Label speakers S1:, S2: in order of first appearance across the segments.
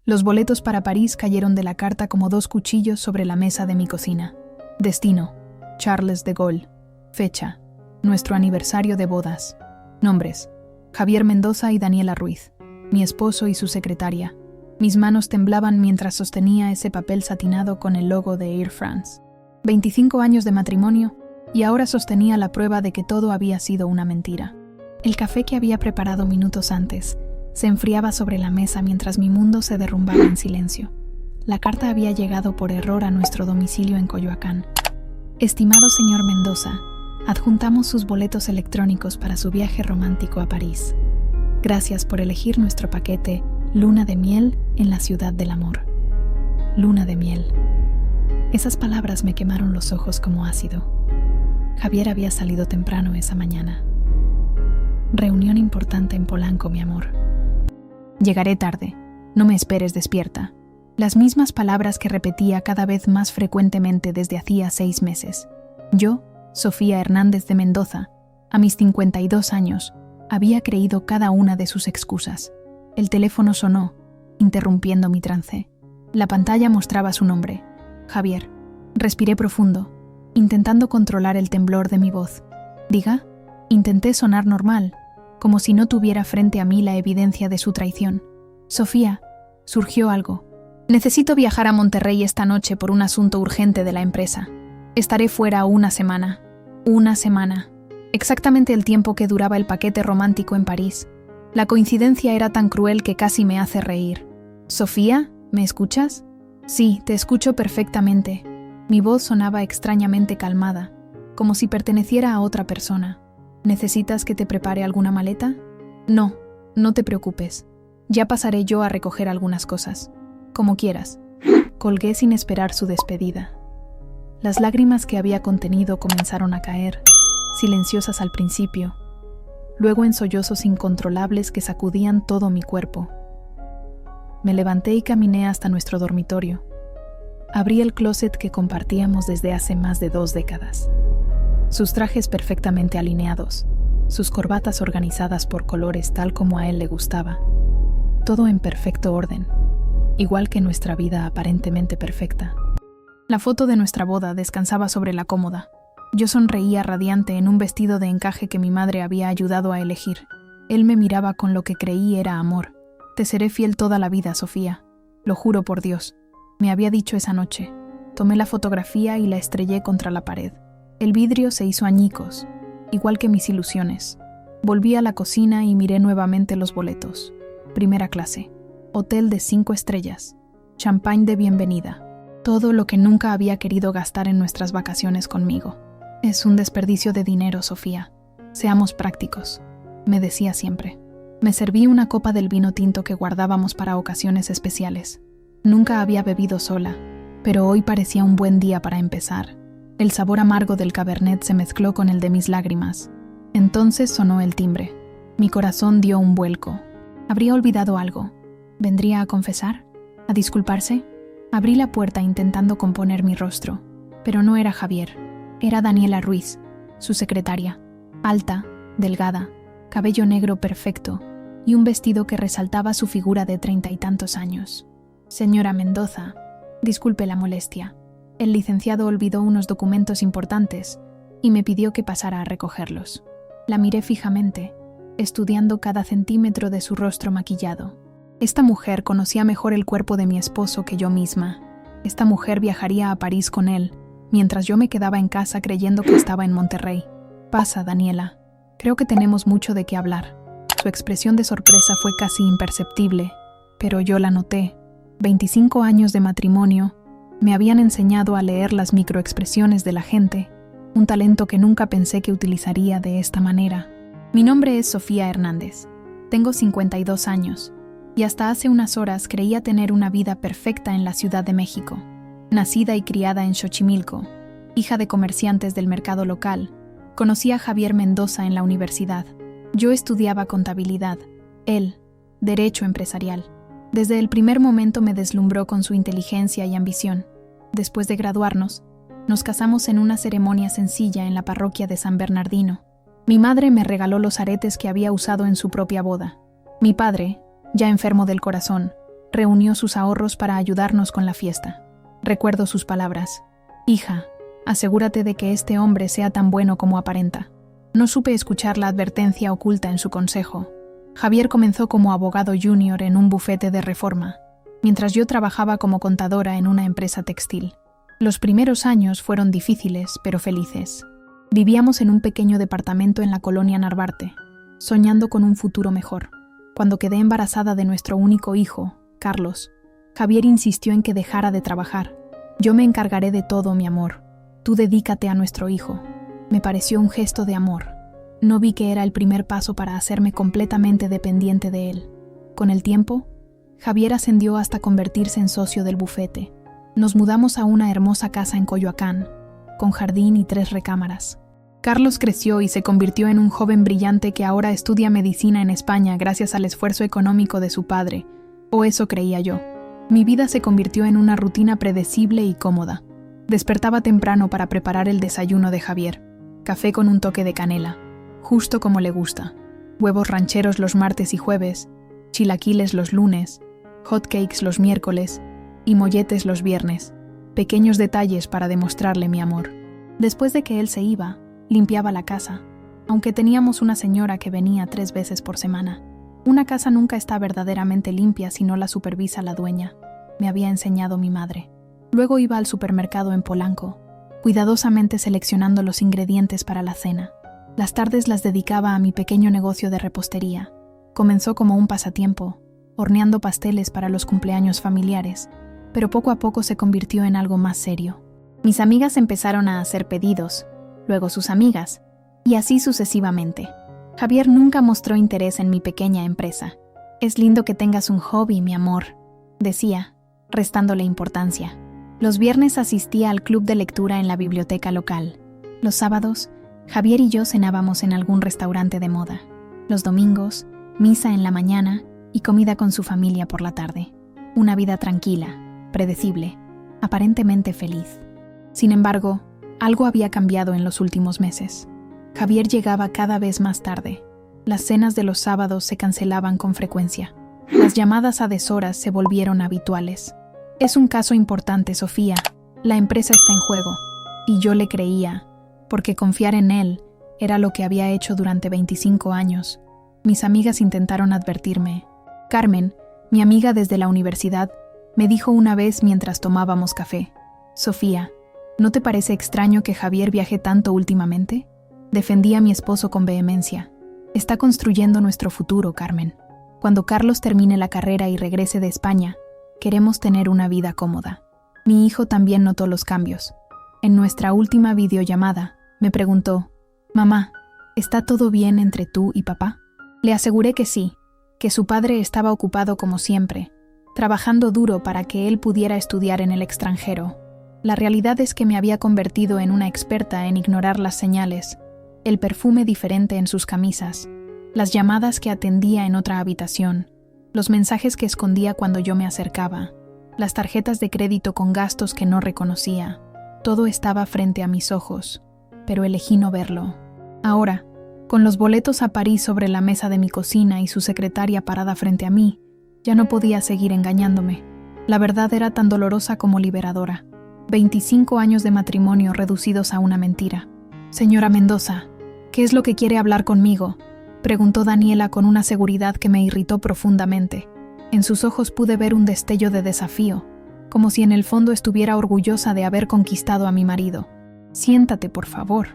S1: Los boletos para París cayeron de la carta como dos cuchillos sobre la mesa de mi cocina. Destino: Charles de Gaulle. Fecha: nuestro aniversario de bodas. Nombres: Javier Mendoza y Daniela Ruiz, mi esposo y su secretaria. Mis manos temblaban mientras sostenía ese papel satinado con el logo de Air France. 25 años de matrimonio, y ahora sostenía la prueba de que todo había sido una mentira. El café que había preparado minutos antes se enfriaba sobre la mesa mientras mi mundo se derrumbaba en silencio. La carta había llegado por error a nuestro domicilio en Coyoacán. Estimado señor Mendoza, adjuntamos sus boletos electrónicos para su viaje romántico a París. Gracias por elegir nuestro paquete Luna de Miel en la Ciudad del Amor. Luna de miel. Esas palabras me quemaron los ojos como ácido. Javier había salido temprano esa mañana. Reunión importante en Polanco, mi amor. Llegaré tarde. No me esperes despierta. Las mismas palabras que repetía cada vez más frecuentemente desde hacía 6 meses. Yo, Sofía Hernández de Mendoza, a mis 52 años, había creído cada una de sus excusas. El teléfono sonó, interrumpiendo mi trance. La pantalla mostraba su nombre: Javier. Respiré profundo, intentando controlar el temblor de mi voz. ¿Diga? Intenté sonar normal, como si no tuviera frente a mí la evidencia de su traición. Sofía, surgió algo. Necesito viajar a Monterrey esta noche por un asunto urgente de la empresa. Estaré fuera 1 semana. 1 semana. Exactamente el tiempo que duraba el paquete romántico en París. La coincidencia era tan cruel que casi me hace reír. ¿Sofía? ¿Me escuchas? Sí, te escucho perfectamente. Mi voz sonaba extrañamente calmada, como si perteneciera a otra persona. ¿Necesitas que te prepare alguna maleta? No, no te preocupes. Ya pasaré yo a recoger algunas cosas. Como quieras. Colgué sin esperar su despedida. Las lágrimas que había contenido comenzaron a caer, silenciosas al principio, luego en sollozos incontrolables que sacudían todo mi cuerpo. Me levanté y caminé hasta nuestro dormitorio. Abrí el closet que compartíamos desde hace más de 2 décadas. Sus trajes perfectamente alineados, sus corbatas organizadas por colores tal como a él le gustaba. Todo en perfecto orden, igual que nuestra vida aparentemente perfecta. La foto de nuestra boda descansaba sobre la cómoda. Yo sonreía radiante en un vestido de encaje que mi madre había ayudado a elegir. Él me miraba con lo que creí era amor. Te seré fiel toda la vida, Sofía. Lo juro por Dios. Me había dicho esa noche. Tomé la fotografía y la estrellé contra la pared. El vidrio se hizo añicos, igual que mis ilusiones. Volví a la cocina y miré nuevamente los boletos. Primera clase. Hotel de 5 estrellas. Champagne de bienvenida. Todo lo que nunca había querido gastar en nuestras vacaciones conmigo. Es un desperdicio de dinero, Sofía. Seamos prácticos, me decía siempre. Me serví una copa del vino tinto que guardábamos para ocasiones especiales. Nunca había bebido sola, pero hoy parecía un buen día para empezar. El sabor amargo del Cabernet se mezcló con el de mis lágrimas. Entonces sonó el timbre. Mi corazón dio un vuelco. ¿Habría olvidado algo? ¿Vendría a confesar? ¿A disculparse? Abrí la puerta intentando componer mi rostro, pero no era Javier. Era Daniela Ruiz, su secretaria. Alta, delgada, cabello negro perfecto y un vestido que resaltaba su figura de 30 y tantos años. Señora Mendoza, disculpe la molestia. El licenciado olvidó unos documentos importantes y me pidió que pasara a recogerlos. La miré fijamente, estudiando cada centímetro de su rostro maquillado. Esta mujer conocía mejor el cuerpo de mi esposo que yo misma. Esta mujer viajaría a París con él, mientras yo me quedaba en casa creyendo que estaba en Monterrey. Pasa, Daniela. Creo que tenemos mucho de qué hablar. Su expresión de sorpresa fue casi imperceptible, pero yo la noté. 25 años de matrimonio me habían enseñado a leer las microexpresiones de la gente, un talento que nunca pensé que utilizaría de esta manera. Mi nombre es Sofía Hernández. Tengo 52 años. Y hasta hace unas horas creía tener una vida perfecta en la Ciudad de México. Nacida y criada en Xochimilco, hija de comerciantes del mercado local, conocí a Javier Mendoza en la universidad. Yo estudiaba contabilidad, él, derecho empresarial. Desde el primer momento me deslumbró con su inteligencia y ambición. Después de graduarnos, nos casamos en una ceremonia sencilla en la parroquia de San Bernardino. Mi madre me regaló los aretes que había usado en su propia boda. Mi padre, ya enfermo del corazón, reunió sus ahorros para ayudarnos con la fiesta. Recuerdo sus palabras: «Hija, asegúrate de que este hombre sea tan bueno como aparenta». No supe escuchar la advertencia oculta en su consejo. Javier comenzó como abogado junior en un bufete de reforma, mientras yo trabajaba como contadora en una empresa textil. Los primeros años fueron difíciles, pero felices. Vivíamos en un pequeño departamento en la colonia Narvarte, soñando con un futuro mejor. Cuando quedé embarazada de nuestro único hijo, Carlos, Javier insistió en que dejara de trabajar. «Yo me encargaré de todo, mi amor. Tú dedícate a nuestro hijo». Me pareció un gesto de amor. No vi que era el primer paso para hacerme completamente dependiente de él. Con el tiempo, Javier ascendió hasta convertirse en socio del bufete. Nos mudamos a una hermosa casa en Coyoacán, con jardín y 3 recámaras. Carlos creció y se convirtió en un joven brillante que ahora estudia medicina en España gracias al esfuerzo económico de su padre, o eso creía yo. Mi vida se convirtió en una rutina predecible y cómoda. Despertaba temprano para preparar el desayuno de Javier. Café con un toque de canela, justo como le gusta. Huevos rancheros los martes y jueves, chilaquiles los lunes, hotcakes los miércoles y molletes los viernes. Pequeños detalles para demostrarle mi amor. Después de que él se iba, limpiaba la casa, aunque teníamos una señora que venía 3 veces por semana. Una casa nunca está verdaderamente limpia si no la supervisa la dueña, me había enseñado mi madre. Luego iba al supermercado en Polanco, cuidadosamente seleccionando los ingredientes para la cena. Las tardes las dedicaba a mi pequeño negocio de repostería. Comenzó como un pasatiempo, horneando pasteles para los cumpleaños familiares, pero poco a poco se convirtió en algo más serio. Mis amigas empezaron a hacer pedidos, luego sus amigas, y así sucesivamente. Javier nunca mostró interés en mi pequeña empresa. «Es lindo que tengas un hobby, mi amor», decía, restándole importancia. Los viernes asistía al club de lectura en la biblioteca local. Los sábados, Javier y yo cenábamos en algún restaurante de moda. Los domingos, misa en la mañana y comida con su familia por la tarde. Una vida tranquila, predecible, aparentemente feliz. Sin embargo, algo había cambiado en los últimos meses. Javier llegaba cada vez más tarde. Las cenas de los sábados se cancelaban con frecuencia. Las llamadas a deshoras se volvieron habituales. «Es un caso importante, Sofía. La empresa está en juego». Y yo le creía, porque confiar en él era lo que había hecho durante 25 años. Mis amigas intentaron advertirme. Carmen, mi amiga desde la universidad, me dijo una vez mientras tomábamos café: «Sofía, ¿no te parece extraño que Javier viaje tanto últimamente?». Defendí a mi esposo con vehemencia. «Está construyendo nuestro futuro, Carmen. Cuando Carlos termine la carrera y regrese de España, queremos tener una vida cómoda». Mi hijo también notó los cambios. En nuestra última videollamada, me preguntó: «Mamá, ¿está todo bien entre tú y papá?». Le aseguré que sí, que su padre estaba ocupado como siempre, trabajando duro para que él pudiera estudiar en el extranjero. La realidad es que me había convertido en una experta en ignorar las señales, el perfume diferente en sus camisas, las llamadas que atendía en otra habitación, los mensajes que escondía cuando yo me acercaba, las tarjetas de crédito con gastos que no reconocía. Todo estaba frente a mis ojos, pero elegí no verlo. Ahora, con los boletos a París sobre la mesa de mi cocina y su secretaria parada frente a mí, ya no podía seguir engañándome. La verdad era tan dolorosa como liberadora. 25 años de matrimonio reducidos a una mentira. «Señora Mendoza, ¿qué es lo que quiere hablar conmigo?», preguntó Daniela con una seguridad que me irritó profundamente. En sus ojos pude ver un destello de desafío, como si en el fondo estuviera orgullosa de haber conquistado a mi marido. «Siéntate, por favor»,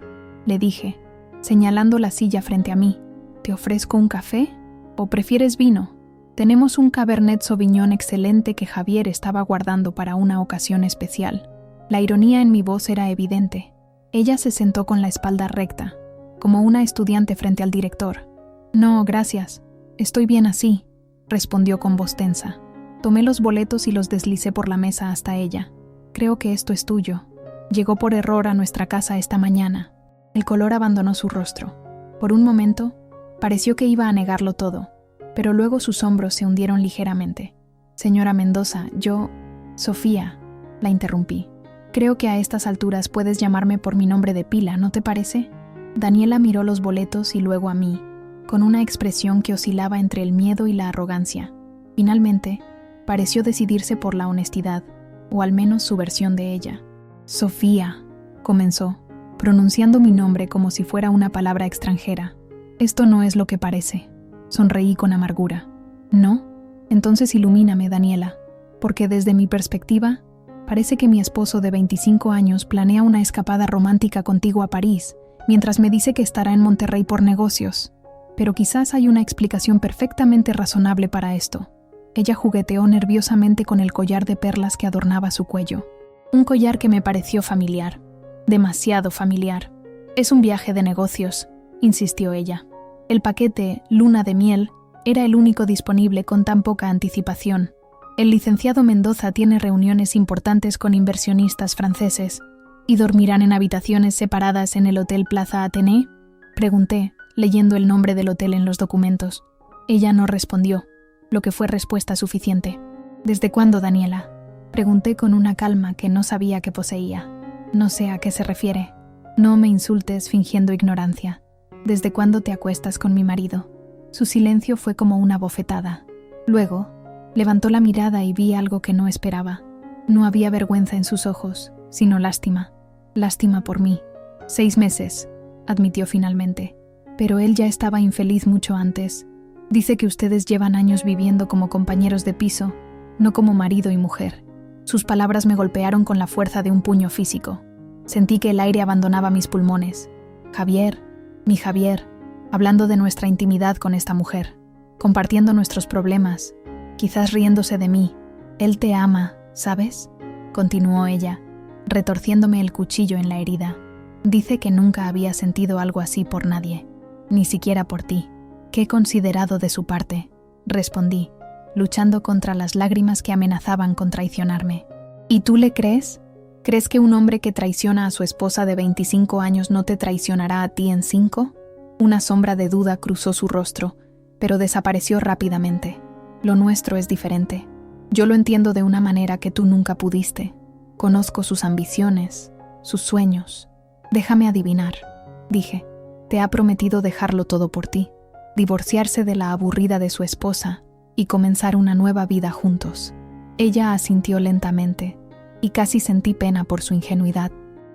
S1: le dije, señalando la silla frente a mí. «¿Te ofrezco un café? ¿O prefieres vino? Tenemos un Cabernet Sauvignon excelente que Javier estaba guardando para una ocasión especial». La ironía en mi voz era evidente. Ella se sentó con la espalda recta, como una estudiante frente al director. «No, gracias. Estoy bien así», respondió con voz tensa. Tomé los boletos y los deslicé por la mesa hasta ella. «Creo que esto es tuyo. Llegó por error a nuestra casa esta mañana». El color abandonó su rostro. Por un momento, pareció que iba a negarlo todo, pero luego sus hombros se hundieron ligeramente. «Señora Mendoza, yo...». «Sofía», la interrumpí. «Creo que a estas alturas puedes llamarme por mi nombre de pila, ¿no te parece?». Daniela miró los boletos y luego a mí, con una expresión que oscilaba entre el miedo y la arrogancia. Finalmente, Pareció decidirse por la honestidad, o al menos su versión de ella. Sofía, comenzó, pronunciando mi nombre como si fuera una palabra extranjera. Esto no es lo que parece. Sonreí con amargura. ¿No? Entonces ilumíname, Daniela, porque desde mi perspectiva, parece que mi esposo de 25 años planea una escapada romántica contigo a París, mientras me dice que estará en Monterrey por negocios. Pero quizás hay una explicación perfectamente razonable para esto. Ella jugueteó nerviosamente con el collar de perlas que adornaba su cuello. Un collar que me pareció familiar. Demasiado familiar. Es un viaje de negocios, insistió ella. El paquete Luna de Miel era el único disponible con tan poca anticipación. El licenciado Mendoza tiene reuniones importantes con inversionistas franceses. ¿Y dormirán en habitaciones separadas en el Hotel Plaza Athénée? Pregunté, leyendo el nombre del hotel en los documentos. Ella no respondió, lo que fue respuesta suficiente. ¿Desde cuándo, Daniela? Pregunté con una calma que no sabía que poseía. No sé a qué se refiere. No me insultes fingiendo ignorancia. ¿Desde cuándo te acuestas con mi marido? Su silencio fue como una bofetada. Luego, levantó la mirada y vi algo que no esperaba. No había vergüenza en sus ojos, sino lástima. Lástima por mí. 6 meses, admitió finalmente. Pero él ya estaba infeliz mucho antes. Dice que ustedes llevan años viviendo como compañeros de piso, no como marido y mujer. Sus palabras me golpearon con la fuerza de un puño físico. Sentí que el aire abandonaba mis pulmones. Javier, mi Javier, hablando de nuestra intimidad con esta mujer, compartiendo nuestros problemas, quizás riéndose de mí. Él te ama, ¿sabes? Continuó ella, retorciéndome el cuchillo en la herida. Dice que nunca había sentido algo así por nadie, ni siquiera por ti. Qué considerado de su parte, respondí, luchando contra las lágrimas que amenazaban con traicionarme. ¿Y tú le crees? ¿Crees que un hombre que traiciona a su esposa de 25 años no te traicionará a ti en 5? Una sombra de duda cruzó su rostro, pero desapareció rápidamente. Lo nuestro es diferente. Yo lo entiendo de una manera que tú nunca pudiste. Conozco sus ambiciones, sus sueños. Déjame adivinar, dije. Te ha prometido dejarlo todo por ti, divorciarse de la aburrida de su esposa y comenzar una nueva vida juntos. Ella asintió lentamente, y casi sentí pena por su ingenuidad.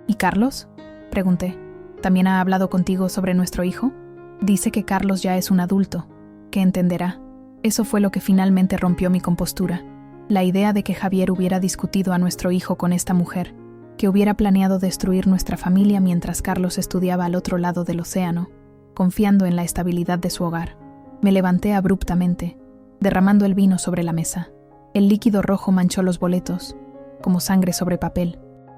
S1: ¿Y Carlos?, pregunté. ¿También ha hablado contigo sobre nuestro hijo? Dice que Carlos ya es un adulto, que entenderá. Eso fue lo que finalmente rompió mi compostura. La idea de que Javier hubiera discutido a nuestro hijo con esta mujer, que hubiera planeado destruir nuestra familia mientras Carlos estudiaba al otro lado del océano, confiando en la estabilidad de su hogar. Me levanté abruptamente, derramando el vino sobre la mesa. El líquido rojo manchó los boletos, como sangre sobre papel.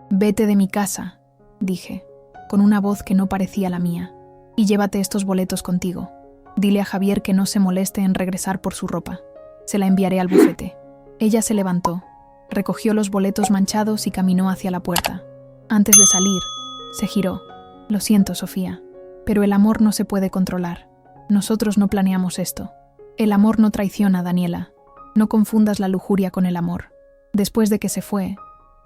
S1: «Vete de mi casa», dije, con una voz que no parecía la mía, «y llévate estos boletos contigo. Dile a Javier que no se moleste en regresar por su ropa. Se la enviaré al bufete». Ella se levantó, recogió los boletos manchados y caminó hacia la puerta. Antes de salir, se giró. «Lo siento, Sofía, pero el amor no se puede controlar. Nosotros no planeamos esto. El amor no traiciona, Daniela. No confundas la lujuria con el amor». Después de que se fue,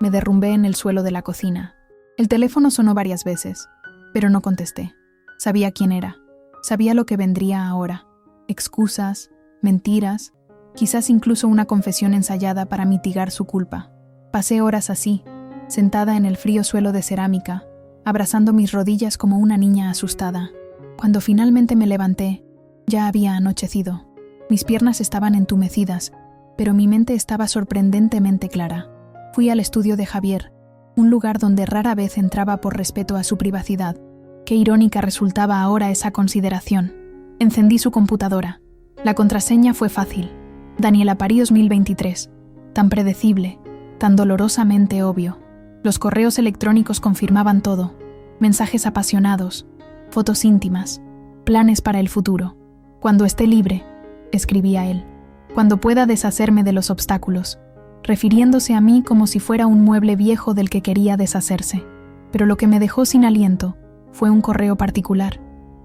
S1: me derrumbé en el suelo de la cocina. El teléfono sonó varias veces, pero no contesté. Sabía quién era. Sabía lo que vendría ahora. Excusas, mentiras, quizás incluso una confesión ensayada para mitigar su culpa. Pasé horas así, sentada en el frío suelo de cerámica, abrazando mis rodillas como una niña asustada. Cuando finalmente me levanté, ya había anochecido. Mis piernas estaban entumecidas, pero mi mente estaba sorprendentemente clara. Fui al estudio de Javier, un lugar donde rara vez entraba por respeto a su privacidad. Qué irónica resultaba ahora esa consideración. Encendí su computadora. La contraseña fue fácil. Daniela Parí 2023. Tan predecible, tan dolorosamente obvio. Los correos electrónicos confirmaban todo. Mensajes apasionados, fotos íntimas, planes para el futuro. «Cuando esté libre», escribía él, «cuando pueda deshacerme de los obstáculos», refiriéndose a mí como si fuera un mueble viejo del que quería deshacerse. Pero lo que me dejó sin aliento fue un correo particular.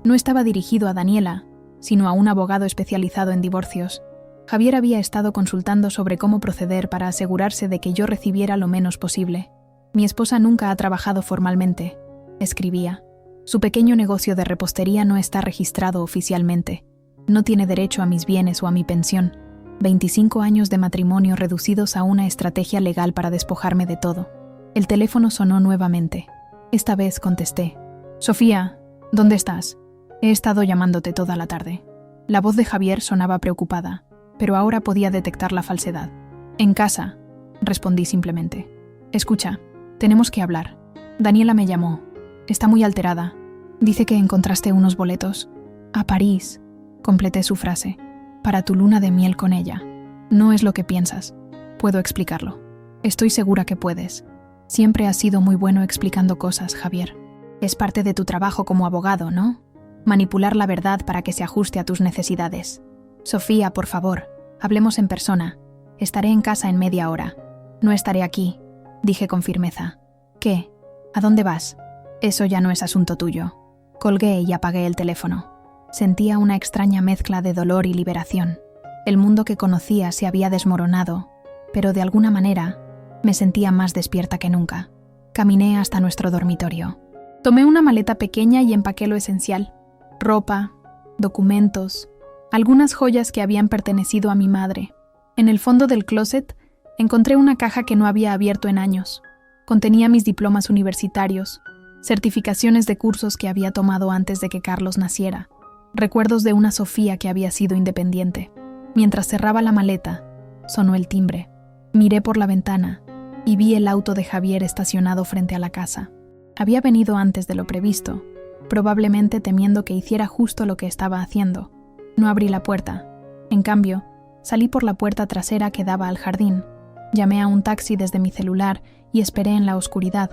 S1: No estaba dirigido a Daniela, sino a un abogado especializado en divorcios. Javier había estado consultando sobre cómo proceder para asegurarse de que yo recibiera lo menos posible. «Mi esposa nunca ha trabajado formalmente», escribía. «Su pequeño negocio de repostería no está registrado oficialmente. No tiene derecho a mis bienes o a mi pensión. 25 años de matrimonio reducidos a una estrategia legal para despojarme de todo. El teléfono sonó nuevamente. Esta vez contesté. «Sofía, ¿dónde estás? He estado llamándote toda la tarde». La voz de Javier sonaba preocupada, pero ahora podía detectar la falsedad. «En casa», respondí simplemente. «Escucha, tenemos que hablar. Daniela me llamó. Está muy alterada. Dice que encontraste unos boletos. A París», completé su frase. «Para tu luna de miel con ella. No es lo que piensas. Puedo explicarlo. Estoy segura que puedes. Siempre has sido muy bueno explicando cosas, Javier. Es parte de tu trabajo como abogado, ¿no? Manipular la verdad para que se ajuste a tus necesidades. Sofía, por favor, hablemos en persona. Estaré en casa en media hora. No estaré aquí», dije con firmeza. «¿Qué? ¿A dónde vas?» «Eso ya no es asunto tuyo». Colgué y apagué el teléfono. Sentía una extraña mezcla de dolor y liberación. El mundo que conocía se había desmoronado, pero de alguna manera me sentía más despierta que nunca. Caminé hasta nuestro dormitorio. Tomé una maleta pequeña y empaqué lo esencial: ropa, documentos, algunas joyas que habían pertenecido a mi madre. En el fondo del closet encontré una caja que no había abierto en años. Contenía mis diplomas universitarios, certificaciones de cursos que había tomado antes de que Carlos naciera, recuerdos de una Sofía que había sido independiente. Mientras cerraba la maleta, sonó el timbre. Miré por la ventana y vi el auto de Javier estacionado frente a la casa. Había venido antes de lo previsto, probablemente temiendo que hiciera justo lo que estaba haciendo. No abrí la puerta. En cambio, salí por la puerta trasera que daba al jardín. Llamé a un taxi desde mi celular y esperé en la oscuridad,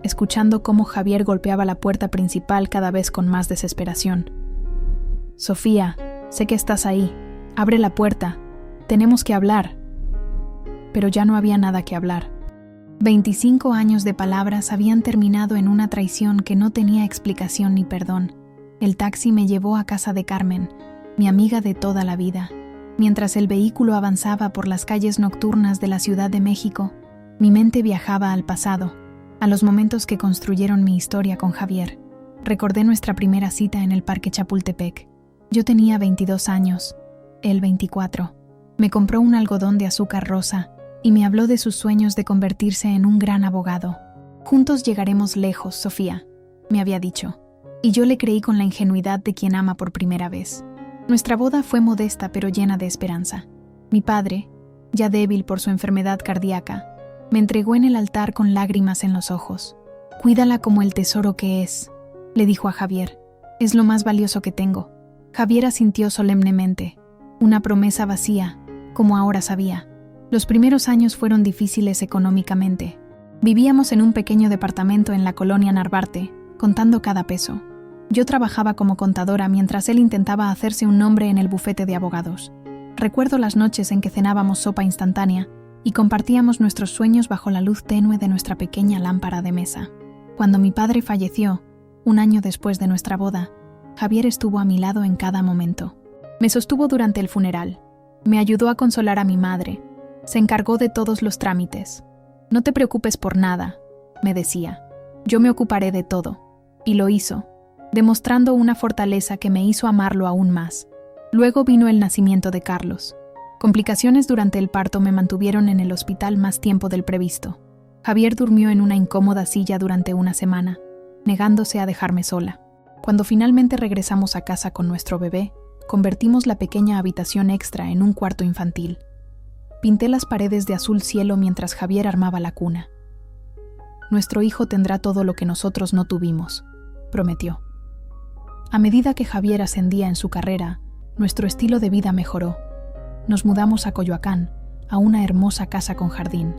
S1: escuchando cómo Javier golpeaba la puerta principal cada vez con más desesperación. «Sofía, sé que estás ahí. Abre la puerta. Tenemos que hablar». Pero ya no había nada que hablar. 25 años de palabras habían terminado en una traición que no tenía explicación ni perdón. El taxi me llevó a casa de Carmen, mi amiga de toda la vida. Mientras el vehículo avanzaba por las calles nocturnas de la Ciudad de México, mi mente viajaba al pasado, a los momentos que construyeron mi historia con Javier. Recordé nuestra primera cita en el Parque Chapultepec. Yo tenía 22 años, él 24. Me compró un algodón de azúcar rosa y me habló de sus sueños de convertirse en un gran abogado. «Juntos llegaremos lejos, Sofía», me había dicho, y yo le creí con la ingenuidad de quien ama por primera vez. Nuestra boda fue modesta pero llena de esperanza. Mi padre, ya débil por su enfermedad cardíaca, me entregó en el altar con lágrimas en los ojos. «Cuídala como el tesoro que es», le dijo a Javier. «Es lo más valioso que tengo». Javier asintió solemnemente. Una promesa vacía, como ahora sabía. Los primeros años fueron difíciles económicamente. Vivíamos en un pequeño departamento en la colonia Narvarte, contando cada peso. Yo trabajaba como contadora mientras él intentaba hacerse un nombre en el bufete de abogados. Recuerdo las noches en que cenábamos sopa instantánea y compartíamos nuestros sueños bajo la luz tenue de nuestra pequeña lámpara de mesa. Cuando mi padre falleció, un año después de nuestra boda, Javier estuvo a mi lado en cada momento. Me sostuvo durante el funeral. Me ayudó a consolar a mi madre. Se encargó de todos los trámites. «No te preocupes por nada», me decía. «Yo me ocuparé de todo». Y lo hizo, demostrando una fortaleza que me hizo amarlo aún más. Luego vino el nacimiento de Carlos. Complicaciones durante el parto me mantuvieron en el hospital más tiempo del previsto. Javier durmió en una incómoda silla durante una semana, negándose a dejarme sola. Cuando finalmente regresamos a casa con nuestro bebé, convertimos la pequeña habitación extra en un cuarto infantil. Pinté las paredes de azul cielo mientras Javier armaba la cuna. «Nuestro hijo tendrá todo lo que nosotros no tuvimos», prometió. A medida que Javier ascendía en su carrera, nuestro estilo de vida mejoró. Nos mudamos a Coyoacán, a una hermosa casa con jardín.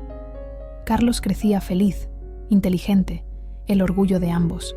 S1: Carlos crecía feliz, inteligente, el orgullo de ambos.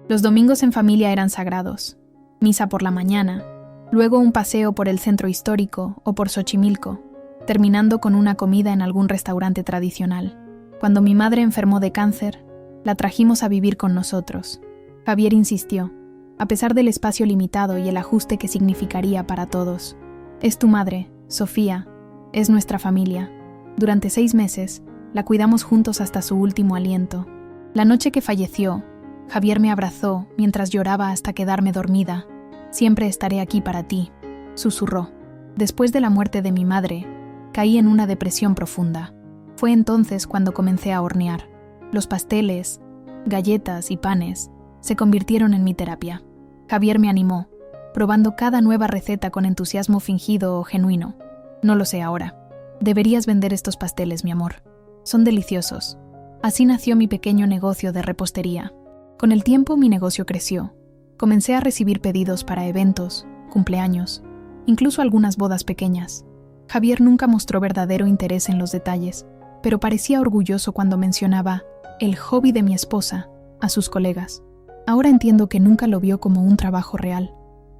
S1: Los domingos en familia eran sagrados. Misa por la mañana, luego un paseo por el centro histórico o por Xochimilco, terminando con una comida en algún restaurante tradicional. Cuando mi madre enfermó de cáncer, la trajimos a vivir con nosotros. Javier insistió, a pesar del espacio limitado y el ajuste que significaría para todos. «Es tu madre, Sofía, es nuestra familia». Durante 6 meses, la cuidamos juntos hasta su último aliento. La noche que falleció, Javier me abrazó mientras lloraba hasta quedarme dormida. «Siempre estaré aquí para ti», susurró. Después de la muerte de mi madre, caí en una depresión profunda. Fue entonces cuando comencé a hornear. Los pasteles, galletas y panes se convirtieron en mi terapia. Javier me animó, probando cada nueva receta con entusiasmo fingido o genuino. No lo sé ahora. Deberías vender estos pasteles, mi amor. Son deliciosos. Así nació mi pequeño negocio de repostería. Con el tiempo mi negocio creció. Comencé a recibir pedidos para eventos, cumpleaños, incluso algunas bodas pequeñas. Javier nunca mostró verdadero interés en los detalles, pero parecía orgulloso cuando mencionaba el hobby de mi esposa a sus colegas. Ahora entiendo que nunca lo vio como un trabajo real,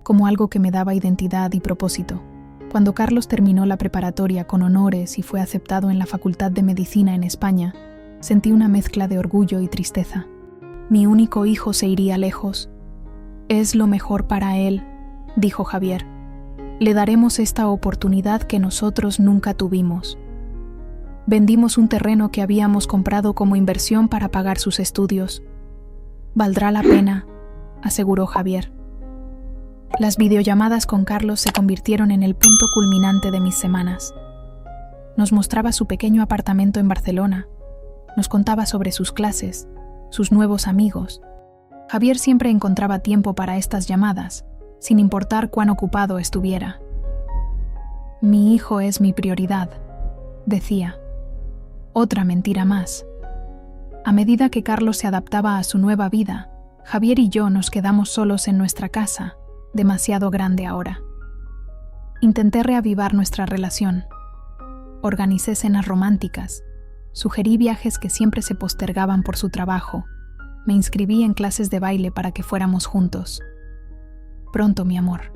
S1: como algo que me daba identidad y propósito. Cuando Carlos terminó la preparatoria con honores y fue aceptado en la Facultad de Medicina en España, sentí una mezcla de orgullo y tristeza. Mi único hijo se iría lejos. Es lo mejor para él, dijo Javier. Le daremos esta oportunidad que nosotros nunca tuvimos. Vendimos un terreno que habíamos comprado como inversión para pagar sus estudios. Valdrá la pena, aseguró Javier. Las videollamadas con Carlos se convirtieron en el punto culminante de mis semanas. Nos mostraba su pequeño apartamento en Barcelona. Nos contaba sobre sus clases, sus nuevos amigos. Javier siempre encontraba tiempo para estas llamadas, sin importar cuán ocupado estuviera. Mi hijo es mi prioridad, decía. Otra mentira más. A medida que Carlos se adaptaba a su nueva vida, Javier y yo nos quedamos solos en nuestra casa, demasiado grande ahora. Intenté reavivar nuestra relación. Organicé cenas románticas, sugerí viajes que siempre se postergaban por su trabajo, me inscribí en clases de baile para que fuéramos juntos. Pronto, mi amor.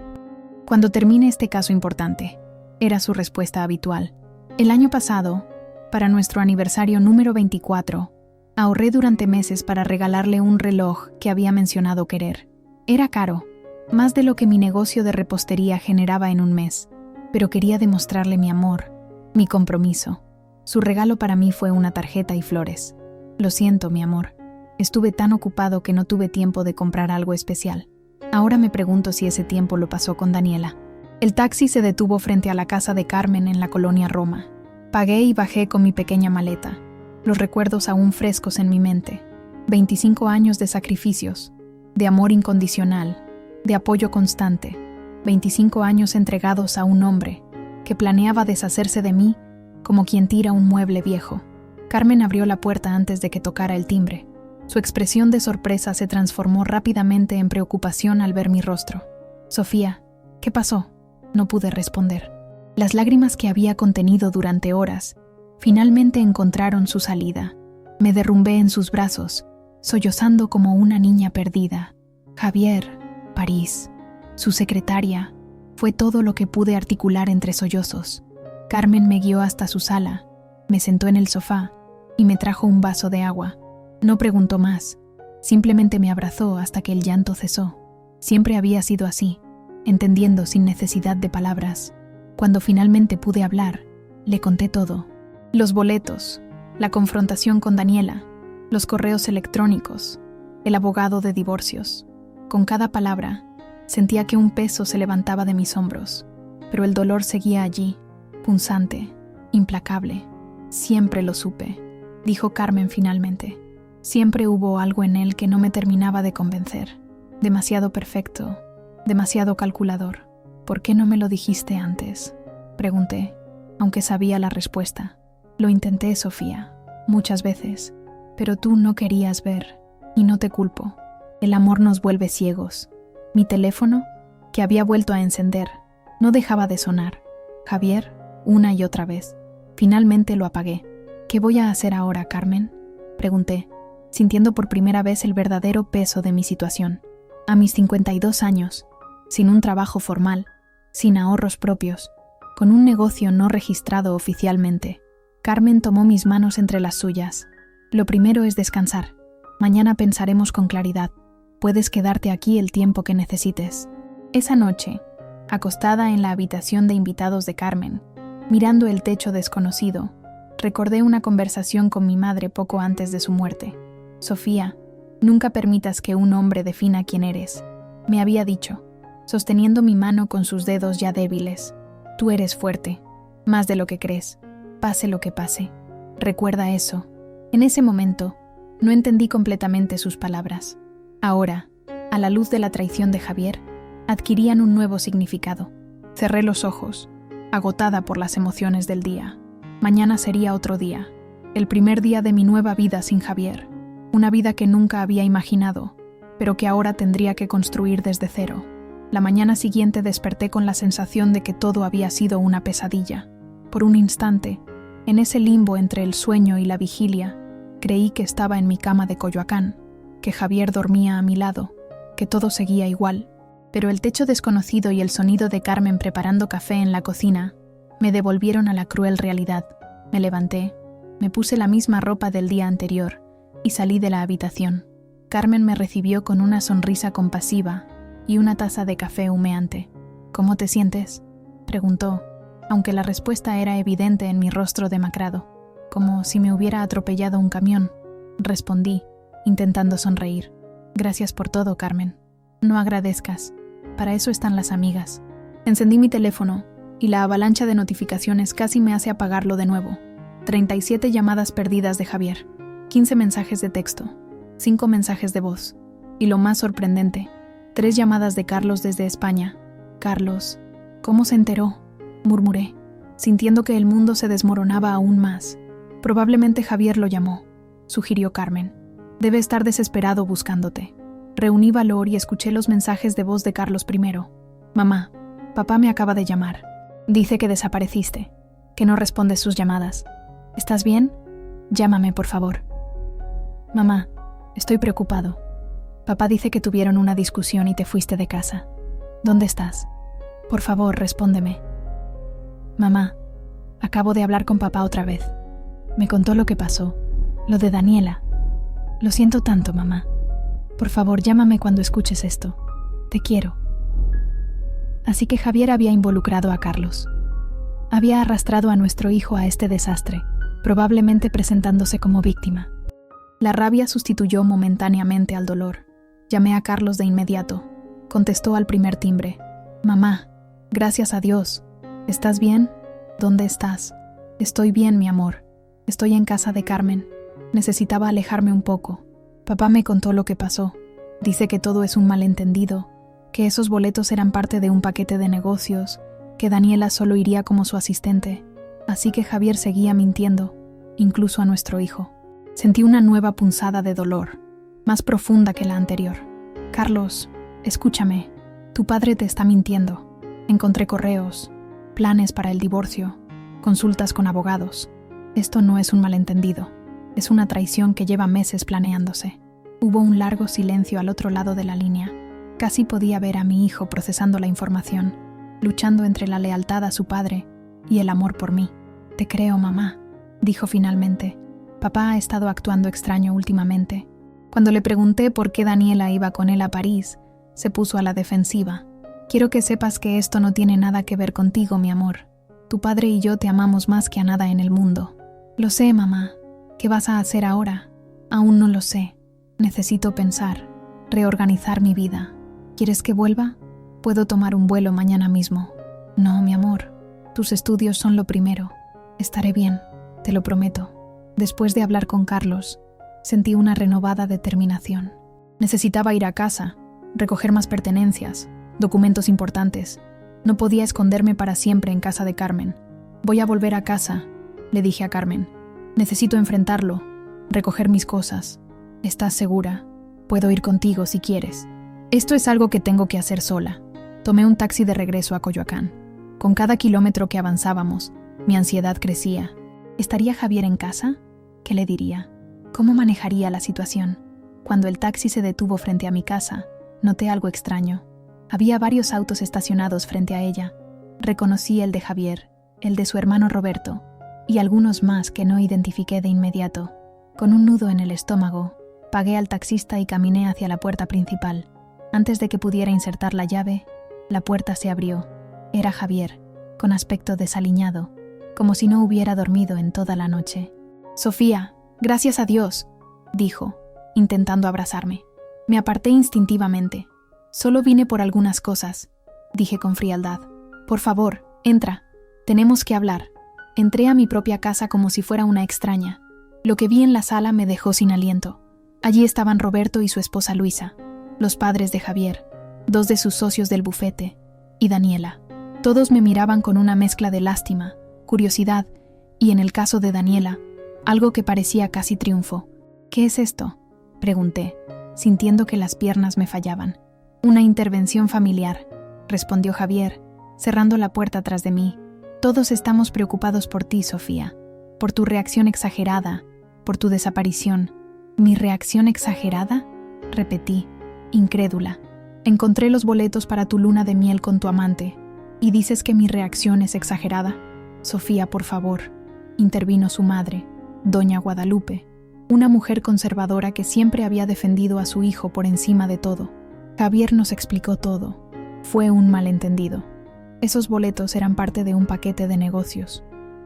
S1: Cuando termine este caso importante, era su respuesta habitual. El año pasado, para nuestro aniversario número 24, ahorré durante meses para regalarle un reloj que había mencionado querer. Era caro, más de lo que mi negocio de repostería generaba en un mes, pero quería demostrarle mi amor, mi compromiso. Su regalo para mí fue una tarjeta y flores. Lo siento, mi amor. Estuve tan ocupado que no tuve tiempo de comprar algo especial. Ahora me pregunto si ese tiempo lo pasó con Daniela. El taxi se detuvo frente a la casa de Carmen en la colonia Roma. Pagué y bajé con mi pequeña maleta. Los recuerdos aún frescos en mi mente. 25 años de sacrificios, de amor incondicional, de apoyo constante. 25 años entregados a un hombre que planeaba deshacerse de mí como quien tira un mueble viejo. Carmen abrió la puerta antes de que tocara el timbre. Su expresión de sorpresa se transformó rápidamente en preocupación al ver mi rostro. Sofía, ¿qué pasó? No pude responder. Las lágrimas que había contenido durante horas finalmente encontraron su salida. Me derrumbé en sus brazos, sollozando como una niña perdida. Javier, París, su secretaria, fue todo lo que pude articular entre sollozos. Carmen me guió hasta su sala, me sentó en el sofá y me trajo un vaso de agua. No preguntó más, simplemente me abrazó hasta que el llanto cesó. Siempre había sido así, entendiendo sin necesidad de palabras. Cuando finalmente pude hablar, le conté todo. Los boletos, la confrontación con Daniela, los correos electrónicos, el abogado de divorcios. Con cada palabra, sentía que un peso se levantaba de mis hombros, pero el dolor seguía allí, punzante, implacable. Siempre lo supe, dijo Carmen finalmente. Siempre hubo algo en él que no me terminaba de convencer. Demasiado perfecto, demasiado calculador. ¿Por qué no me lo dijiste antes?, pregunté, aunque sabía la respuesta. Lo intenté, Sofía, muchas veces, pero tú no querías ver, y no te culpo. El amor nos vuelve ciegos. Mi teléfono, que había vuelto a encender, no dejaba de sonar. Javier, una y otra vez. Finalmente lo apagué. ¿Qué voy a hacer ahora, Carmen?, pregunté, sintiendo por primera vez el verdadero peso de mi situación. A mis 52 años, sin un trabajo formal, sin ahorros propios, con un negocio no registrado oficialmente, Carmen tomó mis manos entre las suyas. Lo primero es descansar. Mañana pensaremos con claridad. Puedes quedarte aquí el tiempo que necesites. Esa noche, acostada en la habitación de invitados de Carmen, mirando el techo desconocido, recordé una conversación con mi madre poco antes de su muerte. Sofía, nunca permitas que un hombre defina quién eres, me había dicho, sosteniendo mi mano con sus dedos ya débiles. Tú eres fuerte, más de lo que crees, pase lo que pase. Recuerda eso. En ese momento, no entendí completamente sus palabras. Ahora, a la luz de la traición de Javier, adquirían un nuevo significado. Cerré los ojos, agotada por las emociones del día. Mañana sería otro día, el primer día de mi nueva vida sin Javier, una vida que nunca había imaginado, pero que ahora tendría que construir desde cero. La mañana siguiente desperté con la sensación de que todo había sido una pesadilla. Por un instante, en ese limbo entre el sueño y la vigilia, creí que estaba en mi cama de Coyoacán, que Javier dormía a mi lado, que todo seguía igual. Pero el techo desconocido y el sonido de Carmen preparando café en la cocina me devolvieron a la cruel realidad. Me levanté, me puse la misma ropa del día anterior y salí de la habitación. Carmen me recibió con una sonrisa compasiva y una taza de café humeante. «¿Cómo te sientes?», preguntó, aunque la respuesta era evidente en mi rostro demacrado, como si me hubiera atropellado un camión. Respondí, intentando sonreír. «Gracias por todo, Carmen. No agradezcas. Para eso están las amigas». Encendí mi teléfono y la avalancha de notificaciones casi me hace apagarlo de nuevo. 37 llamadas perdidas de Javier, 15 mensajes de texto, 5 mensajes de voz. Y lo más sorprendente, 3 llamadas de Carlos desde España. «Carlos, ¿cómo se enteró?», murmuré, sintiendo que el mundo se desmoronaba aún más. «Probablemente Javier lo llamó», sugirió Carmen. «Debe estar desesperado buscándote». Reuní valor y escuché los mensajes de voz de Carlos primero. «Mamá, papá me acaba de llamar. Dice que desapareciste, que no respondes sus llamadas. ¿Estás bien? Llámame, por favor». «Mamá, estoy preocupado. Papá dice que tuvieron una discusión y te fuiste de casa. ¿Dónde estás? Por favor, respóndeme». «Mamá, acabo de hablar con papá otra vez. Me contó lo que pasó, lo de Daniela. Lo siento tanto, mamá. Por favor, llámame cuando escuches esto. Te quiero». Así que Javier había involucrado a Carlos. Había arrastrado a nuestro hijo a este desastre, probablemente presentándose como víctima. La rabia sustituyó momentáneamente al dolor. Llamé a Carlos de inmediato. Contestó al primer timbre. «Mamá, gracias a Dios. ¿Estás bien? ¿Dónde estás?» «Estoy bien, mi amor. Estoy en casa de Carmen. Necesitaba alejarme un poco. Papá me contó lo que pasó. Dice que todo es un malentendido, que esos boletos eran parte de un paquete de negocios, que Daniela solo iría como su asistente. Así que Javier seguía mintiendo, incluso a nuestro hijo». Sentí una nueva punzada de dolor, más profunda que la anterior. «Carlos, escúchame. Tu padre te está mintiendo. Encontré correos, planes para el divorcio, consultas con abogados. Esto no es un malentendido. Es una traición que lleva meses planeándose». Hubo un largo silencio al otro lado de la línea. Casi podía ver a mi hijo procesando la información, luchando entre la lealtad a su padre y el amor por mí. «Te creo, mamá», dijo finalmente. «Papá ha estado actuando extraño últimamente». Cuando le pregunté por qué Daniela iba con él a París, se puso a la defensiva. «Quiero que sepas que esto no tiene nada que ver contigo, mi amor. Tu padre y yo te amamos más que a nada en el mundo». «Lo sé, mamá. ¿Qué vas a hacer ahora?» «Aún no lo sé. Necesito pensar, reorganizar mi vida. ¿Quieres que vuelva? Puedo tomar un vuelo mañana mismo». «No, mi amor. Tus estudios son lo primero. Estaré bien, te lo prometo». Después de hablar con Carlos, sentí una renovada determinación. Necesitaba ir a casa, recoger más pertenencias, documentos importantes. No podía esconderme para siempre en casa de Carmen. «Voy a volver a casa», le dije a Carmen. «Necesito enfrentarlo, recoger mis cosas. ¿Estás segura? Puedo ir contigo si quieres». «Esto es algo que tengo que hacer sola». Tomé un taxi de regreso a Coyoacán. Con cada kilómetro que avanzábamos, mi ansiedad crecía. ¿Estaría Javier en casa? ¿Qué le diría? ¿Cómo manejaría la situación? Cuando el taxi se detuvo frente a mi casa, noté algo extraño. Había varios autos estacionados frente a ella. Reconocí el de Javier, el de su hermano Roberto, y algunos más que no identifiqué de inmediato. Con un nudo en el estómago, pagué al taxista y caminé hacia la puerta principal. Antes de que pudiera insertar la llave, la puerta se abrió. Era Javier, con aspecto desaliñado, como si no hubiera dormido en toda la noche. «Sofía, gracias a Dios», dijo, intentando abrazarme. Me aparté instintivamente. «Solo vine por algunas cosas», dije con frialdad. «Por favor, entra». Tenemos que hablar. Entré a mi propia casa como si fuera una extraña. Lo que vi en la sala me dejó sin aliento. Allí estaban Roberto y su esposa Luisa, los padres de Javier, 2 de sus socios del bufete, y Daniela. Todos me miraban con una mezcla de lástima, curiosidad y, en el caso de Daniela, algo que parecía casi triunfo. «¿Qué es esto?», pregunté, sintiendo que las piernas me fallaban. «Una intervención familiar», respondió Javier, cerrando la puerta tras de mí. «Todos estamos preocupados por ti, Sofía, por tu reacción exagerada, por tu desaparición». «¿Mi reacción exagerada?», repetí, incrédula. «Encontré los boletos para tu luna de miel con tu amante. ¿Y dices que mi reacción es exagerada?». «Sofía, por favor», intervino su madre, doña Guadalupe, una mujer conservadora que siempre había defendido a su hijo por encima de todo. Javier nos explicó todo. Fue un malentendido. Esos boletos eran parte de un paquete de negocios.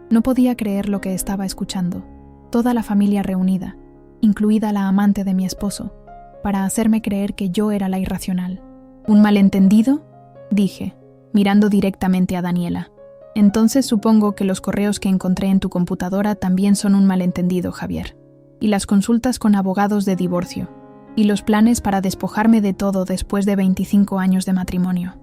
S1: No podía creer lo que estaba escuchando. Toda la familia reunida, incluida la amante de mi esposo, para hacerme creer que yo era la irracional. «¿Un malentendido?», dije, mirando directamente a Daniela. «Entonces supongo que los correos que encontré en tu computadora también son un malentendido, Javier. Y las consultas con abogados de divorcio. Y los planes para despojarme de todo después de 25 años de matrimonio».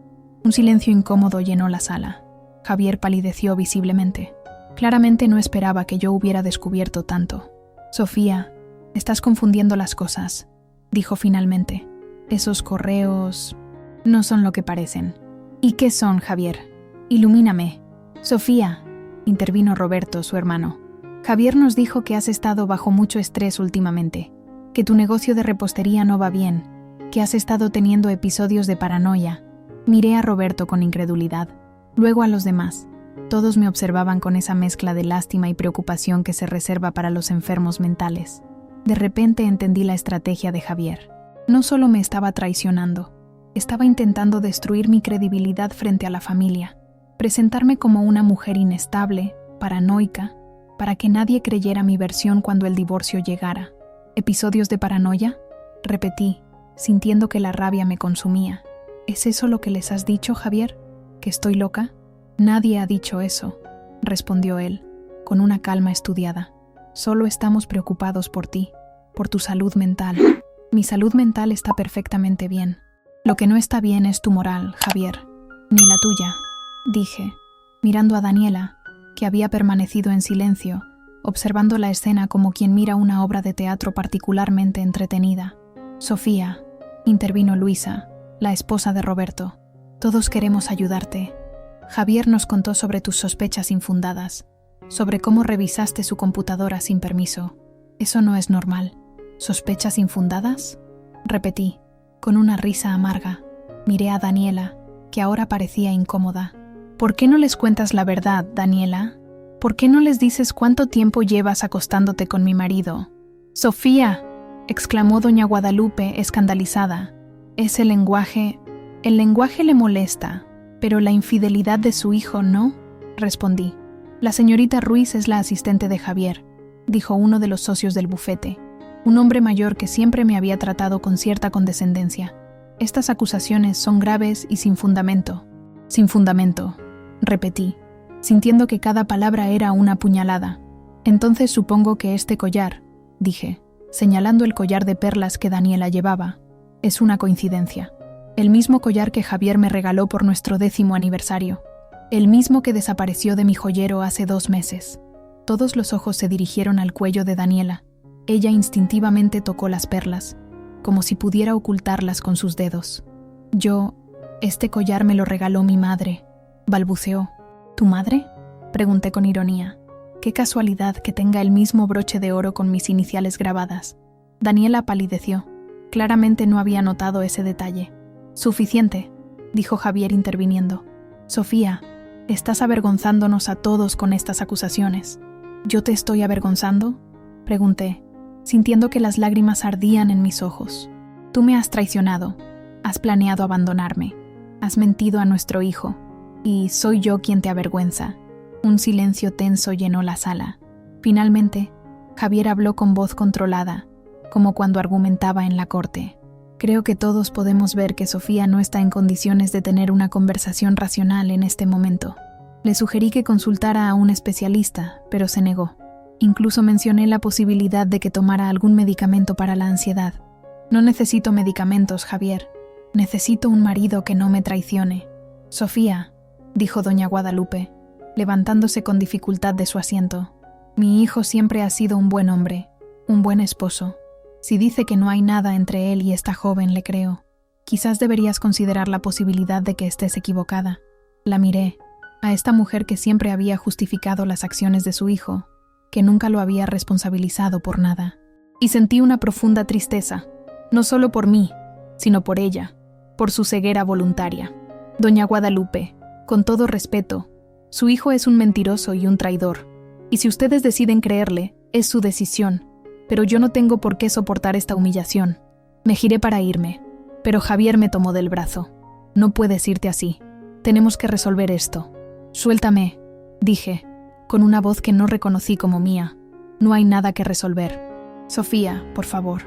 S1: Un silencio incómodo llenó la sala. Javier palideció visiblemente. Claramente no esperaba que yo hubiera descubierto tanto. «Sofía, estás confundiendo las cosas», dijo finalmente. «Esos correos no son lo que parecen». «¿Y qué son, Javier? Ilumíname». «Sofía», intervino Roberto, su hermano. «Javier nos dijo que has estado bajo mucho estrés últimamente, que tu negocio de repostería no va bien, que has estado teniendo episodios de paranoia». Miré a Roberto con incredulidad, luego a los demás. Todos me observaban con esa mezcla de lástima y preocupación que se reserva para los enfermos mentales. De repente entendí la estrategia de Javier. No solo me estaba traicionando, estaba intentando destruir mi credibilidad frente a la familia, presentarme como una mujer inestable, paranoica, para que nadie creyera mi versión cuando el divorcio llegara. ¿Episodios de paranoia?, repetí, sintiendo que la rabia me consumía. ¿Es eso lo que les has dicho, Javier? ¿Que estoy loca? Nadie ha dicho eso, respondió él, con una calma estudiada. Solo estamos preocupados por ti, por tu salud mental. Mi salud mental está perfectamente bien. Lo que no está bien es tu moral, Javier, ni la tuya, dije, mirando a Daniela, que había permanecido en silencio, observando la escena como quien mira una obra de teatro particularmente entretenida. «Sofía», intervino Luisa, la esposa de Roberto, «todos queremos ayudarte. Javier nos contó sobre tus sospechas infundadas, sobre cómo revisaste su computadora sin permiso. Eso no es normal». «¿Sospechas infundadas?», repetí, con una risa amarga. Miré a Daniela, que ahora parecía incómoda. «¿Por qué no les cuentas la verdad, Daniela? ¿Por qué no les dices cuánto tiempo llevas acostándote con mi marido?» «Sofía», exclamó doña Guadalupe, escandalizada. «Es el lenguaje le molesta, pero la infidelidad de su hijo no», respondí. «La señorita Ruiz es la asistente de Javier», dijo uno de los socios del bufete, un hombre mayor que siempre me había tratado con cierta condescendencia. «Estas acusaciones son graves y sin fundamento». «Sin fundamento», repetí, sintiendo que cada palabra era una puñalada. «Entonces supongo que este collar», dije, señalando el collar de perlas que Daniela llevaba, «es una coincidencia. El mismo collar que Javier me regaló por nuestro 10º aniversario. El mismo que desapareció de mi joyero hace 2 meses». Todos los ojos se dirigieron al cuello de Daniela. Ella instintivamente tocó las perlas, como si pudiera ocultarlas con sus dedos. «Este collar me lo regaló mi madre», balbuceó. «¿Tu madre?», pregunté con ironía. «Qué casualidad que tenga el mismo broche de oro con mis iniciales grabadas». Daniela palideció. Claramente no había notado ese detalle. «Suficiente», dijo Javier interviniendo. «Sofía, estás avergonzándonos a todos con estas acusaciones». «¿Yo te estoy avergonzando?», pregunté, sintiendo que las lágrimas ardían en mis ojos. «Tú me has traicionado, has planeado abandonarme, has mentido a nuestro hijo, y soy yo quien te avergüenza». Un silencio tenso llenó la sala. Finalmente, Javier habló con voz controlada, como cuando argumentaba en la corte. «Creo que todos podemos ver que Sofía no está en condiciones de tener una conversación racional en este momento. Le sugerí que consultara a un especialista, pero se negó. Incluso mencioné la posibilidad de que tomara algún medicamento para la ansiedad. No necesito medicamentos, Javier. Necesito un marido que no me traicione. Sofía, dijo doña Guadalupe, levantándose con dificultad de su asiento. Mi hijo siempre ha sido un buen hombre, un buen esposo. Si dice que no hay nada entre él y esta joven, le creo. Quizás deberías considerar la posibilidad de que estés equivocada. La miré, a esta mujer que siempre había justificado las acciones de su hijo, que nunca lo había responsabilizado por nada. Y sentí una profunda tristeza, no solo por mí, sino por ella, por su ceguera voluntaria. Doña Guadalupe, con todo respeto, su hijo es un mentiroso y un traidor, y si ustedes deciden creerle, es su decisión, pero yo no tengo por qué soportar esta humillación. Me giré para irme, pero Javier me tomó del brazo. No puedes irte así. Tenemos que resolver esto. Suéltame, dije, con una voz que no reconocí como mía. No hay nada que resolver. Sofía, por favor,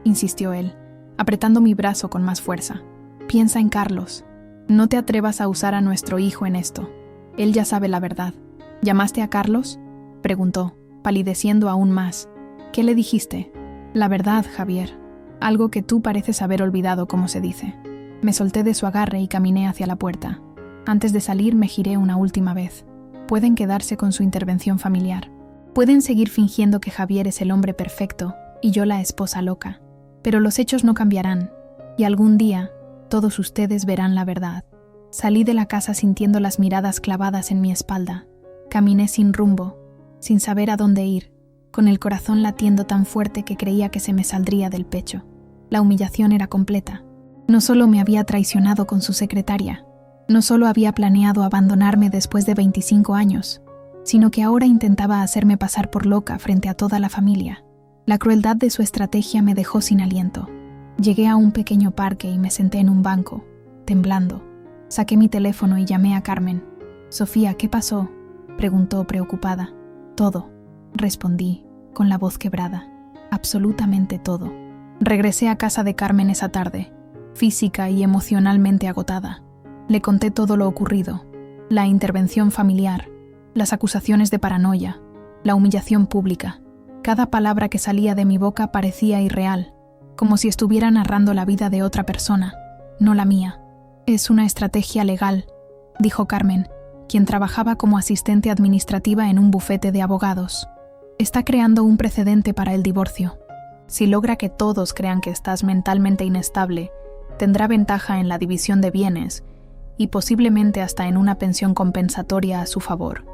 S1: insistió él, apretando mi brazo con más fuerza. Piensa en Carlos. No te atrevas a usar a nuestro hijo en esto. Él ya sabe la verdad. ¿Llamaste a Carlos?, preguntó, palideciendo aún más. ¿Qué le dijiste? La verdad, Javier. Algo que tú pareces haber olvidado, como se dice. Me solté de su agarre y caminé hacia la puerta. Antes de salir me giré una última vez. Pueden quedarse con su intervención familiar. Pueden seguir fingiendo que Javier es el hombre perfecto y yo la esposa loca. Pero los hechos no cambiarán, y algún día todos ustedes verán la verdad. Salí de la casa sintiendo las miradas clavadas en mi espalda. Caminé sin rumbo, sin saber a dónde ir, con el corazón latiendo tan fuerte que creía que se me saldría del pecho. La humillación era completa. No solo me había traicionado con su secretaria, no solo había planeado abandonarme después de 25 años, sino que ahora intentaba hacerme pasar por loca frente a toda la familia. La crueldad de su estrategia me dejó sin aliento. Llegué a un pequeño parque y me senté en un banco, temblando. Saqué mi teléfono y llamé a Carmen. «Sofía, ¿qué pasó?», preguntó preocupada. «Todo», respondí, con la voz quebrada. «Absolutamente todo». Regresé a casa de Carmen esa tarde, física y emocionalmente agotada. Le conté todo lo ocurrido, la intervención familiar, las acusaciones de paranoia, la humillación pública. Cada palabra que salía de mi boca parecía irreal, como si estuviera narrando la vida de otra persona, no la mía. «Es una estrategia legal», dijo Carmen, quien trabajaba como asistente administrativa en un bufete de abogados. «Está creando un precedente para el divorcio. Si logra que todos crean que estás mentalmente inestable, tendrá ventaja en la división de bienes y posiblemente hasta en una pensión compensatoria a su favor».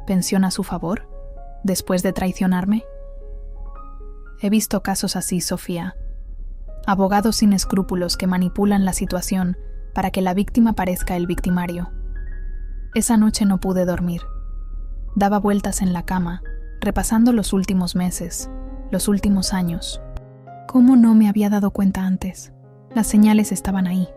S1: ¿Pensión a su favor? ¿Después de traicionarme? He visto casos así, Sofía. Abogados sin escrúpulos que manipulan la situación para que la víctima parezca el victimario. Esa noche no pude dormir. Daba vueltas en la cama, repasando los últimos meses, los últimos años. ¿Cómo no me había dado cuenta antes? Las señales estaban ahí.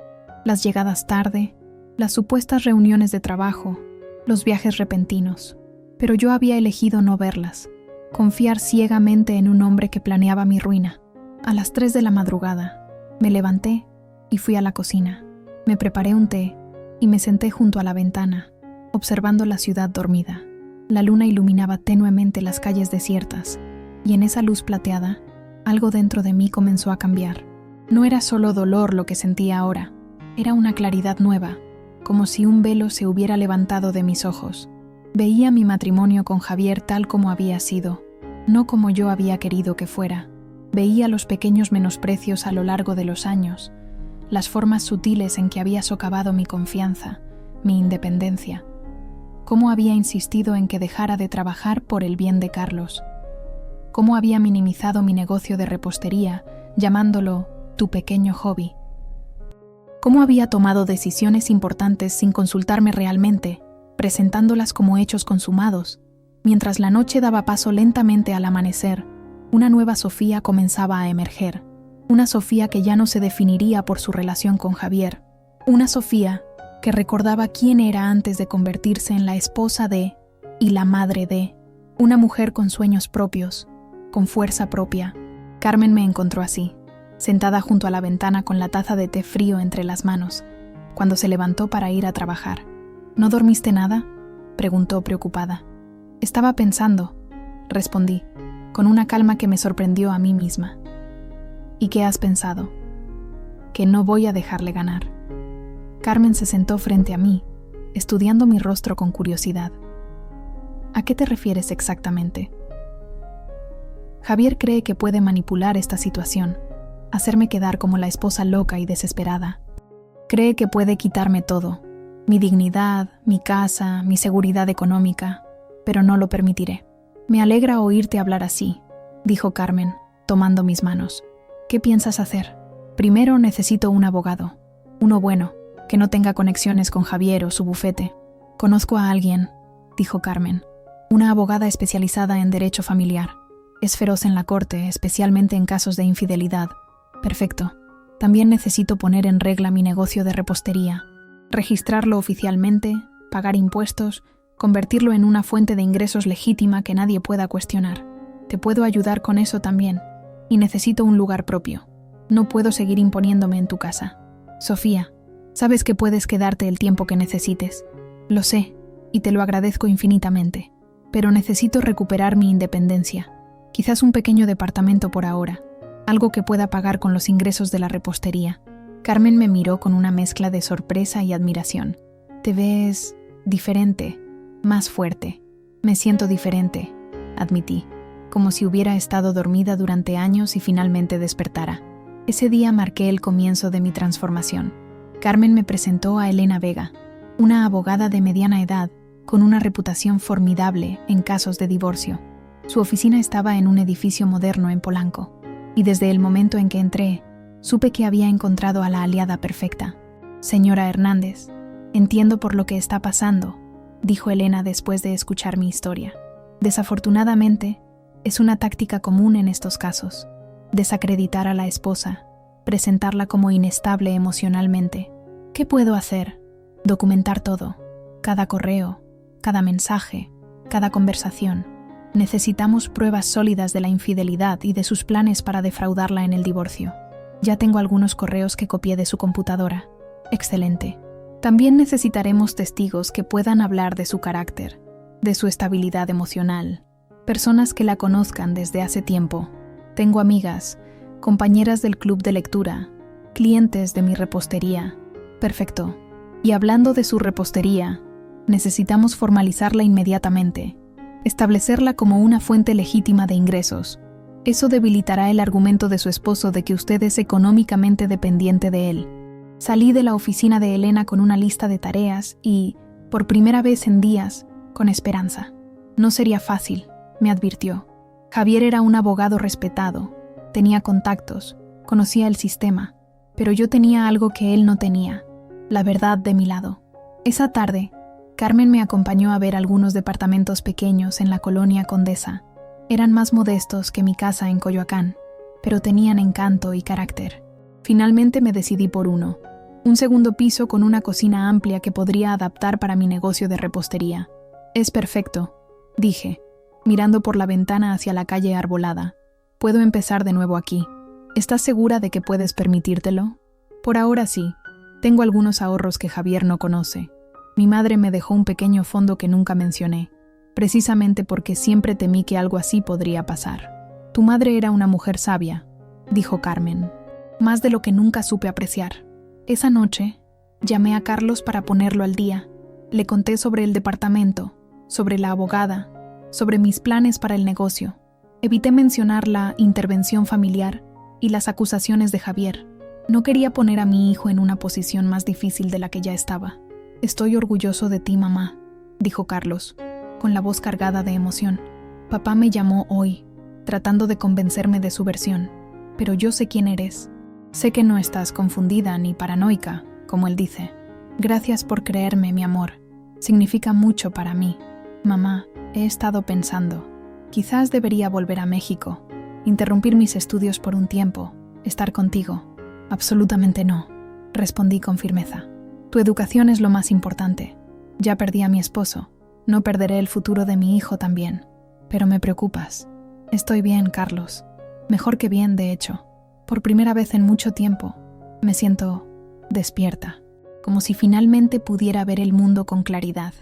S1: Las llegadas tarde, las supuestas reuniones de trabajo, los viajes repentinos. Pero yo había elegido no verlas, confiar ciegamente en un hombre que planeaba mi ruina. A las 3 de la madrugada, me levanté y fui a la cocina. Me preparé un té y me senté junto a la ventana, observando la ciudad dormida. La luna iluminaba tenuemente las calles desiertas, y en esa luz plateada, algo dentro de mí comenzó a cambiar. No era solo dolor lo que sentía ahora, era una claridad nueva, como si un velo se hubiera levantado de mis ojos. Veía mi matrimonio con Javier tal como había sido, no como yo había querido que fuera. Veía los pequeños menosprecios a lo largo de los años, las formas sutiles en que había socavado mi confianza, mi independencia. Cómo había insistido en que dejara de trabajar por el bien de Carlos. Cómo había minimizado mi negocio de repostería, llamándolo tu pequeño hobby. Cómo había tomado decisiones importantes sin consultarme realmente, presentándolas como hechos consumados. Mientras la noche daba paso lentamente al amanecer, una nueva Sofía comenzaba a emerger. Una Sofía que ya no se definiría por su relación con Javier. Una Sofía que recordaba quién era antes de convertirse en la esposa de y la madre de. Una mujer con sueños propios, con fuerza propia. Carmen me encontró así, sentada junto a la ventana con la taza de té frío entre las manos, cuando se levantó para ir a trabajar. ¿No dormiste nada?, preguntó preocupada. Estaba pensando, respondí, con una calma que me sorprendió a mí misma. ¿Y qué has pensado? Que no voy a dejarle ganar. Carmen se sentó frente a mí, estudiando mi rostro con curiosidad. ¿A qué te refieres exactamente? Javier cree que puede manipular esta situación, hacerme quedar como la esposa loca y desesperada. Cree que puede quitarme todo, mi dignidad, mi casa, mi seguridad económica, pero no lo permitiré. Me alegra oírte hablar así, dijo Carmen, tomando mis manos. ¿Qué piensas hacer? Primero necesito un abogado, uno bueno, que no tenga conexiones con Javier o su bufete. Conozco a alguien, dijo Carmen, una abogada especializada en derecho familiar. Es feroz en la corte, especialmente en casos de infidelidad. Perfecto. También necesito poner en regla mi negocio de repostería, registrarlo oficialmente, pagar impuestos, convertirlo en una fuente de ingresos legítima que nadie pueda cuestionar. Te puedo ayudar con eso también. Y necesito un lugar propio. No puedo seguir imponiéndome en tu casa. Sofía, sabes que puedes quedarte el tiempo que necesites. Lo sé, y te lo agradezco infinitamente. Pero necesito recuperar mi independencia. Quizás un pequeño departamento por ahora. Algo que pueda pagar con los ingresos de la repostería. Carmen me miró con una mezcla de sorpresa y admiración. Te ves diferente, más fuerte. Me siento diferente, admití, como si hubiera estado dormida durante años y finalmente despertara. Ese día marqué el comienzo de mi transformación. Carmen me presentó a Elena Vega, una abogada de mediana edad, con una reputación formidable en casos de divorcio. Su oficina estaba en un edificio moderno en Polanco, y desde el momento en que entré, supe que había encontrado a la aliada perfecta. Señora Hernández, entiendo por lo que está pasando, dijo Elena después de escuchar mi historia. Desafortunadamente, es una táctica común en estos casos. Desacreditar a la esposa, presentarla como inestable emocionalmente. ¿Qué puedo hacer? Documentar todo, cada correo, cada mensaje, cada conversación. Necesitamos pruebas sólidas de la infidelidad y de sus planes para defraudarla en el divorcio. Ya tengo algunos correos que copié de su computadora. Excelente. También necesitaremos testigos que puedan hablar de su carácter, de su estabilidad emocional, personas que la conozcan desde hace tiempo. Tengo amigas, compañeras del club de lectura, clientes de mi repostería. Perfecto. Y hablando de su repostería, necesitamos formalizarla inmediatamente, establecerla como una fuente legítima de ingresos. Eso debilitará el argumento de su esposo de que usted es económicamente dependiente de él. Salí de la oficina de Elena con una lista de tareas y, por primera vez en días, con esperanza. No sería fácil, me advirtió. Javier era un abogado respetado, tenía contactos, conocía el sistema, pero yo tenía algo que él no tenía, la verdad de mi lado. Esa tarde, Carmen me acompañó a ver algunos departamentos pequeños en la colonia Condesa. Eran más modestos que mi casa en Coyoacán, pero tenían encanto y carácter. Finalmente me decidí por uno, un segundo piso con una cocina amplia que podría adaptar para mi negocio de repostería. Es perfecto, dije, mirando por la ventana hacia la calle arbolada. Puedo empezar de nuevo aquí. ¿Estás segura de que puedes permitírtelo? Por ahora sí. Tengo algunos ahorros que Javier no conoce. Mi madre me dejó un pequeño fondo que nunca mencioné, precisamente porque siempre temí que algo así podría pasar. Tu madre era una mujer sabia, dijo Carmen, más de lo que nunca supe apreciar. Esa noche, llamé a Carlos para ponerlo al día. Le conté sobre el departamento, sobre la abogada, sobre mis planes para el negocio. Evité mencionar la intervención familiar y las acusaciones de Javier. No quería poner a mi hijo en una posición más difícil de la que ya estaba. Estoy orgulloso de ti, mamá, dijo Carlos, con la voz cargada de emoción. Papá me llamó hoy, tratando de convencerme de su versión, pero yo sé quién eres. Sé que no estás confundida ni paranoica, como él dice. Gracias por creerme, mi amor. Significa mucho para mí. Mamá, he estado pensando. Quizás debería volver a México, interrumpir mis estudios por un tiempo, estar contigo. Absolutamente no, respondí con firmeza. Tu educación es lo más importante. Ya perdí a mi esposo. No perderé el futuro de mi hijo también. Pero me preocupas. Estoy bien, Carlos. Mejor que bien, de hecho. Por primera vez en mucho tiempo, me siento despierta. como si finalmente pudiera ver el mundo con claridad.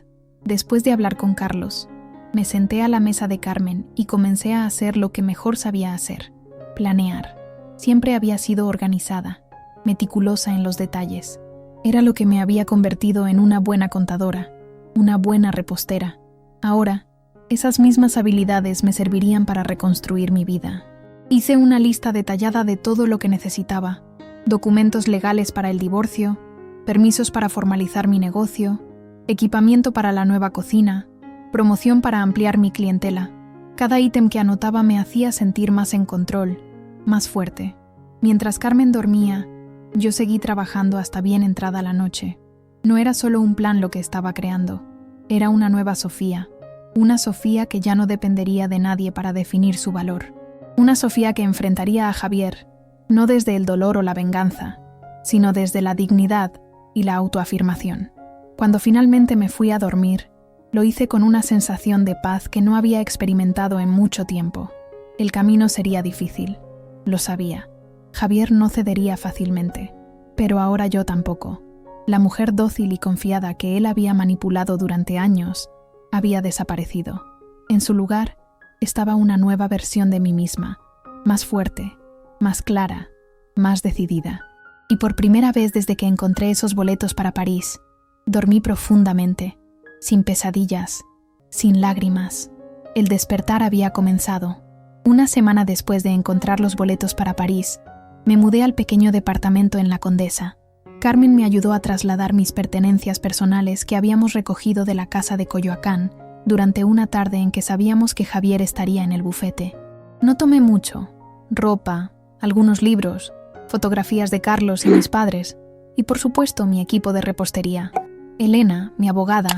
S1: Después de hablar con Carlos, me senté a la mesa de Carmen y comencé a hacer lo que mejor sabía hacer: planear. Siempre había sido organizada, meticulosa en los detalles. Era lo que me había convertido en una buena contadora, una buena repostera. Ahora, esas mismas habilidades me servirían para reconstruir mi vida. Hice una lista detallada de todo lo que necesitaba: documentos legales para el divorcio, permisos para formalizar mi negocio, equipamiento para la nueva cocina, promoción para ampliar mi clientela. Cada ítem que anotaba me hacía sentir más en control, más fuerte. Mientras Carmen dormía, yo seguí trabajando hasta bien entrada la noche. No era solo un plan lo que estaba creando, era una nueva Sofía. Una Sofía que ya no dependería de nadie para definir su valor. Una Sofía que enfrentaría a Javier, no desde el dolor o la venganza, sino desde la dignidad y la autoafirmación. Cuando finalmente me fui a dormir, lo hice con una sensación de paz que no había experimentado en mucho tiempo. El camino sería difícil, lo sabía. Javier no cedería fácilmente, pero ahora yo tampoco. La mujer dócil y confiada que él había manipulado durante años había desaparecido. En su lugar estaba una nueva versión de mí misma, más fuerte, más clara, más decidida. Y por primera vez desde que encontré esos boletos para París, dormí profundamente, sin pesadillas, sin lágrimas. El despertar había comenzado. Una semana después de encontrar los boletos para París, me mudé al pequeño departamento en La Condesa. Carmen me ayudó a trasladar mis pertenencias personales que habíamos recogido de la casa de Coyoacán durante una tarde en que sabíamos que Javier estaría en el bufete. No tomé mucho: ropa, algunos libros, fotografías de Carlos y mis padres, y por supuesto mi equipo de repostería. Elena, mi abogada,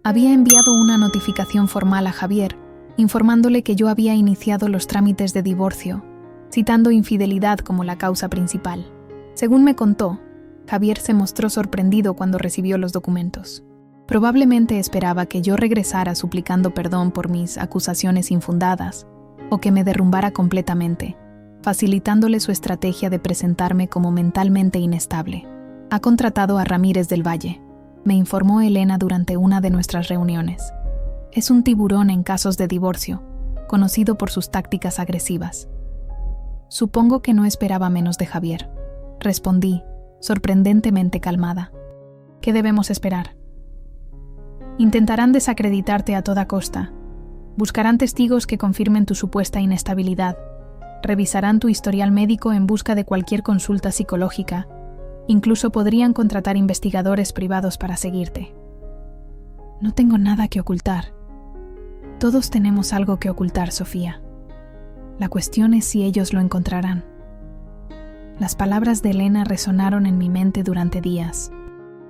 S1: había enviado una notificación formal a Javier, informándole que yo había iniciado los trámites de divorcio, citando infidelidad como la causa principal. Según me contó, Javier se mostró sorprendido cuando recibió los documentos. Probablemente esperaba que yo regresara suplicando perdón por mis acusaciones infundadas, o que me derrumbara completamente, facilitándole su estrategia de presentarme como mentalmente inestable. Ha contratado a Ramírez del Valle, me informó Elena durante una de nuestras reuniones. Es un tiburón en casos de divorcio, conocido por sus tácticas agresivas. Supongo que no esperaba menos de Javier, respondí, sorprendentemente calmada. ¿Qué debemos esperar? Intentarán desacreditarte a toda costa. Buscarán testigos que confirmen tu supuesta inestabilidad. Revisarán tu historial médico en busca de cualquier consulta psicológica. Incluso podrían contratar investigadores privados para seguirte. No tengo nada que ocultar. Todos tenemos algo que ocultar, Sofía. La cuestión es si ellos lo encontrarán. Las palabras de Elena resonaron en mi mente durante días.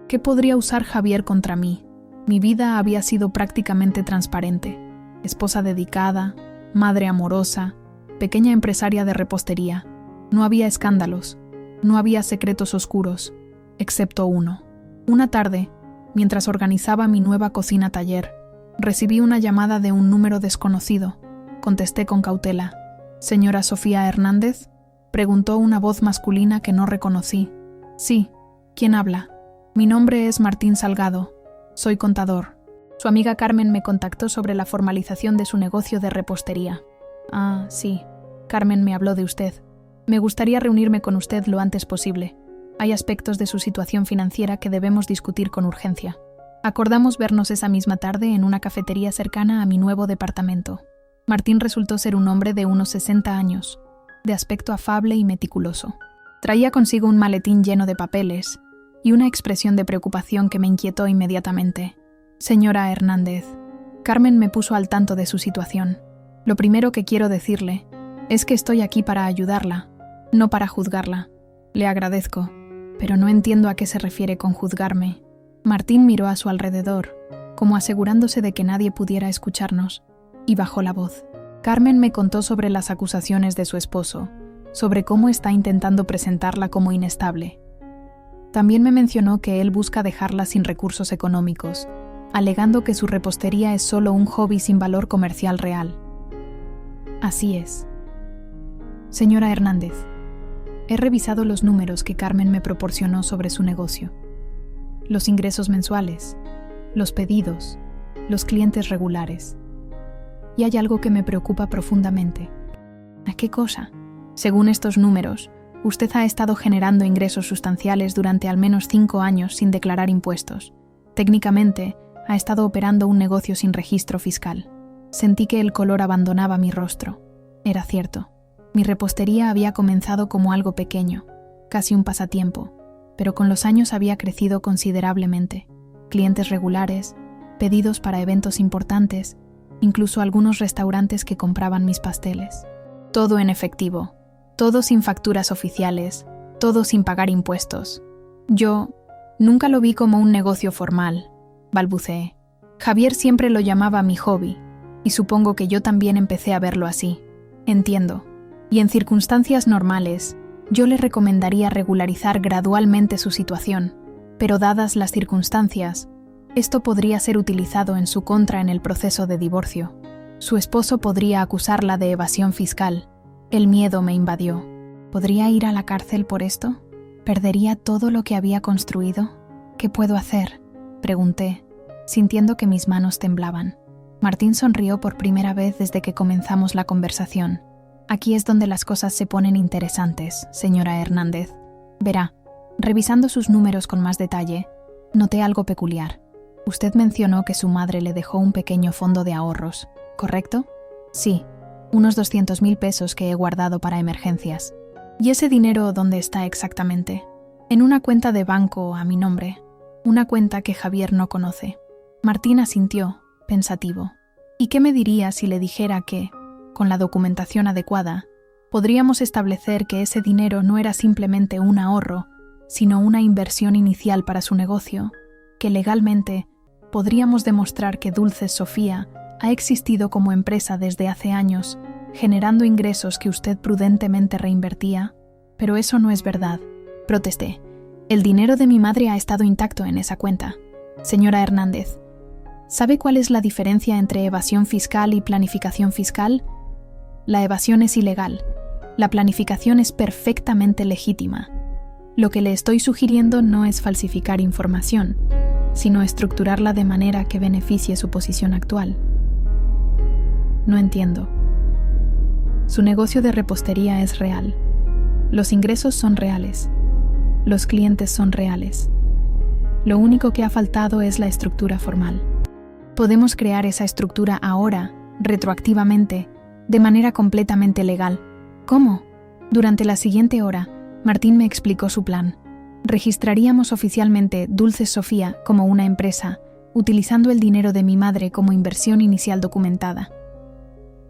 S1: ¿Qué podría usar Javier contra mí? Mi vida había sido prácticamente transparente. Esposa dedicada, madre amorosa, pequeña empresaria de repostería. No había escándalos, no había secretos oscuros, excepto uno. Una tarde, mientras organizaba mi nueva cocina taller, recibí una llamada de un número desconocido. Contesté con cautela. ¿Señora Sofía Hernández?, preguntó una voz masculina que no reconocí. Sí, ¿quién habla? Mi nombre es Martín Salgado. Soy contador. Su amiga Carmen me contactó sobre la formalización de su negocio de repostería. Ah, sí. Carmen me habló de usted. Me gustaría reunirme con usted lo antes posible. Hay aspectos de su situación financiera que debemos discutir con urgencia. Acordamos vernos esa misma tarde en una cafetería cercana a mi nuevo departamento. Martín resultó ser un hombre de unos 60 años, de aspecto afable y meticuloso. Traía consigo un maletín lleno de papeles y una expresión de preocupación que me inquietó inmediatamente. Señora Hernández, Carmen me puso al tanto de su situación. Lo primero que quiero decirle es que estoy aquí para ayudarla, no para juzgarla. Le agradezco, pero no entiendo a qué se refiere con juzgarme. Martín miró a su alrededor, como asegurándose de que nadie pudiera escucharnos, y bajó la voz. Carmen me contó sobre las acusaciones de su esposo, sobre cómo está intentando presentarla como inestable. También me mencionó que él busca dejarla sin recursos económicos, alegando que su repostería es solo un hobby sin valor comercial real. Así es. Señora Hernández, he revisado los números que Carmen me proporcionó sobre su negocio. los ingresos mensuales, los pedidos, los clientes regulares. Y hay algo que me preocupa profundamente. ¿A qué cosa? Según estos números, usted ha estado generando ingresos sustanciales durante al menos 5 años sin declarar impuestos. Técnicamente, ha estado operando un negocio sin registro fiscal. Sentí que el color abandonaba mi rostro. Era cierto. Mi repostería había comenzado como algo pequeño, casi un pasatiempo, pero con los años había crecido considerablemente. Clientes regulares, pedidos para eventos importantes, incluso algunos restaurantes que compraban mis pasteles. Todo en efectivo, todo sin facturas oficiales, todo sin pagar impuestos. Yo nunca lo vi como un negocio formal, balbuceé. Javier siempre lo llamaba mi hobby, y supongo que yo también empecé a verlo así. Entiendo. Y en circunstancias normales, yo le recomendaría regularizar gradualmente su situación, pero dadas las circunstancias, esto podría ser utilizado en su contra en el proceso de divorcio. Su esposo podría acusarla de evasión fiscal. El miedo me invadió. ¿Podría ir a la cárcel por esto? ¿Perdería todo lo que había construido? ¿Qué puedo hacer?, pregunté, sintiendo que mis manos temblaban. Martín sonrió por primera vez desde que comenzamos la conversación. Aquí es donde las cosas se ponen interesantes, señora Hernández. Verá, revisando sus números con más detalle, noté algo peculiar. Usted mencionó que su madre le dejó un pequeño fondo de ahorros, ¿correcto? Sí, unos 200.000 pesos que he guardado para emergencias. ¿Y ese dinero dónde está exactamente? En una cuenta de banco a mi nombre, una cuenta que Javier no conoce. Martín asintió, pensativo. ¿Y qué me diría si le dijera que, con la documentación adecuada, podríamos establecer que ese dinero no era simplemente un ahorro, sino una inversión inicial para su negocio, que legalmente podríamos demostrar que Dulces Sofía ha existido como empresa desde hace años, generando ingresos que usted prudentemente reinvertía? Pero eso no es verdad, protesté. El dinero de mi madre ha estado intacto en esa cuenta. Señora Hernández, ¿sabe cuál es la diferencia entre evasión fiscal y planificación fiscal? La evasión es ilegal. La planificación es perfectamente legítima. Lo que le estoy sugiriendo no es falsificar información, sino estructurarla de manera que beneficie su posición actual. No entiendo. Su negocio de repostería es real. Los ingresos son reales. Los clientes son reales. Lo único que ha faltado es la estructura formal. Podemos crear esa estructura ahora, retroactivamente, de manera completamente legal. ¿Cómo? Durante la siguiente hora, Martín me explicó su plan. Registraríamos oficialmente Dulces Sofía como una empresa, utilizando el dinero de mi madre como inversión inicial documentada.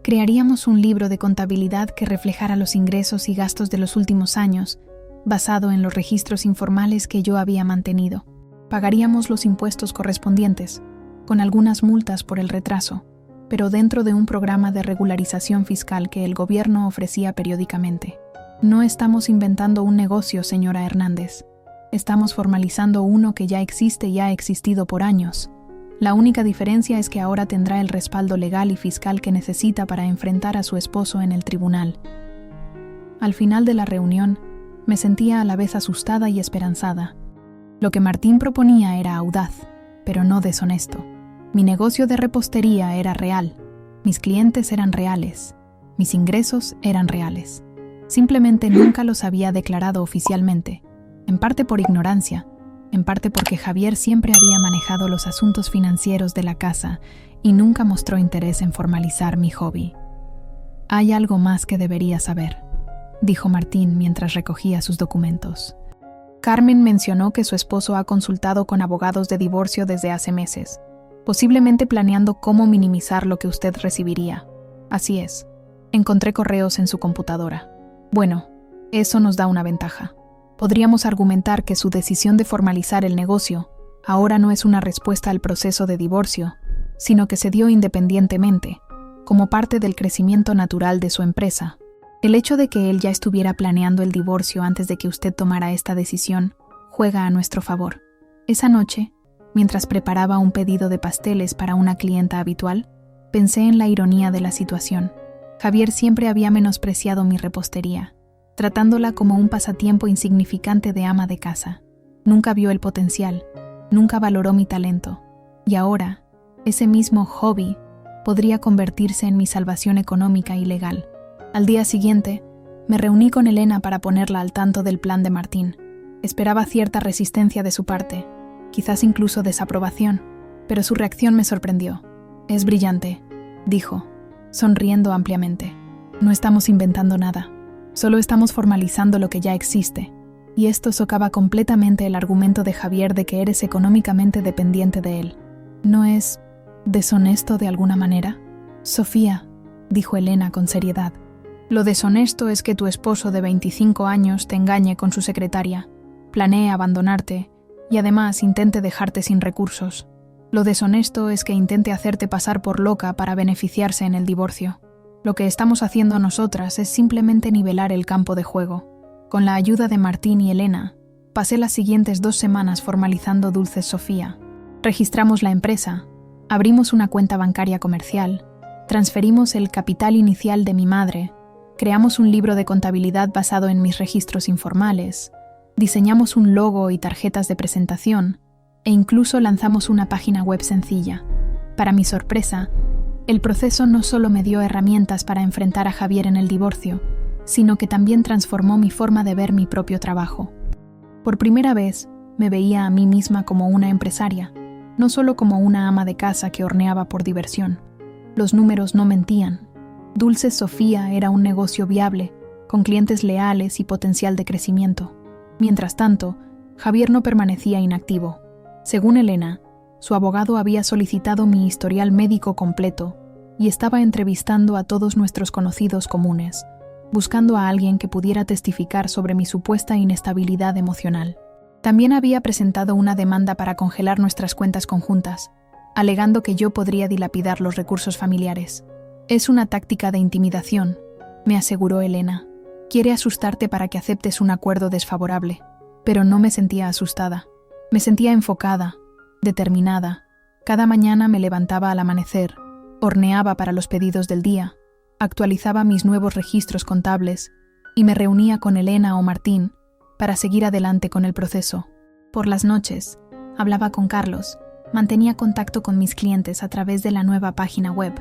S1: Crearíamos un libro de contabilidad que reflejara los ingresos y gastos de los últimos años, basado en los registros informales que yo había mantenido. Pagaríamos los impuestos correspondientes, con algunas multas por el retraso, pero dentro de un programa de regularización fiscal que el gobierno ofrecía periódicamente. No estamos inventando un negocio, señora Hernández. Estamos formalizando uno que ya existe y ha existido por años. La única diferencia es que ahora tendrá el respaldo legal y fiscal que necesita para enfrentar a su esposo en el tribunal. Al final de la reunión, me sentía a la vez asustada y esperanzada. Lo que Martín proponía era audaz, pero no deshonesto. Mi negocio de repostería era real, mis clientes eran reales, mis ingresos eran reales. Simplemente nunca los había declarado oficialmente, en parte por ignorancia, en parte porque Javier siempre había manejado los asuntos financieros de la casa y nunca mostró interés en formalizar mi hobby. Hay algo más que debería saber, dijo Martín mientras recogía sus documentos. Carmen mencionó que su esposo ha consultado con abogados de divorcio desde hace meses, posiblemente planeando cómo minimizar lo que usted recibiría. Así es. Encontré correos en su computadora. Bueno, eso nos da una ventaja. Podríamos argumentar que su decisión de formalizar el negocio ahora no es una respuesta al proceso de divorcio, sino que se dio independientemente, como parte del crecimiento natural de su empresa. El hecho de que él ya estuviera planeando el divorcio antes de que usted tomara esta decisión juega a nuestro favor. Esa noche, mientras preparaba un pedido de pasteles para una clienta habitual, pensé en la ironía de la situación. Javier siempre había menospreciado mi repostería, tratándola como un pasatiempo insignificante de ama de casa. Nunca vio el potencial, Nunca valoró mi talento. Y ahora, ese mismo hobby podría convertirse en mi salvación económica y legal. Al día siguiente, me reuní con Elena para ponerla al tanto del plan de Martín. Esperaba cierta resistencia de su parte, quizás incluso desaprobación, pero su reacción me sorprendió. «Es brillante», dijo, sonriendo ampliamente. «No estamos inventando nada, solo estamos formalizando lo que ya existe, y esto socava completamente el argumento de Javier de que eres económicamente dependiente de él. ¿No es deshonesto de alguna manera?» «Sofía», dijo Elena con seriedad, «lo deshonesto es que tu esposo de 25 años te engañe con su secretaria, planee abandonarte y además intente dejarte sin recursos. Lo deshonesto es que intente hacerte pasar por loca para beneficiarse en el divorcio. Lo que estamos haciendo nosotras es simplemente nivelar el campo de juego. Con la ayuda de Martín y Elena, pasé las siguientes 2 semanas formalizando Dulces Sofía. Registramos la empresa, abrimos una cuenta bancaria comercial, transferimos el capital inicial de mi madre, creamos un libro de contabilidad basado en mis registros informales, diseñamos un logo y tarjetas de presentación, e incluso lanzamos una página web sencilla. Para mi sorpresa, el proceso no solo me dio herramientas para enfrentar a Javier en el divorcio, sino que también transformó mi forma de ver mi propio trabajo. Por primera vez, me veía a mí misma como una empresaria, no solo como una ama de casa que horneaba por diversión. Los números no mentían. Dulces Sofía era un negocio viable, con clientes leales y potencial de crecimiento. Mientras tanto, Javier no permanecía inactivo. Según Elena, su abogado había solicitado mi historial médico completo y estaba entrevistando a todos nuestros conocidos comunes, buscando a alguien que pudiera testificar sobre mi supuesta inestabilidad emocional. También había presentado una demanda para congelar nuestras cuentas conjuntas, alegando que yo podría dilapidar los recursos familiares. «Es una táctica de intimidación», me aseguró Elena. «Quiere asustarte para que aceptes un acuerdo desfavorable». Pero no me sentía asustada. Me sentía enfocada, determinada. Cada mañana me levantaba al amanecer, horneaba para los pedidos del día, actualizaba mis nuevos registros contables y me reunía con Elena o Martín para seguir adelante con el proceso. Por las noches, hablaba con Carlos, mantenía contacto con mis clientes a través de la nueva página web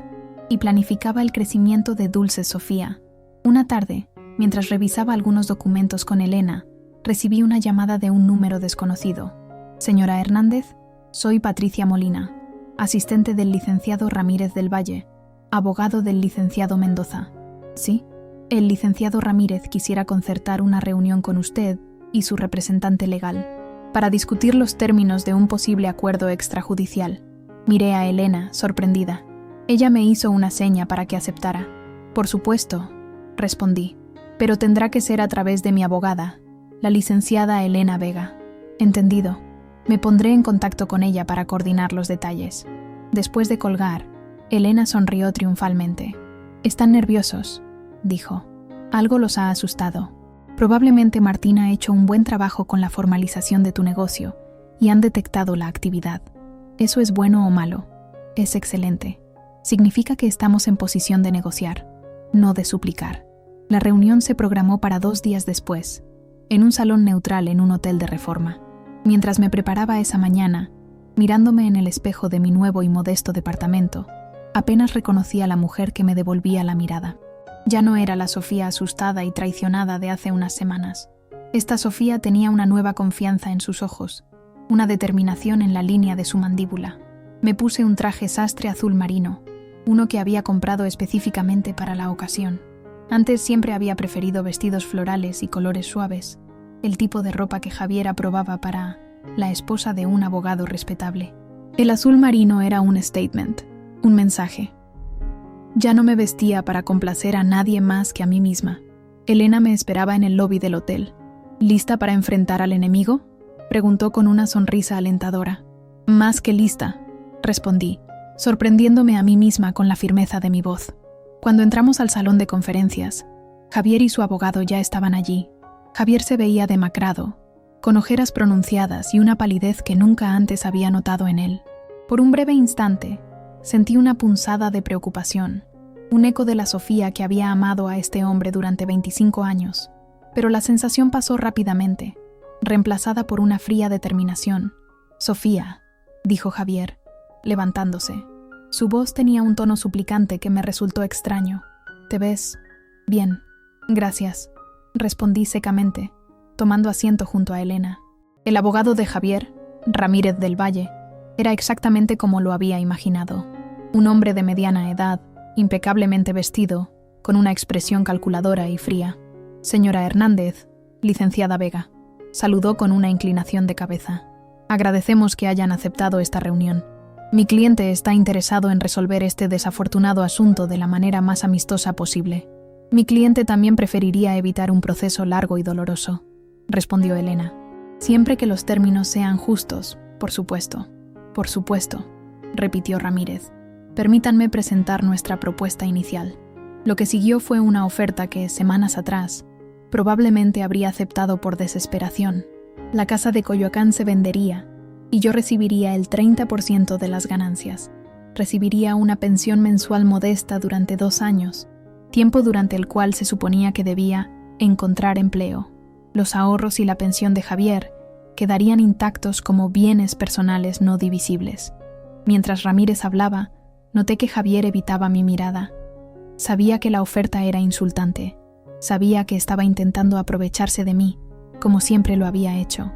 S1: y planificaba el crecimiento de Dulces Sofía. Una tarde, mientras revisaba algunos documentos con Elena, recibí una llamada de un número desconocido. «Señora Hernández, soy Patricia Molina, asistente del licenciado Ramírez del Valle, abogado del licenciado Mendoza». «Sí, el licenciado Ramírez quisiera concertar una reunión con usted y su representante legal, para discutir los términos de un posible acuerdo extrajudicial». Miré a Elena, sorprendida. Ella me hizo una seña para que aceptara. «Por supuesto», respondí, «pero tendrá que ser a través de mi abogada, la licenciada Elena Vega». «Entendido. Me pondré en contacto con ella para coordinar los detalles». Después de colgar, Elena sonrió triunfalmente. «Están nerviosos», dijo. «Algo los ha asustado. Probablemente Martín ha hecho un buen trabajo con la formalización de tu negocio y han detectado la actividad. ¿Eso es bueno o malo?» «Es excelente. Significa que estamos en posición de negociar, no de suplicar». La reunión se programó para 2 días después, en un salón neutral en un hotel de Reforma. Mientras me preparaba esa mañana, mirándome en el espejo de mi nuevo y modesto departamento, apenas reconocí a la mujer que me devolvía la mirada. Ya no era la Sofía asustada y traicionada de hace unas semanas. Esta Sofía tenía una nueva confianza en sus ojos, una determinación en la línea de su mandíbula. Me puse un traje sastre azul marino, uno que había comprado específicamente para la ocasión. Antes siempre había preferido vestidos florales y colores suaves, el tipo de ropa que Javier aprobaba para la esposa de un abogado respetable. El azul marino era un statement, un mensaje. Ya no me vestía para complacer a nadie más que a mí misma. Elena me esperaba en el lobby del hotel. «¿Lista para enfrentar al enemigo?», preguntó con una sonrisa alentadora. «Más que lista», respondí, sorprendiéndome a mí misma con la firmeza de mi voz. Cuando entramos al salón de conferencias, Javier y su abogado ya estaban allí. Javier se veía demacrado, con ojeras pronunciadas y una palidez que nunca antes había notado en él. Por un breve instante, sentí una punzada de preocupación, un eco de la Sofía que había amado a este hombre durante 25 años. Pero la sensación pasó rápidamente, reemplazada por una fría determinación. Sofía, dijo Javier, levantándose. Su voz tenía un tono suplicante que me resultó extraño. ¿Te ves? Bien, gracias, respondí secamente, tomando asiento junto a Elena. El abogado de Javier, Ramírez del Valle, era exactamente como lo había imaginado. Un hombre de mediana edad, impecablemente vestido, con una expresión calculadora y fría. Señora Hernández, licenciada Vega, saludó con una inclinación de cabeza. Agradecemos que hayan aceptado esta reunión. Mi cliente está interesado en resolver este desafortunado asunto de la manera más amistosa posible. Mi cliente también preferiría evitar un proceso largo y doloroso, respondió Elena. Siempre que los términos sean justos, por supuesto. Por supuesto, repitió Ramírez. Permítanme presentar nuestra propuesta inicial. Lo que siguió fue una oferta que, semanas atrás, probablemente habría aceptado por desesperación. La casa de Coyoacán se vendería y yo recibiría el 30% de las ganancias. Recibiría una pensión mensual modesta durante 2 años, tiempo durante el cual se suponía que debía encontrar empleo. Los ahorros y la pensión de Javier quedarían intactos como bienes personales no divisibles. Mientras Ramírez hablaba, noté que Javier evitaba mi mirada. Sabía que la oferta era insultante. Sabía que estaba intentando aprovecharse de mí, como siempre lo había hecho.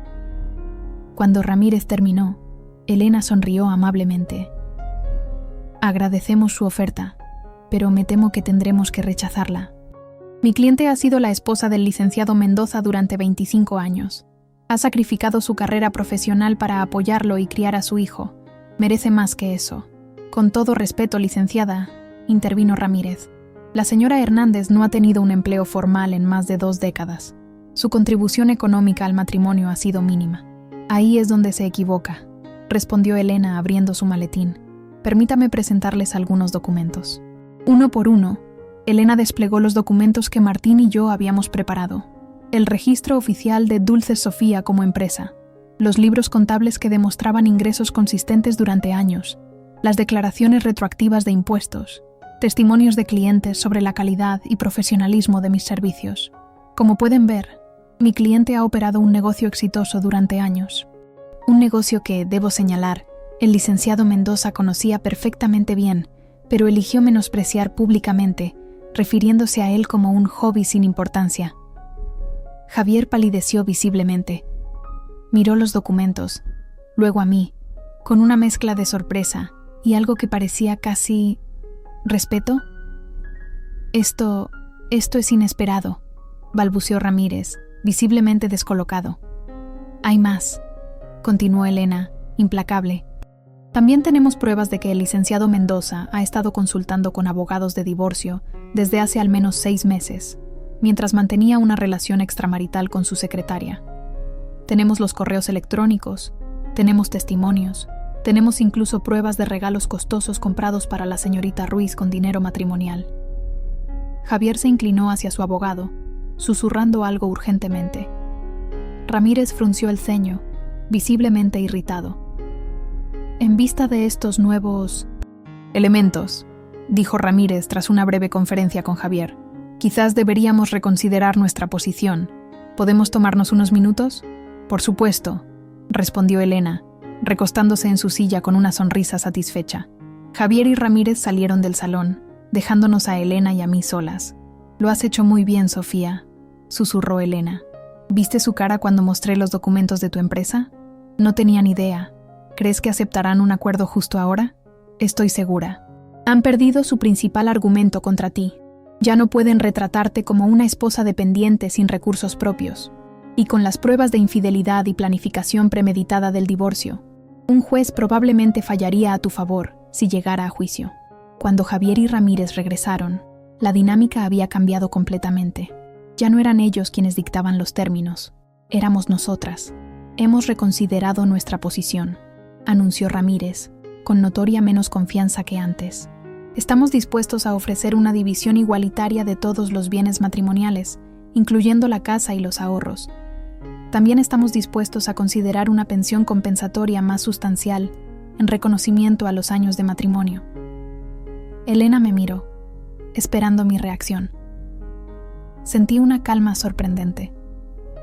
S1: Cuando Ramírez terminó, Elena sonrió amablemente. Agradecemos su oferta, pero me temo que tendremos que rechazarla. Mi cliente ha sido la esposa del licenciado Mendoza durante 25 años. Ha sacrificado su carrera profesional para apoyarlo y criar a su hijo. Merece más que eso. Con todo respeto, licenciada, intervino Ramírez. La señora Hernández no ha tenido un empleo formal en más de 2 décadas. Su contribución económica al matrimonio ha sido mínima. Ahí es donde se equivoca, respondió Elena abriendo su maletín. Permítame presentarles algunos documentos. Uno por uno, Elena desplegó los documentos que Martín y yo habíamos preparado. El registro oficial de Dulces Sofía como empresa, los libros contables que demostraban ingresos consistentes durante años, las declaraciones retroactivas de impuestos, testimonios de clientes sobre la calidad y profesionalismo de mis servicios. Como pueden ver, mi cliente ha operado un negocio exitoso durante años. Un negocio que, debo señalar, el licenciado Mendoza conocía perfectamente bien, pero eligió menospreciar públicamente, refiriéndose a él como un hobby sin importancia. Javier palideció visiblemente. Miró los documentos, luego a mí, con una mezcla de sorpresa y algo que parecía casi... ¿respeto? Esto es inesperado, balbuceó Ramírez, visiblemente descolocado. Hay más, continuó Elena, implacable. También tenemos pruebas de que el licenciado Mendoza ha estado consultando con abogados de divorcio desde hace al menos 6 meses, mientras mantenía una relación extramarital con su secretaria. Tenemos los correos electrónicos, tenemos testimonios, tenemos incluso pruebas de regalos costosos comprados para la señorita Ruiz con dinero matrimonial. Javier se inclinó hacia su abogado, susurrando algo urgentemente. Ramírez frunció el ceño, visiblemente irritado. En vista de estos nuevos elementos, dijo Ramírez tras una breve conferencia con Javier, quizás deberíamos reconsiderar nuestra posición. ¿Podemos tomarnos unos minutos? Por supuesto, respondió Elena, recostándose en su silla con una sonrisa satisfecha. Javier y Ramírez salieron del salón, dejándonos a Elena y a mí solas. Lo has hecho muy bien, Sofía, susurró Elena. ¿Viste su cara cuando mostré los documentos de tu empresa? No tenían idea. ¿Crees que aceptarán un acuerdo justo ahora? Estoy segura. Han perdido su principal argumento contra ti. Ya no pueden retratarte como una esposa dependiente sin recursos propios. Y con las pruebas de infidelidad y planificación premeditada del divorcio, un juez probablemente fallaría a tu favor si llegara a juicio. Cuando Javier y Ramírez regresaron, la dinámica había cambiado completamente. Ya no eran ellos quienes dictaban los términos, éramos nosotras. Hemos reconsiderado nuestra posición, anunció Ramírez, con notoria menos confianza que antes. Estamos dispuestos a ofrecer una división igualitaria de todos los bienes matrimoniales, incluyendo la casa y los ahorros. También estamos dispuestos a considerar una pensión compensatoria más sustancial en reconocimiento a los años de matrimonio. Elena me miró, esperando mi reacción. Sentí una calma sorprendente,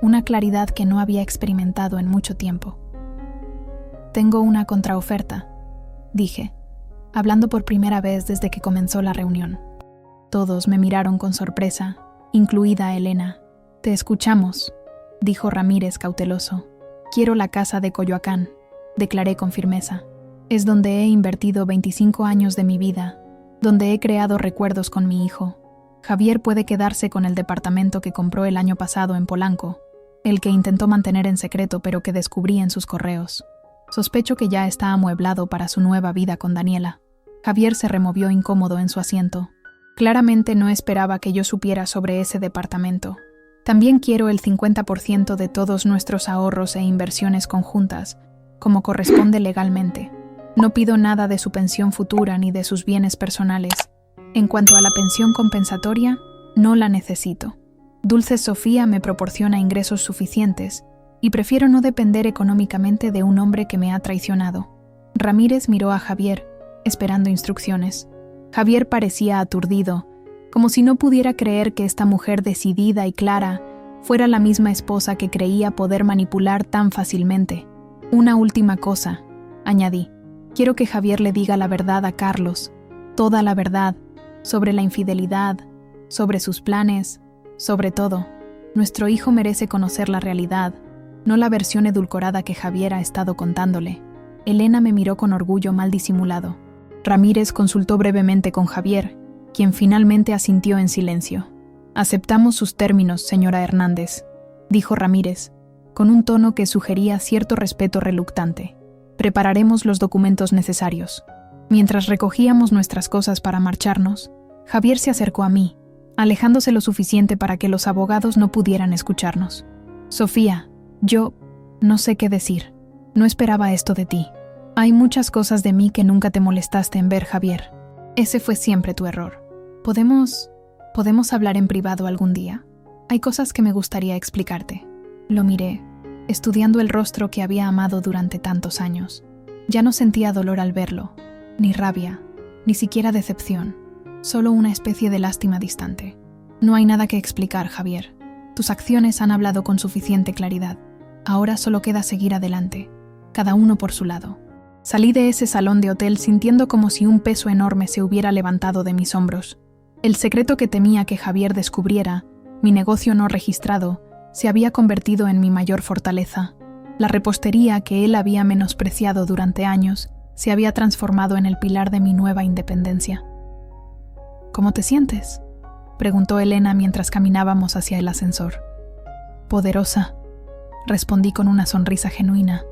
S1: una claridad que no había experimentado en mucho tiempo. Tengo una contraoferta, dije, hablando por primera vez desde que comenzó la reunión. Todos me miraron con sorpresa, incluida Elena. Te escuchamos, dijo Ramírez cauteloso. Quiero la casa de Coyoacán, declaré con firmeza. Es donde he invertido 25 años de mi vida, donde he creado recuerdos con mi hijo. Javier puede quedarse con el departamento que compró el año pasado en Polanco, el que intentó mantener en secreto pero que descubrí en sus correos. Sospecho que ya está amueblado para su nueva vida con Daniela. Javier se removió incómodo en su asiento. Claramente no esperaba que yo supiera sobre ese departamento. También quiero el 50% de todos nuestros ahorros e inversiones conjuntas, como corresponde legalmente. No pido nada de su pensión futura ni de sus bienes personales. En cuanto a la pensión compensatoria, no la necesito. Dulce Sofía me proporciona ingresos suficientes y prefiero no depender económicamente de un hombre que me ha traicionado. Ramírez miró a Javier, esperando instrucciones. Javier parecía aturdido, como si no pudiera creer que esta mujer decidida y clara fuera la misma esposa que creía poder manipular tan fácilmente. Una última cosa, añadí. Quiero que Javier le diga la verdad a Carlos, toda la verdad, sobre la infidelidad, sobre sus planes, sobre todo. Nuestro hijo merece conocer la realidad, no la versión edulcorada que Javier ha estado contándole. Elena me miró con orgullo mal disimulado. Ramírez consultó brevemente con Javier, quien finalmente asintió en silencio. Aceptamos sus términos, señora Hernández, dijo Ramírez, con un tono que sugería cierto respeto reluctante. Prepararemos los documentos necesarios. Mientras recogíamos nuestras cosas para marcharnos, Javier se acercó a mí, alejándose lo suficiente para que los abogados no pudieran escucharnos. Sofía, yo no sé qué decir. No esperaba esto de ti. Hay muchas cosas de mí que nunca te molestaste en ver, Javier. Ese fue siempre tu error. ¿Podemos hablar en privado algún día? Hay cosas que me gustaría explicarte. Lo miré, estudiando el rostro que había amado durante tantos años. Ya no sentía dolor al verlo, ni rabia, ni siquiera decepción, solo una especie de lástima distante. No hay nada que explicar, Javier. Tus acciones han hablado con suficiente claridad. Ahora solo queda seguir adelante, cada uno por su lado. Salí de ese salón de hotel sintiendo como si un peso enorme se hubiera levantado de mis hombros. El secreto que temía que Javier descubriera, mi negocio no registrado, se había convertido en mi mayor fortaleza. La repostería que él había menospreciado durante años se había transformado en el pilar de mi nueva independencia. ¿Cómo te sientes?, preguntó Elena mientras caminábamos hacia el ascensor. Poderosa, respondí con una sonrisa genuina.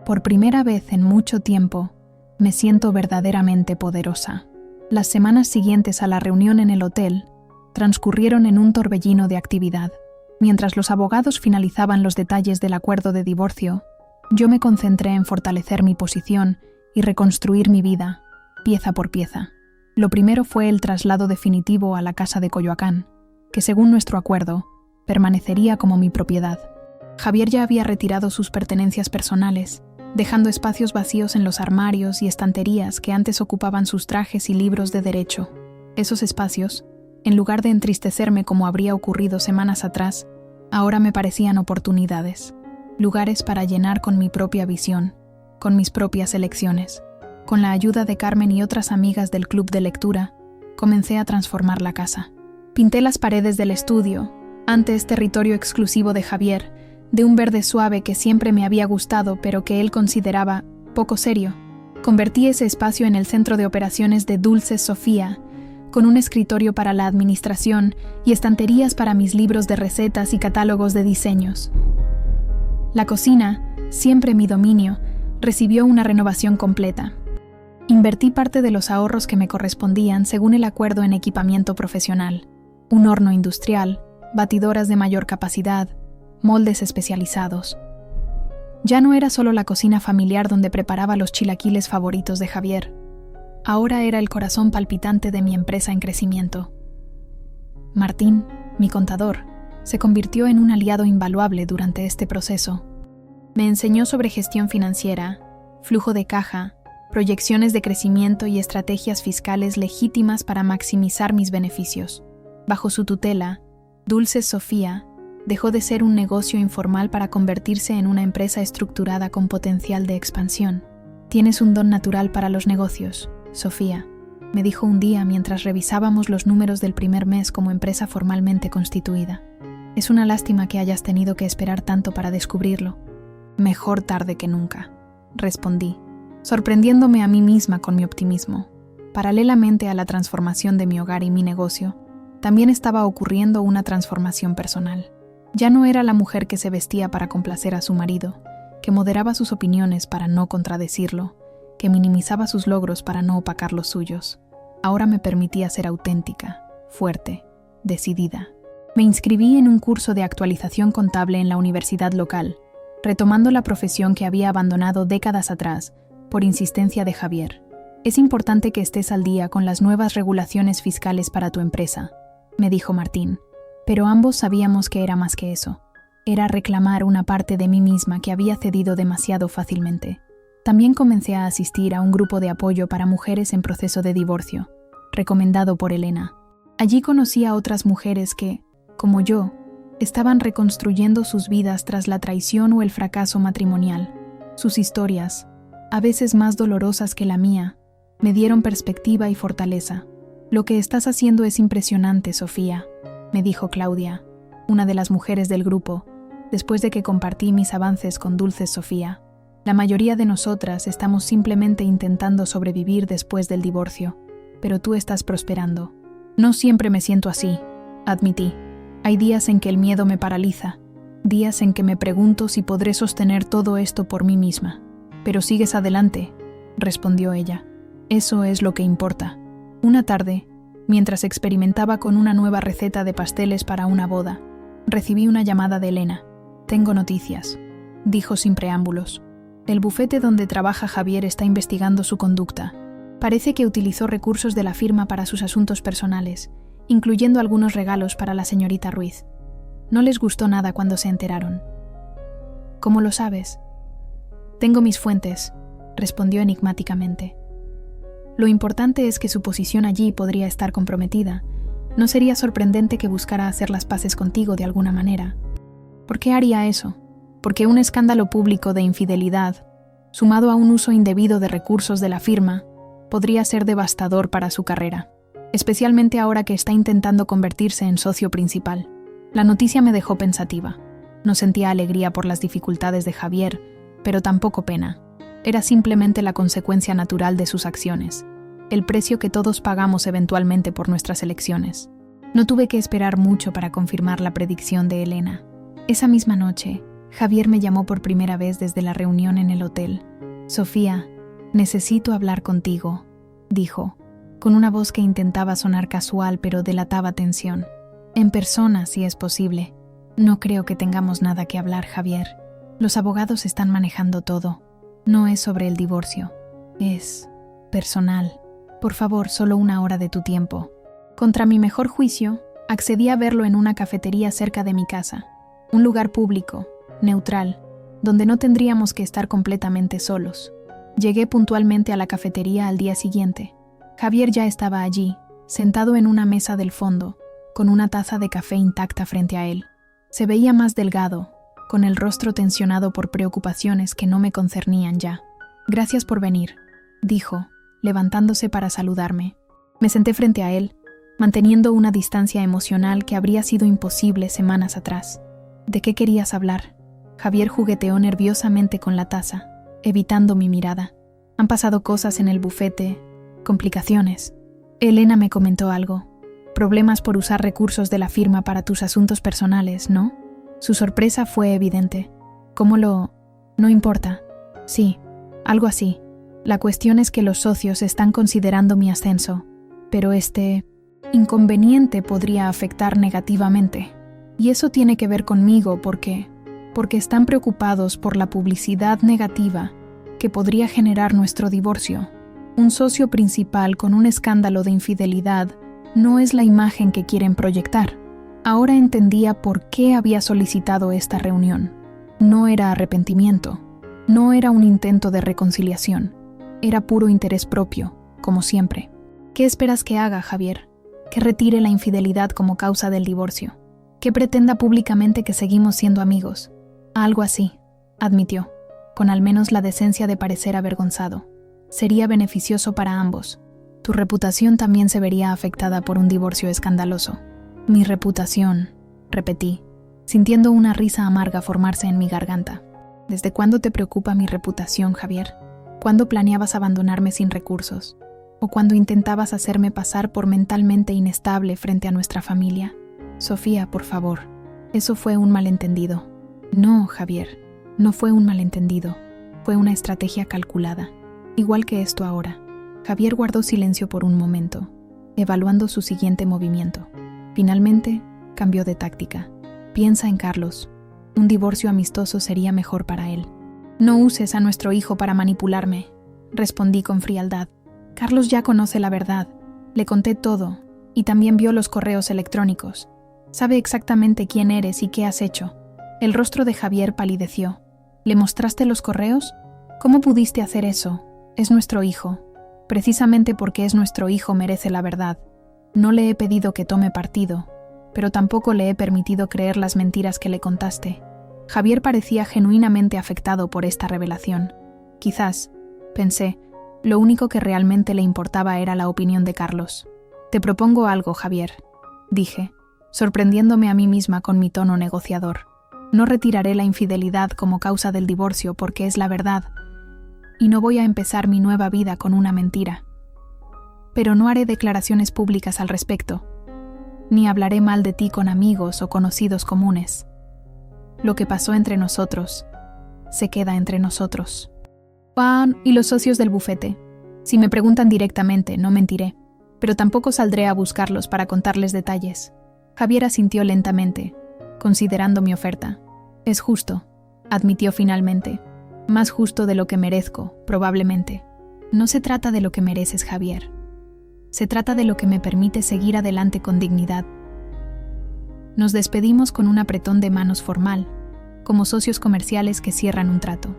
S1: Por primera vez en mucho tiempo, me siento verdaderamente poderosa. Las semanas siguientes a la reunión en el hotel transcurrieron en un torbellino de actividad. Mientras los abogados finalizaban los detalles del acuerdo de divorcio, yo me concentré en fortalecer mi posición y reconstruir mi vida, pieza por pieza. Lo primero fue el traslado definitivo a la casa de Coyoacán, que según nuestro acuerdo, permanecería como mi propiedad. Javier ya había retirado sus pertenencias personales, dejando espacios vacíos en los armarios y estanterías que antes ocupaban sus trajes y libros de derecho. Esos espacios, en lugar de entristecerme como habría ocurrido semanas atrás, ahora me parecían oportunidades, lugares para llenar con mi propia visión, con mis propias elecciones. Con la ayuda de Carmen y otras amigas del club de lectura, comencé a transformar la casa. Pinté las paredes del estudio, antes territorio exclusivo de Javier, de un verde suave que siempre me había gustado pero que él consideraba poco serio. Convertí ese espacio en el centro de operaciones de Dulce Sofía, con un escritorio para la administración y estanterías para mis libros de recetas y catálogos de diseños. La cocina, siempre mi dominio, recibió una renovación completa. Invertí parte de los ahorros que me correspondían según el acuerdo en equipamiento profesional, un horno industrial, batidoras de mayor capacidad, moldes especializados. Ya no era solo la cocina familiar donde preparaba los chilaquiles favoritos de Javier. Ahora era el corazón palpitante de mi empresa en crecimiento. Martín, mi contador, se convirtió en un aliado invaluable durante este proceso. Me enseñó sobre gestión financiera, flujo de caja, proyecciones de crecimiento y estrategias fiscales legítimas para maximizar mis beneficios. Bajo su tutela, Dulce Sofía Dejó de ser un negocio informal para convertirse en una empresa estructurada con potencial de expansión. Tienes un don natural para los negocios, Sofía, me dijo un día mientras revisábamos los números del primer mes como empresa formalmente constituida. Es una lástima que hayas tenido que esperar tanto para descubrirlo. Mejor tarde que nunca, respondí, sorprendiéndome a mí misma con mi optimismo. Paralelamente a la transformación de mi hogar y mi negocio, también estaba ocurriendo una transformación personal. Ya no era la mujer que se vestía para complacer a su marido, que moderaba sus opiniones para no contradecirlo, que minimizaba sus logros para no opacar los suyos. Ahora me permitía ser auténtica, fuerte, decidida. Me inscribí en un curso de actualización contable en la universidad local, retomando la profesión que había abandonado décadas atrás, por insistencia de Javier. Es importante que estés al día con las nuevas regulaciones fiscales para tu empresa, me dijo Martín, pero ambos sabíamos que era más que eso. Era reclamar una parte de mí misma que había cedido demasiado fácilmente. También comencé a asistir a un grupo de apoyo para mujeres en proceso de divorcio, recomendado por Elena. Allí conocí a otras mujeres que, como yo, estaban reconstruyendo sus vidas tras la traición o el fracaso matrimonial. Sus historias, a veces más dolorosas que la mía, me dieron perspectiva y fortaleza. Lo que estás haciendo es impresionante, Sofía, me dijo Claudia, una de las mujeres del grupo, después de que compartí mis avances con Dulce Sofía. La mayoría de nosotras estamos simplemente intentando sobrevivir después del divorcio, pero tú estás prosperando. No siempre me siento así, admití. Hay días en que el miedo me paraliza, días en que me pregunto si podré sostener todo esto por mí misma. Pero sigues adelante, respondió ella. Eso es lo que importa. Una tarde, mientras experimentaba con una nueva receta de pasteles para una boda, recibí una llamada de Elena. Tengo noticias, dijo sin preámbulos. El bufete donde trabaja Javier está investigando su conducta. Parece que utilizó recursos de la firma para sus asuntos personales, incluyendo algunos regalos para la señorita Ruiz. No les gustó nada cuando se enteraron. ¿Cómo lo sabes? Tengo mis fuentes, respondió enigmáticamente. Lo importante es que su posición allí podría estar comprometida. No sería sorprendente que buscara hacer las paces contigo de alguna manera. ¿Por qué haría eso? Porque un escándalo público de infidelidad, sumado a un uso indebido de recursos de la firma, podría ser devastador para su carrera, especialmente ahora que está intentando convertirse en socio principal. La noticia me dejó pensativa. No sentía alegría por las dificultades de Javier, pero tampoco pena. Era simplemente la consecuencia natural de sus acciones, el precio que todos pagamos eventualmente por nuestras elecciones. No tuve que esperar mucho para confirmar la predicción de Elena. Esa misma noche, Javier me llamó por primera vez desde la reunión en el hotel. Sofía, necesito hablar contigo, dijo, con una voz que intentaba sonar casual pero delataba tensión. En persona, si es posible. No creo que tengamos nada que hablar, Javier. Los abogados están manejando todo. No es sobre el divorcio. Es personal. Por favor, solo 1 hora de tu tiempo. Contra mi mejor juicio, accedí a verlo en una cafetería cerca de mi casa. Un lugar público, neutral, donde no tendríamos que estar completamente solos. Llegué puntualmente a la cafetería al día siguiente. Javier ya estaba allí, sentado en una mesa del fondo, con una taza de café intacta frente a él. Se veía más delgado, con el rostro tensionado por preocupaciones que no me concernían ya. Gracias por venir, dijo, levantándose para saludarme. Me senté frente a él, manteniendo una distancia emocional que habría sido imposible semanas atrás. ¿De qué querías hablar? Javier jugueteó nerviosamente con la taza, evitando mi mirada. Han pasado cosas en el bufete, complicaciones. Elena me comentó algo. Problemas por usar recursos de la firma para tus asuntos personales, ¿no? Su sorpresa fue evidente. ¿Cómo lo...? No importa. Sí, algo así. La cuestión es que los socios están considerando mi ascenso, pero este inconveniente podría afectar negativamente. Y eso tiene que ver conmigo porque están preocupados por la publicidad negativa que podría generar nuestro divorcio. Un socio principal con un escándalo de infidelidad no es la imagen que quieren proyectar. Ahora entendía por qué había solicitado esta reunión. No era arrepentimiento, no era un intento de reconciliación, era puro interés propio, como siempre. ¿Qué esperas que haga, Javier? Que retire la infidelidad como causa del divorcio. Que pretenda públicamente que seguimos siendo amigos. Algo así, admitió, con al menos la decencia de parecer avergonzado. Sería beneficioso para ambos. Tu reputación también se vería afectada por un divorcio escandaloso. Mi reputación, repetí, sintiendo una risa amarga formarse en mi garganta. ¿Desde cuándo te preocupa mi reputación, Javier? ¿Cuándo planeabas abandonarme sin recursos? ¿O cuándo intentabas hacerme pasar por mentalmente inestable frente a nuestra familia? Sofía, por favor, eso fue un malentendido. No, Javier, no fue un malentendido. Fue una estrategia calculada. Igual que esto ahora. Javier guardó silencio por un momento, evaluando su siguiente movimiento. Finalmente, cambió de táctica. Piensa en Carlos. Un divorcio amistoso sería mejor para él. No uses a nuestro hijo para manipularme, respondí con frialdad. Carlos ya conoce la verdad. Le conté todo, y también vio los correos electrónicos. Sabe exactamente quién eres y qué has hecho. El rostro de Javier palideció. ¿Le mostraste los correos? ¿Cómo pudiste hacer eso? Es nuestro hijo. Precisamente porque es nuestro hijo merece la verdad. No le he pedido que tome partido, pero tampoco le he permitido creer las mentiras que le contaste. Javier parecía genuinamente afectado por esta revelación. Quizás, pensé, lo único que realmente le importaba era la opinión de Carlos. Te propongo algo, Javier, dije, sorprendiéndome a mí misma con mi tono negociador. No retiraré la infidelidad como causa del divorcio porque es la verdad, y no voy a empezar mi nueva vida con una mentira. Pero no haré declaraciones públicas al respecto, ni hablaré mal de ti con amigos o conocidos comunes. Lo que pasó entre nosotros se queda entre nosotros. Juan y los socios del bufete. Si me preguntan directamente, no mentiré, pero tampoco saldré a buscarlos para contarles detalles. Javier asintió lentamente, considerando mi oferta. Es justo, admitió finalmente. Más justo de lo que merezco, probablemente. No se trata de lo que mereces, Javier. Se trata de lo que me permite seguir adelante con dignidad. Nos despedimos con un apretón de manos formal, como socios comerciales que cierran un trato.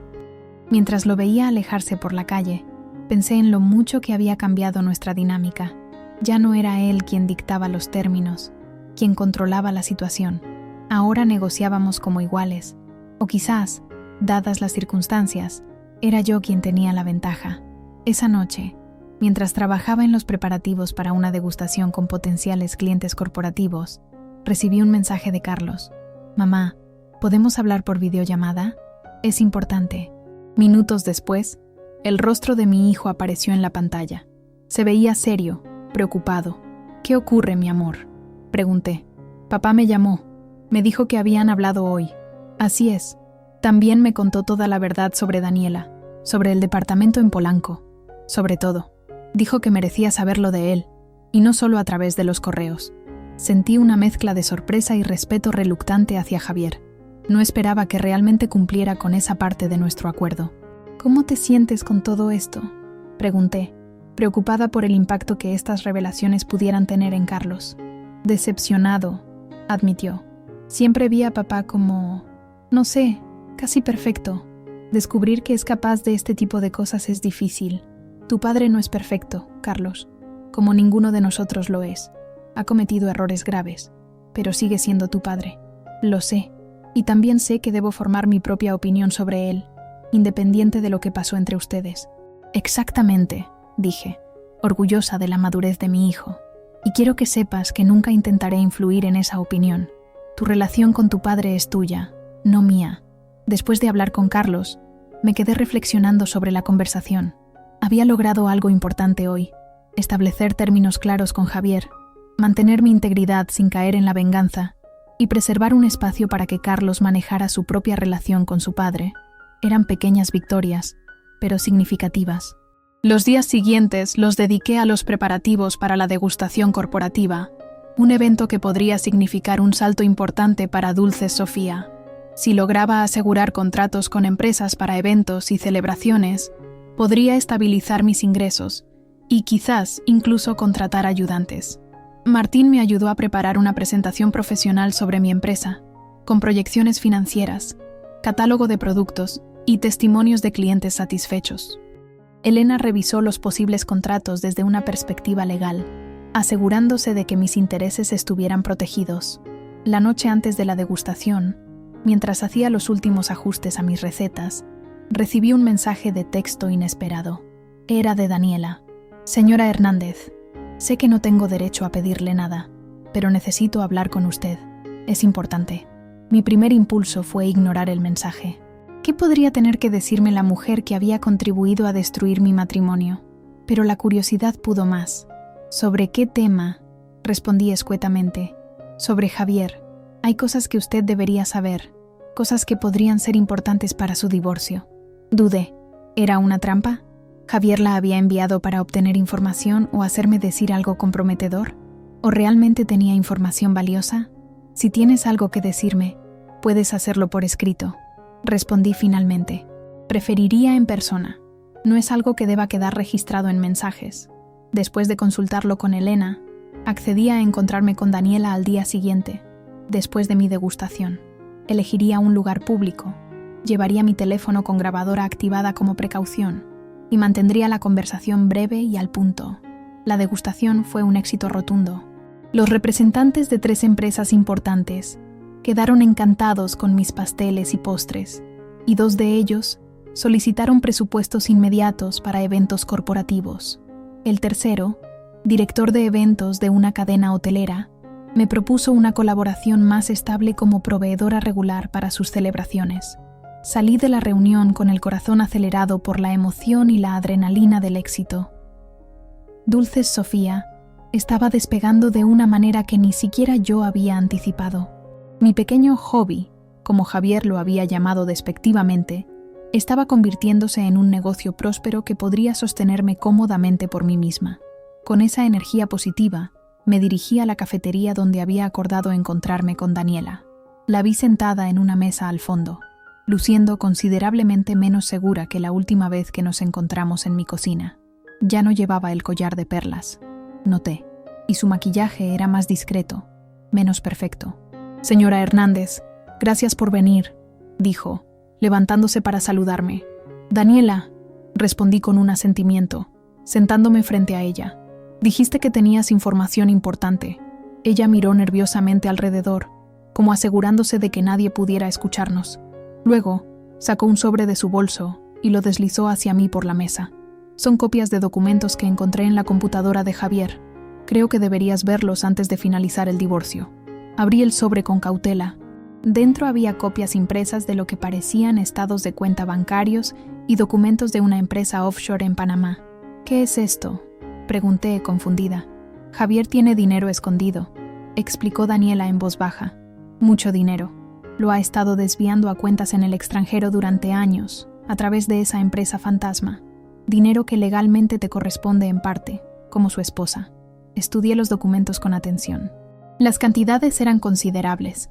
S1: Mientras lo veía alejarse por la calle, pensé en lo mucho que había cambiado nuestra dinámica. Ya no era él quien dictaba los términos, quien controlaba la situación. Ahora negociábamos como iguales, o quizás, dadas las circunstancias, era yo quien tenía la ventaja. Esa noche, mientras trabajaba en los preparativos para una degustación con potenciales clientes corporativos, recibí un mensaje de Carlos. Mamá, ¿podemos hablar por videollamada? Es importante. Minutos después, el rostro de mi hijo apareció en la pantalla. Se veía serio, preocupado. ¿Qué ocurre, mi amor?, pregunté. Papá me llamó. Me dijo que habían hablado hoy. Así es. También me contó toda la verdad sobre Daniela, sobre el departamento en Polanco, sobre todo. Dijo que merecía saberlo de él, y no solo a través de los correos. Sentí una mezcla de sorpresa y respeto reluctante hacia Javier. No esperaba que realmente cumpliera con esa parte de nuestro acuerdo. ¿Cómo te sientes con todo esto?, pregunté, preocupada por el impacto que estas revelaciones pudieran tener en Carlos. Decepcionado, admitió. Siempre vi a papá como, no sé, casi perfecto. Descubrir que es capaz de este tipo de cosas es difícil. Tu padre no es perfecto, Carlos, como ninguno de nosotros lo es. Ha cometido errores graves, pero sigue siendo tu padre. Lo sé, y también sé que debo formar mi propia opinión sobre él, independiente de lo que pasó entre ustedes. Exactamente, dije, orgullosa de la madurez de mi hijo. Y quiero que sepas que nunca intentaré influir en esa opinión. Tu relación con tu padre es tuya, no mía. Después de hablar con Carlos, me quedé reflexionando sobre la conversación. Había logrado algo importante hoy: establecer términos claros con Javier, mantener mi integridad sin caer en la venganza y preservar un espacio para que Carlos manejara su propia relación con su padre. Eran pequeñas victorias, pero significativas. Los días siguientes los dediqué a los preparativos para la degustación corporativa, un evento que podría significar un salto importante para Dulces Sofía. Si lograba asegurar contratos con empresas para eventos y celebraciones, podría estabilizar mis ingresos y quizás incluso contratar ayudantes. Martín me ayudó a preparar una presentación profesional sobre mi empresa, con proyecciones financieras, catálogo de productos y testimonios de clientes satisfechos. Elena revisó los posibles contratos desde una perspectiva legal, asegurándose de que mis intereses estuvieran protegidos. La noche antes de la degustación, mientras hacía los últimos ajustes a mis recetas, recibí un mensaje de texto inesperado. Era de Daniela. Señora Hernández, sé que no tengo derecho a pedirle nada, pero necesito hablar con usted. Es importante. Mi primer impulso fue ignorar el mensaje. ¿Qué podría tener que decirme la mujer que había contribuido a destruir mi matrimonio? Pero la curiosidad pudo más. ¿Sobre qué tema? Respondí escuetamente. Sobre Javier. Hay cosas que usted debería saber, cosas que podrían ser importantes para su divorcio. Dudé. ¿Era una trampa? ¿Javier la había enviado para obtener información o hacerme decir algo comprometedor? ¿O realmente tenía información valiosa? Si tienes algo que decirme, puedes hacerlo por escrito. Respondí finalmente. Preferiría en persona. No es algo que deba quedar registrado en mensajes. Después de consultarlo con Elena, accedí a encontrarme con Daniela al día siguiente, después de mi degustación. Elegiría un lugar público, llevaría mi teléfono con grabadora activada como precaución y mantendría la conversación breve y al punto. La degustación fue un éxito rotundo. Los representantes de 3 empresas importantes quedaron encantados con mis pasteles y postres, y 2 de ellos solicitaron presupuestos inmediatos para eventos corporativos. El tercero, director de eventos de una cadena hotelera, me propuso una colaboración más estable como proveedora regular para sus celebraciones. Salí de la reunión con el corazón acelerado por la emoción y la adrenalina del éxito. Dulces Sofía estaba despegando de una manera que ni siquiera yo había anticipado. Mi pequeño hobby, como Javier lo había llamado despectivamente, estaba convirtiéndose en un negocio próspero que podría sostenerme cómodamente por mí misma. Con esa energía positiva, me dirigí a la cafetería donde había acordado encontrarme con Daniela. La vi sentada en una mesa al fondo, luciendo considerablemente menos segura que la última vez que nos encontramos en mi cocina. Ya no llevaba el collar de perlas, noté, y su maquillaje era más discreto, menos perfecto. «Señora Hernández, gracias por venir», dijo, levantándose para saludarme. «Daniela», respondí con un asentimiento, sentándome frente a ella. «Dijiste que tenías información importante». Ella miró nerviosamente alrededor, como asegurándose de que nadie pudiera escucharnos. Luego, sacó un sobre de su bolso y lo deslizó hacia mí por la mesa. «Son copias de documentos que encontré en la computadora de Javier. Creo que deberías verlos antes de finalizar el divorcio». Abrí el sobre con cautela. Dentro había copias impresas de lo que parecían estados de cuenta bancarios y documentos de una empresa offshore en Panamá. «¿Qué es esto?», pregunté, confundida. «Javier tiene dinero escondido», explicó Daniela en voz baja. «Mucho dinero. Lo ha estado desviando a cuentas en el extranjero durante años, a través de esa empresa fantasma. Dinero que legalmente te corresponde en parte, como su esposa». Estudié los documentos con atención. Las cantidades eran considerables,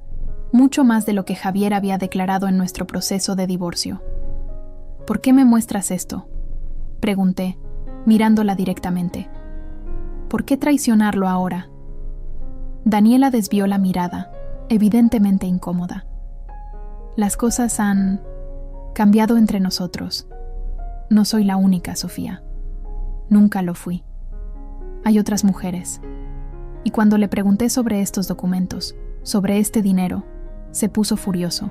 S1: mucho más de lo que Javier había declarado en nuestro proceso de divorcio. «¿Por qué me muestras esto?», pregunté, mirándola directamente. «¿Por qué traicionarlo ahora?». Daniela desvió la mirada, evidentemente incómoda. «Las cosas han cambiado entre nosotros. No soy la única, Sofía. Nunca lo fui. Hay otras mujeres». Y cuando le pregunté sobre estos documentos, sobre este dinero, se puso furioso.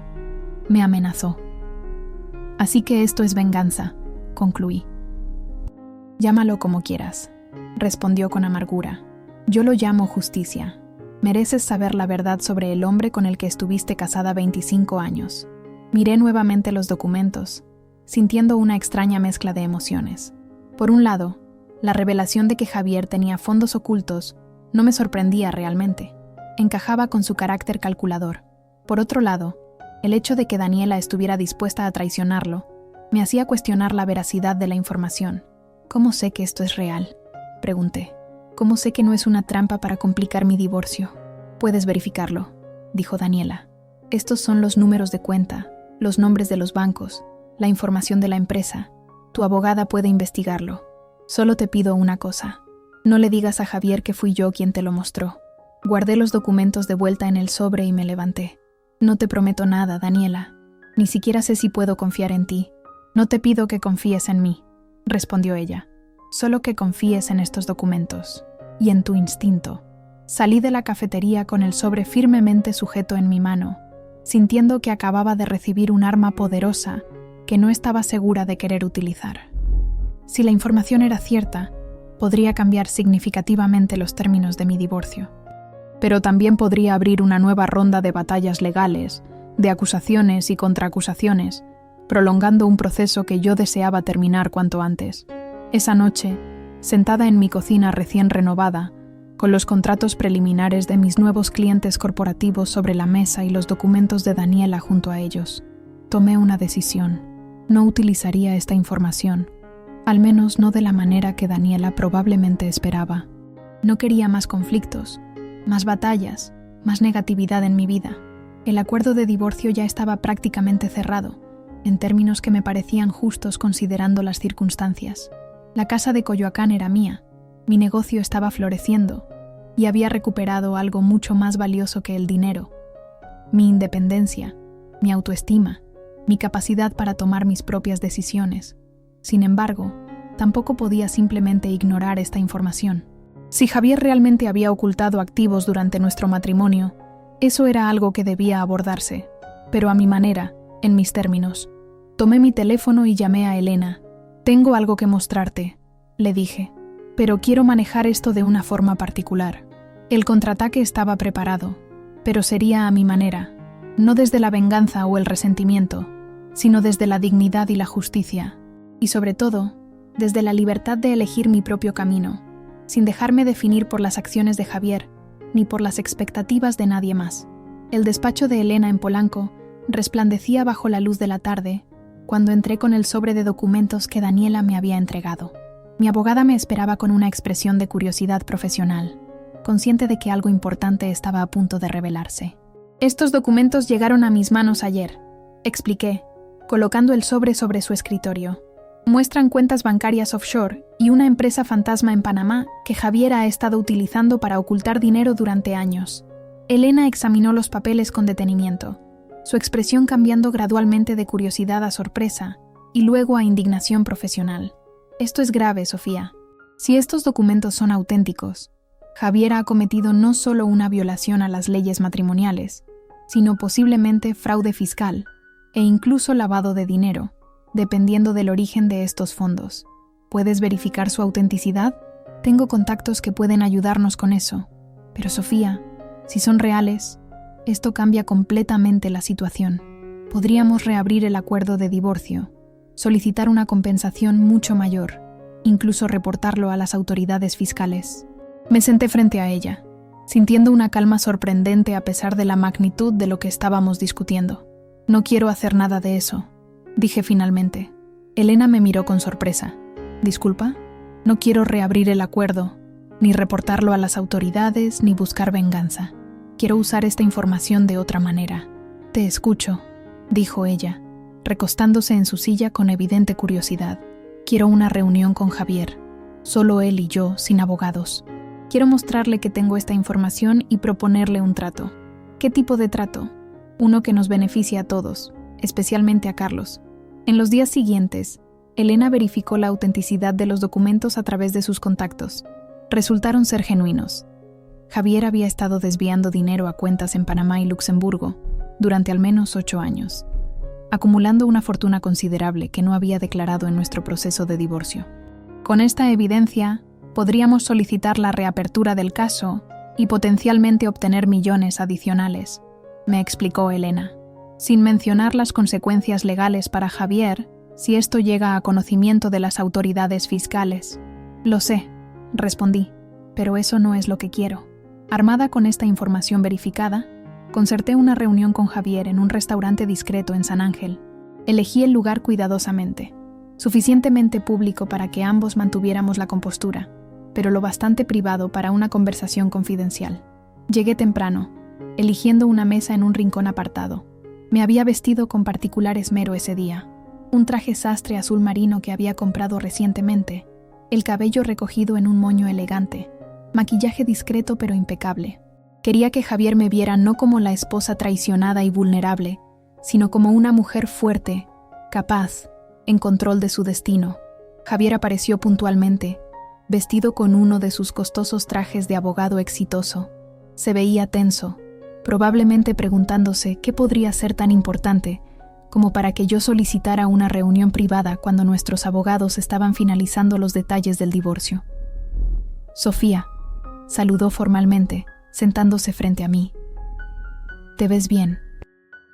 S1: Me amenazó. «Así que esto es venganza», concluí. «Llámalo como quieras», respondió con amargura. «Yo lo llamo justicia. Mereces saber la verdad sobre el hombre con el que estuviste casada 25 años. Miré nuevamente los documentos, sintiendo una extraña mezcla de emociones. Por un lado, la revelación de que Javier tenía fondos ocultos no me sorprendía realmente. Encajaba con su carácter calculador. Por otro lado, el hecho de que Daniela estuviera dispuesta a traicionarlo me hacía cuestionar la veracidad de la información. «¿Cómo sé que esto es real?», pregunté. «¿Cómo sé que no es una trampa para complicar mi divorcio?». «Puedes verificarlo», dijo Daniela. «Estos son los números de cuenta, los nombres de los bancos, la información de la empresa. Tu abogada puede investigarlo. Solo te pido una cosa. No le digas a Javier que fui yo quien te lo mostró». Guardé los documentos de vuelta en el sobre y me levanté. «No te prometo nada, Daniela. Ni siquiera sé si puedo confiar en ti. No te pido que confíes en mí», respondió ella. «Solo que confíes en estos documentos y en tu instinto. Salí de la cafetería con el sobre firmemente sujeto en mi mano, sintiendo que acababa de recibir un arma poderosa que no estaba segura de querer utilizar. Si la información era cierta, podría cambiar significativamente los términos de mi divorcio. Pero también podría abrir una nueva ronda de batallas legales, de acusaciones y contraacusaciones, prolongando un proceso que yo deseaba terminar cuanto antes. Esa noche, sentada en mi cocina recién renovada, con los contratos preliminares de mis nuevos clientes corporativos sobre la mesa y los documentos de Daniela junto a ellos, tomé una decisión. No utilizaría esta información, al menos no de la manera que Daniela probablemente esperaba. No quería más conflictos, más batallas, más negatividad en mi vida. El acuerdo de divorcio ya estaba prácticamente cerrado, en términos que me parecían justos considerando las circunstancias. La casa de Coyoacán era mía, mi negocio estaba floreciendo y había recuperado algo mucho más valioso que el dinero: mi independencia, mi autoestima, mi capacidad para tomar mis propias decisiones. Sin embargo, tampoco podía simplemente ignorar esta información. Si Javier realmente había ocultado activos durante nuestro matrimonio, eso era algo que debía abordarse, pero a mi manera, en mis términos. Tomé mi teléfono y llamé a Elena. «Tengo algo que mostrarte», le dije, «pero quiero manejar esto de una forma particular». El contraataque estaba preparado, pero sería a mi manera, no desde la venganza o el resentimiento, sino desde la dignidad y la justicia, y sobre todo, desde la libertad de elegir mi propio camino, sin dejarme definir por las acciones de Javier, ni por las expectativas de nadie más. El despacho de Elena en Polanco resplandecía bajo la luz de la tarde, cuando entré con el sobre de documentos que Daniela me había entregado. Mi abogada me esperaba con una expresión de curiosidad profesional, consciente de que algo importante estaba a punto de revelarse. «Estos documentos llegaron a mis manos ayer», expliqué, colocando el sobre su escritorio. «Muestran cuentas bancarias offshore y una empresa fantasma en Panamá que Javier ha estado utilizando para ocultar dinero durante años». Elena examinó los papeles con detenimiento, su expresión cambiando gradualmente de curiosidad a sorpresa y luego a indignación profesional. «Esto es grave, Sofía. Si estos documentos son auténticos, Javier ha cometido no solo una violación a las leyes matrimoniales, sino posiblemente fraude fiscal e incluso lavado de dinero, dependiendo del origen de estos fondos. ¿Puedes verificar su autenticidad? Tengo contactos que pueden ayudarnos con eso. Pero Sofía, si son reales, esto cambia completamente la situación. Podríamos reabrir el acuerdo de divorcio, solicitar una compensación mucho mayor, incluso reportarlo a las autoridades fiscales». Me senté frente a ella, sintiendo una calma sorprendente a pesar de la magnitud de lo que estábamos discutiendo. «No quiero hacer nada de eso», dije finalmente. Elena me miró con sorpresa. «¿Disculpa? No quiero reabrir el acuerdo, ni reportarlo a las autoridades, ni buscar venganza. Quiero usar esta información de otra manera». «Te escucho», dijo ella, recostándose en su silla con evidente curiosidad. «Quiero una reunión con Javier, solo él y yo, sin abogados. Quiero mostrarle que tengo esta información y proponerle un trato». «¿Qué tipo de trato?» «Uno que nos beneficie a todos, especialmente a Carlos». En los días siguientes, Elena verificó la autenticidad de los documentos a través de sus contactos. Resultaron ser genuinos. Javier había estado desviando dinero a cuentas en Panamá y Luxemburgo durante al menos 8 años, acumulando una fortuna considerable que no había declarado en nuestro proceso de divorcio. Con esta evidencia, podríamos solicitar la reapertura del caso y potencialmente obtener millones adicionales, me explicó Elena, sin mencionar las consecuencias legales para Javier si esto llega a conocimiento de las autoridades fiscales. «Lo sé», respondí, «pero eso no es lo que quiero». Armada con esta información verificada, concerté una reunión con Javier en un restaurante discreto en San Ángel. Elegí el lugar cuidadosamente, suficientemente público para que ambos mantuviéramos la compostura, pero lo bastante privado para una conversación confidencial. Llegué temprano, eligiendo una mesa en un rincón apartado. Me había vestido con particular esmero ese día, un traje sastre azul marino que había comprado recientemente, el cabello recogido en un moño elegante, maquillaje discreto pero impecable. Quería que Javier me viera no como la esposa traicionada y vulnerable, sino como una mujer fuerte, capaz, en control de su destino. Javier apareció puntualmente, vestido con uno de sus costosos trajes de abogado exitoso, Se veía tenso, probablemente preguntándose qué podría ser tan importante como para que yo solicitara una reunión privada cuando nuestros abogados estaban finalizando los detalles del divorcio. Sofía, saludó formalmente, sentándose frente a mí. ¿Te ves bien?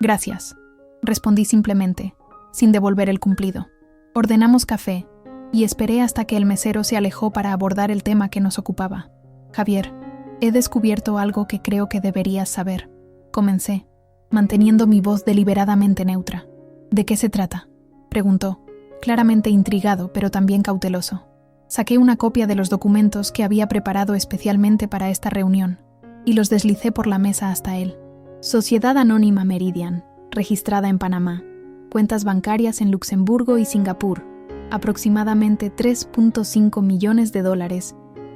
S1: Gracias, respondí simplemente, sin devolver el cumplido. Ordenamos café y esperé hasta que el mesero se alejó para abordar el tema que nos ocupaba. Javier, he descubierto algo que creo que deberías saber. Comencé, manteniendo mi voz deliberadamente neutra. ¿De qué se trata?, preguntó, claramente intrigado pero también cauteloso. Saqué una copia de los documentos que había preparado especialmente para esta reunión y los deslicé por la mesa hasta él. Sociedad Anónima Meridian, registrada en Panamá, cuentas bancarias en Luxemburgo y Singapur, aproximadamente $3.5 millones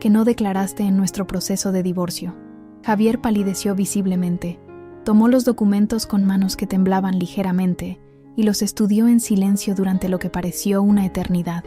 S1: que no declaraste en nuestro proceso de divorcio. Javier palideció visiblemente, tomó los documentos con manos que temblaban ligeramente y los estudió en silencio durante lo que pareció una eternidad.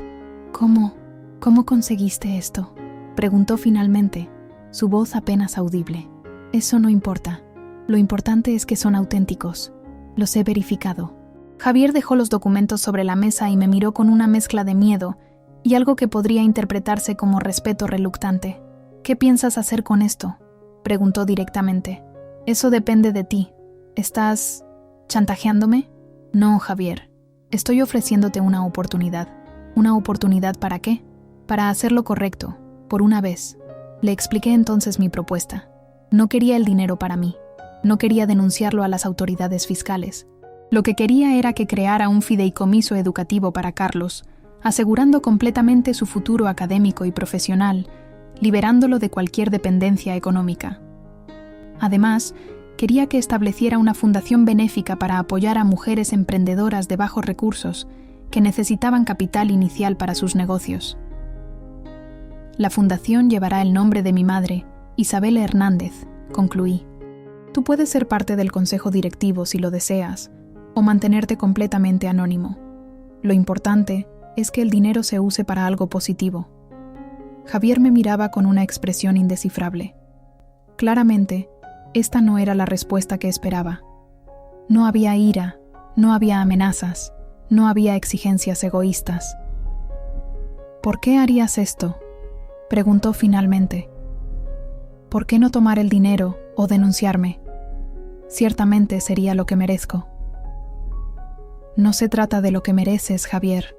S1: ¿Cómo conseguiste esto?, preguntó finalmente, su voz apenas audible. Eso no importa. Lo importante es que son auténticos. Los he verificado. Javier dejó los documentos sobre la mesa y me miró con una mezcla de miedo y algo que podría interpretarse como respeto reluctante. ¿Qué piensas hacer con esto?, preguntó directamente. Eso depende de ti. ¿Estás chantajeándome? No, Javier. Estoy ofreciéndote una oportunidad. ¿Una oportunidad para qué? Para hacer lo correcto, por una vez. Le expliqué entonces mi propuesta. No quería el dinero para mí. No quería denunciarlo a las autoridades fiscales. Lo que quería era que creara un fideicomiso educativo para Carlos, asegurando completamente su futuro académico y profesional, liberándolo de cualquier dependencia económica. Además, quería que estableciera una fundación benéfica para apoyar a mujeres emprendedoras de bajos recursos que necesitaban capital inicial para sus negocios. La fundación llevará el nombre de mi madre, Isabel Hernández, concluí. Tú puedes ser parte del consejo directivo si lo deseas, o mantenerte completamente anónimo. Lo importante es que el dinero se use para algo positivo. Javier me miraba con una expresión indescifrable. Claramente, esta no era la respuesta que esperaba. No había ira, no había amenazas, no había exigencias egoístas. ¿Por qué harías esto?, preguntó finalmente. ¿Por qué no tomar el dinero o denunciarme? Ciertamente sería lo que merezco. No se trata de lo que mereces, Javier.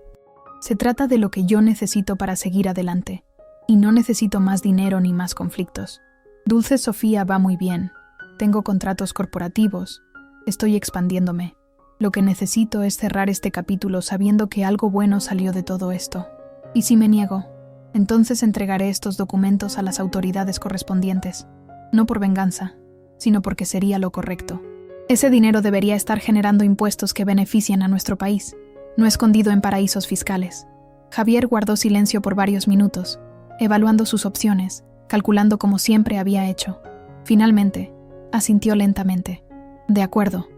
S1: Se trata de lo que yo necesito para seguir adelante. Y no necesito más dinero ni más conflictos. Dulce Sofía va muy bien. Tengo contratos corporativos. Estoy expandiéndome. Lo que necesito es cerrar este capítulo sabiendo que algo bueno salió de todo esto. ¿Y si me niego? Entonces entregaré estos documentos a las autoridades correspondientes. No por venganza, sino porque sería lo correcto. Ese dinero debería estar generando impuestos que benefician a nuestro país, no escondido en paraísos fiscales. Javier guardó silencio por varios minutos, evaluando sus opciones, calculando como siempre había hecho. Finalmente, asintió lentamente. De acuerdo,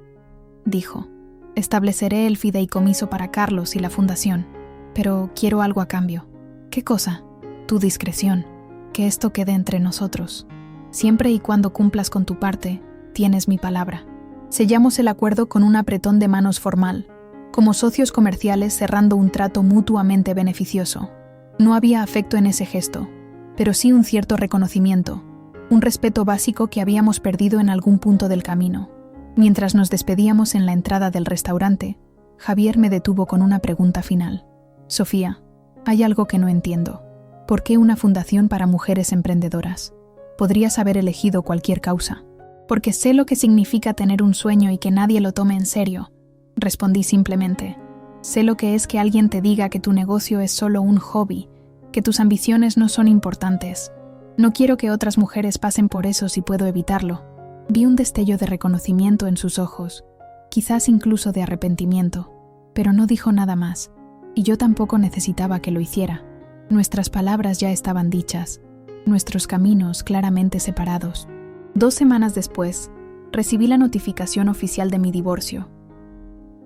S1: dijo. Estableceré el fideicomiso para Carlos y la fundación, pero quiero algo a cambio. ¿Qué cosa? Tu discreción. Que esto quede entre nosotros. Siempre y cuando cumplas con tu parte, tienes mi palabra. Sellamos el acuerdo con un apretón de manos formal, como socios comerciales cerrando un trato mutuamente beneficioso. No había afecto en ese gesto, pero sí un cierto reconocimiento, un respeto básico que habíamos perdido en algún punto del camino. Mientras nos despedíamos en la entrada del restaurante, Javier me detuvo con una pregunta final. Sofía, hay algo que no entiendo. ¿Por qué una fundación para mujeres emprendedoras? Podrías haber elegido cualquier causa. Porque sé lo que significa tener un sueño y que nadie lo tome en serio, respondí simplemente. Sé lo que es que alguien te diga que tu negocio es solo un hobby, que tus ambiciones no son importantes. No quiero que otras mujeres pasen por eso si puedo evitarlo. Vi un destello de reconocimiento en sus ojos, quizás incluso de arrepentimiento, pero no dijo nada más, y yo tampoco necesitaba que lo hiciera. Nuestras palabras ya estaban dichas, nuestros caminos claramente separados. 2 semanas después, recibí la notificación oficial de mi divorcio.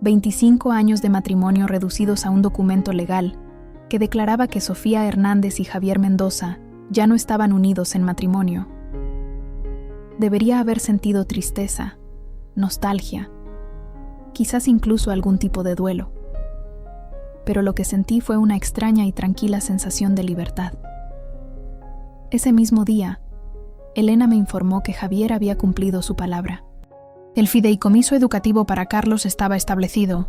S1: 25 años de matrimonio reducidos a un documento legal que declaraba que Sofía Hernández y Javier Mendoza ya no estaban unidos en matrimonio. Debería haber sentido tristeza, nostalgia, quizás incluso algún tipo de duelo. Pero lo que sentí fue una extraña y tranquila sensación de libertad. Ese mismo día, Elena me informó que Javier había cumplido su palabra. El fideicomiso educativo para Carlos estaba establecido,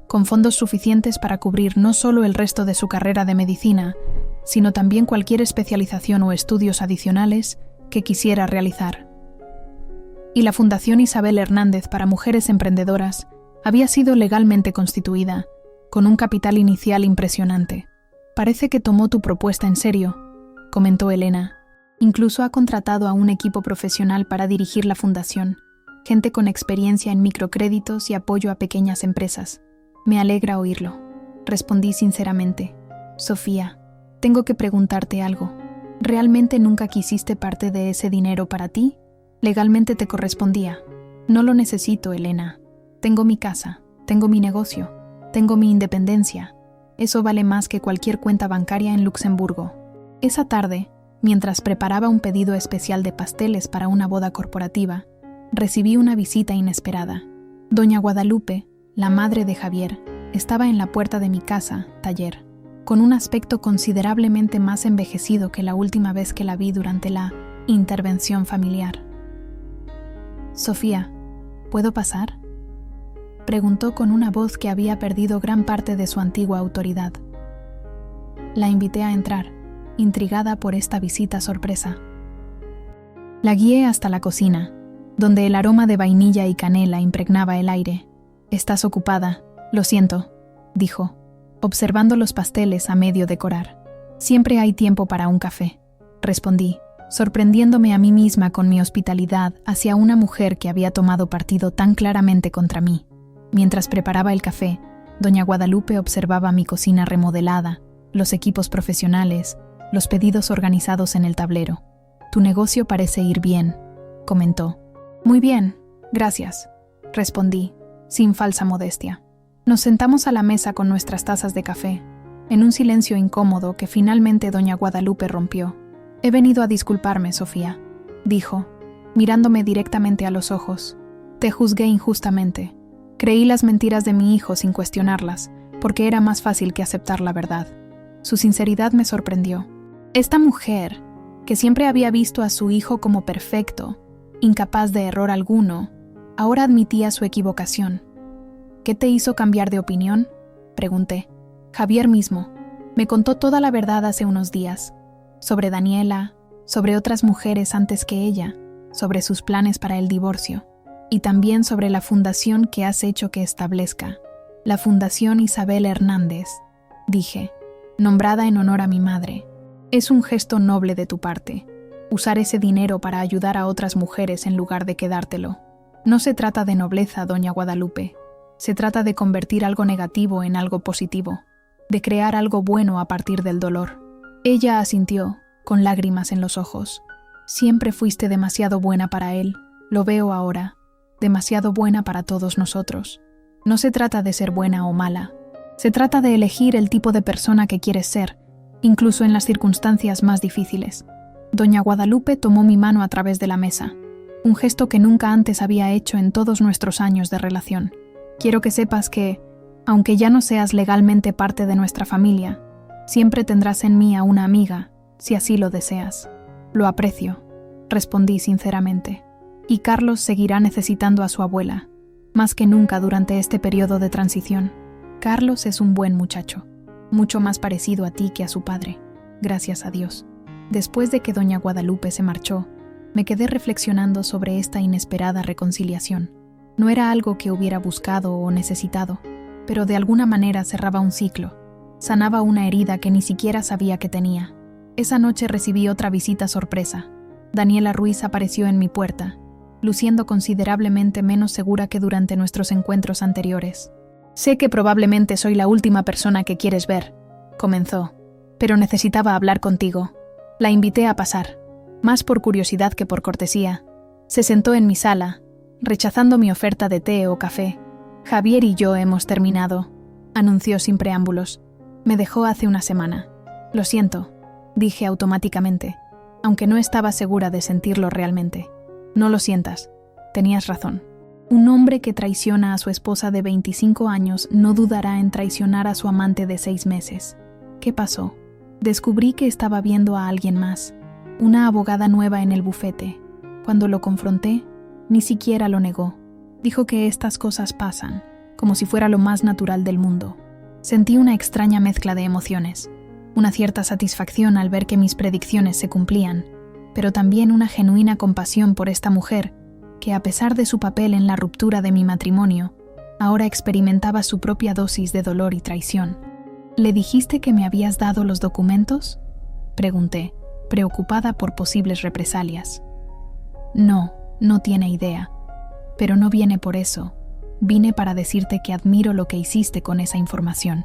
S1: con fondos suficientes para cubrir no solo el resto de su carrera de medicina, sino también cualquier especialización o estudios adicionales que quisiera realizar. Y la Fundación Isabel Hernández para Mujeres Emprendedoras había sido legalmente constituida, con un capital inicial impresionante. Parece que tomó tu propuesta en serio, comentó Elena. Incluso ha contratado a un equipo profesional para dirigir la fundación, gente con experiencia en microcréditos y apoyo a pequeñas empresas. Me alegra oírlo, respondí sinceramente. Sofía, tengo que preguntarte algo. ¿Realmente nunca quisiste parte de ese dinero para ti? Legalmente te correspondía. No lo necesito, Elena. Tengo mi casa, tengo mi negocio, tengo mi independencia. Eso vale más que cualquier cuenta bancaria en Luxemburgo. Esa tarde, mientras preparaba un pedido especial de pasteles para una boda corporativa, recibí una visita inesperada. Doña Guadalupe, la madre de Javier, estaba en la puerta de mi casa, taller, con un aspecto considerablemente más envejecido que la última vez que la vi durante la intervención familiar. Sofía, ¿puedo pasar?, preguntó con una voz que había perdido gran parte de su antigua autoridad. La invité a entrar, intrigada por esta visita sorpresa. La guié hasta la cocina, donde el aroma de vainilla y canela impregnaba el aire. «Estás ocupada, lo siento», dijo, observando los pasteles a medio decorar. «Siempre hay tiempo para un café», respondí, sorprendiéndome a mí misma con mi hospitalidad hacia una mujer que había tomado partido tan claramente contra mí. Mientras preparaba el café, doña Guadalupe observaba mi cocina remodelada, los equipos profesionales, los pedidos organizados en el tablero. «Tu negocio parece ir bien», comentó. «Muy bien, gracias», respondí, sin falsa modestia. Nos sentamos a la mesa con nuestras tazas de café, en un silencio incómodo que finalmente doña Guadalupe rompió. «He venido a disculparme, Sofía», dijo, mirándome directamente a los ojos. «Te juzgué injustamente. Creí las mentiras de mi hijo sin cuestionarlas, porque era más fácil que aceptar la verdad». Su sinceridad me sorprendió. Esta mujer, que siempre había visto a su hijo como perfecto, incapaz de error alguno, ahora admitía su equivocación. «¿Qué te hizo cambiar de opinión?», pregunté. «Javier mismo. Me contó toda la verdad hace unos días. Sobre Daniela, sobre otras mujeres antes que ella, sobre sus planes para el divorcio, y también sobre la fundación que has hecho que establezca. La Fundación Isabel Hernández», dije, «nombrada en honor a mi madre. Es un gesto noble de tu parte, usar ese dinero para ayudar a otras mujeres en lugar de quedártelo. No se trata de nobleza, doña Guadalupe. Se trata de convertir algo negativo en algo positivo, de crear algo bueno a partir del dolor». Ella asintió, con lágrimas en los ojos. «Siempre fuiste demasiado buena para él, lo veo ahora, demasiado buena para todos nosotros. No se trata de ser buena o mala, se trata de elegir el tipo de persona que quieres ser, incluso en las circunstancias más difíciles». Doña Guadalupe tomó mi mano a través de la mesa, un gesto que nunca antes había hecho en todos nuestros años de relación. «Quiero que sepas que, aunque ya no seas legalmente parte de nuestra familia, siempre tendrás en mí a una amiga, si así lo deseas». «Lo aprecio», respondí sinceramente. «Y Carlos seguirá necesitando a su abuela, más que nunca durante este periodo de transición. Carlos es un buen muchacho, mucho más parecido a ti que a su padre, gracias a Dios». Después de que doña Guadalupe se marchó, me quedé reflexionando sobre esta inesperada reconciliación. No era algo que hubiera buscado o necesitado, pero de alguna manera cerraba un ciclo, sanaba una herida que ni siquiera sabía que tenía. Esa noche recibí otra visita sorpresa. Daniela Ruiz apareció en mi puerta, luciendo considerablemente menos segura que durante nuestros encuentros anteriores. «Sé que probablemente soy la última persona que quieres ver», comenzó, «pero necesitaba hablar contigo». La invité a pasar, más por curiosidad que por cortesía. Se sentó en mi sala, rechazando mi oferta de té o café. «Javier y yo hemos terminado», anunció sin preámbulos. «Me dejó hace una semana». «Lo siento», dije automáticamente, aunque no estaba segura de sentirlo realmente. No lo sientas. Tenías razón. Un hombre que traiciona a su esposa de 25 años no dudará en traicionar a su amante de 6 meses. ¿Qué pasó? Descubrí que estaba viendo a alguien más, una abogada nueva en el bufete. Cuando lo confronté, ni siquiera lo negó. Dijo que estas cosas pasan, como si fuera lo más natural del mundo. Sentí una extraña mezcla de emociones, una cierta satisfacción al ver que mis predicciones se cumplían, pero también una genuina compasión por esta mujer que, a pesar de su papel en la ruptura de mi matrimonio, ahora experimentaba su propia dosis de dolor y traición. ¿Le dijiste que me habías dado los documentos?, pregunté, preocupada por posibles represalias. No, no tiene idea. Pero no viene por eso. Vine para decirte que admiro lo que hiciste con esa información.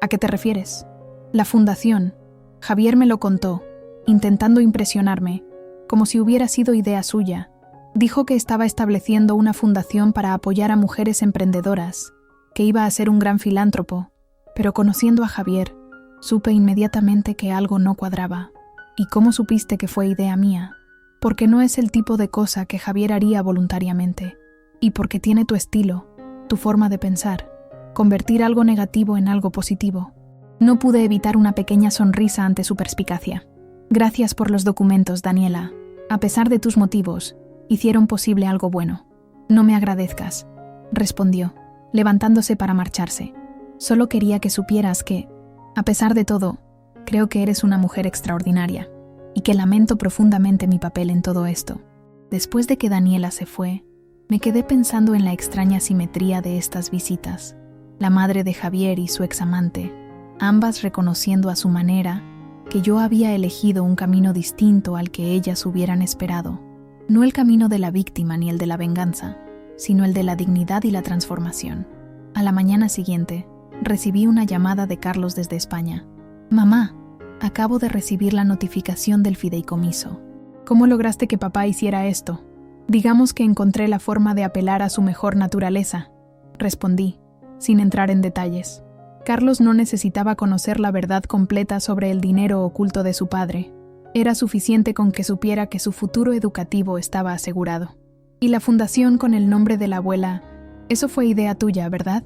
S1: ¿A qué te refieres? La fundación. Javier me lo contó, intentando impresionarme, como si hubiera sido idea suya. Dijo que estaba estableciendo una fundación para apoyar a mujeres emprendedoras, que iba a ser un gran filántropo, pero conociendo a Javier, supe inmediatamente que algo no cuadraba. ¿Y cómo supiste que fue idea mía? Porque no es el tipo de cosa que Javier haría voluntariamente, y porque tiene tu estilo, tu forma de pensar, convertir algo negativo en algo positivo. No pude evitar una pequeña sonrisa ante su perspicacia. Gracias por los documentos, Daniela. A pesar de tus motivos, hicieron posible algo bueno. No me agradezcas, respondió, levantándose para marcharse. Solo quería que supieras que, a pesar de todo, creo que eres una mujer extraordinaria, y que lamento profundamente mi papel en todo esto. Después de que Daniela se fue, me quedé pensando en la extraña simetría de estas visitas. La madre de Javier y su examante, ambas reconociendo a su manera que yo había elegido un camino distinto al que ellas hubieran esperado. No el camino de la víctima ni el de la venganza, sino el de la dignidad y la transformación. A la mañana siguiente, recibí una llamada de Carlos desde España. «Mamá, acabo de recibir la notificación del fideicomiso. ¿Cómo lograste que papá hiciera esto?» «Digamos que encontré la forma de apelar a su mejor naturaleza», respondí, sin entrar en detalles. Carlos no necesitaba conocer la verdad completa sobre el dinero oculto de su padre. Era suficiente con que supiera que su futuro educativo estaba asegurado. «Y la fundación con el nombre de la abuela, eso fue idea tuya, ¿verdad?»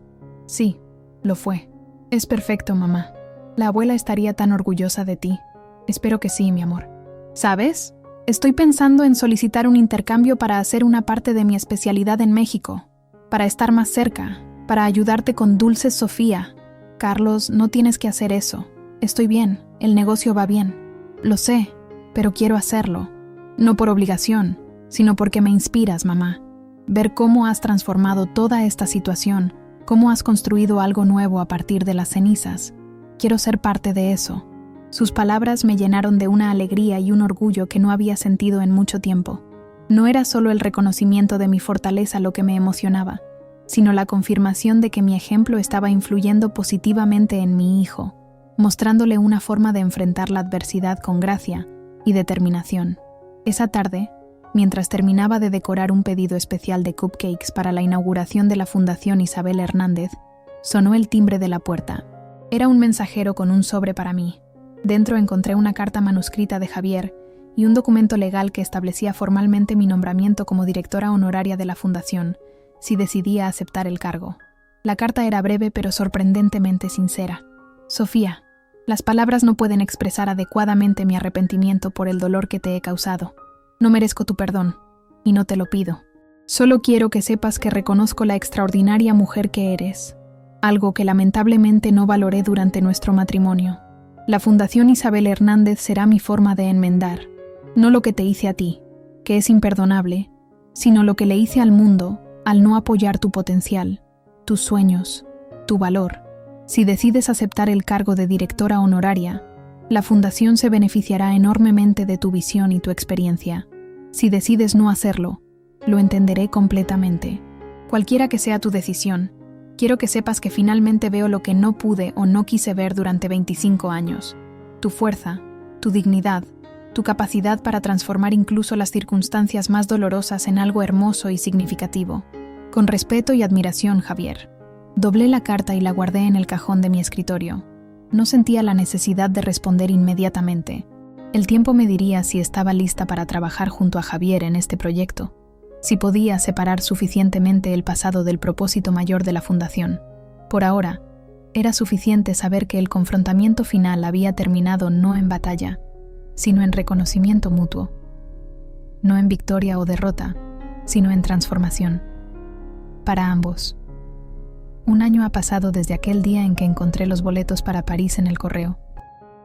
S1: «Sí, lo fue». «Es perfecto, mamá. La abuela estaría tan orgullosa de ti». «Espero que sí, mi amor». «¿Sabes? Estoy pensando en solicitar un intercambio para hacer una parte de mi especialidad en México, para estar más cerca, para ayudarte con Dulces Sofía». «Carlos, no tienes que hacer eso. Estoy bien, el negocio va bien». «Lo sé, pero quiero hacerlo. No por obligación, sino porque me inspiras, mamá. Ver cómo has transformado toda esta situación, cómo has construido algo nuevo a partir de las cenizas. Quiero ser parte de eso». Sus palabras me llenaron de una alegría y un orgullo que no había sentido en mucho tiempo. No era solo el reconocimiento de mi fortaleza lo que me emocionaba, sino la confirmación de que mi ejemplo estaba influyendo positivamente en mi hijo, mostrándole una forma de enfrentar la adversidad con gracia y determinación. Esa tarde, mientras terminaba de decorar un pedido especial de cupcakes para la inauguración de la Fundación Isabel Hernández, sonó el timbre de la puerta. Era un mensajero con un sobre para mí. Dentro encontré una carta manuscrita de Javier y un documento legal que establecía formalmente mi nombramiento como directora honoraria de la Fundación, si decidía aceptar el cargo. La carta era breve pero sorprendentemente sincera. «Sofía, las palabras no pueden expresar adecuadamente mi arrepentimiento por el dolor que te he causado. No merezco tu perdón, y no te lo pido. Solo quiero que sepas que reconozco la extraordinaria mujer que eres, algo que lamentablemente no valoré durante nuestro matrimonio. La Fundación Isabel Hernández será mi forma de enmendar, no lo que te hice a ti, que es imperdonable, sino lo que le hice al mundo al no apoyar tu potencial, tus sueños, tu valor. Si decides aceptar el cargo de directora honoraria, la Fundación se beneficiará enormemente de tu visión y tu experiencia. Si decides no hacerlo, lo entenderé completamente. Cualquiera que sea tu decisión, quiero que sepas que finalmente veo lo que no pude o no quise ver durante 25 años. Tu fuerza, tu dignidad, tu capacidad para transformar incluso las circunstancias más dolorosas en algo hermoso y significativo. Con respeto y admiración, Javier». Doblé la carta y la guardé en el cajón de mi escritorio. No sentía la necesidad de responder inmediatamente. El tiempo me diría si estaba lista para trabajar junto a Javier en este proyecto, si podía separar suficientemente el pasado del propósito mayor de la fundación. Por ahora, era suficiente saber que el confrontamiento final había terminado no en batalla, sino en reconocimiento mutuo. No en victoria o derrota, sino en transformación. Para ambos. 1 año ha pasado desde aquel día en que encontré los boletos para París en el correo.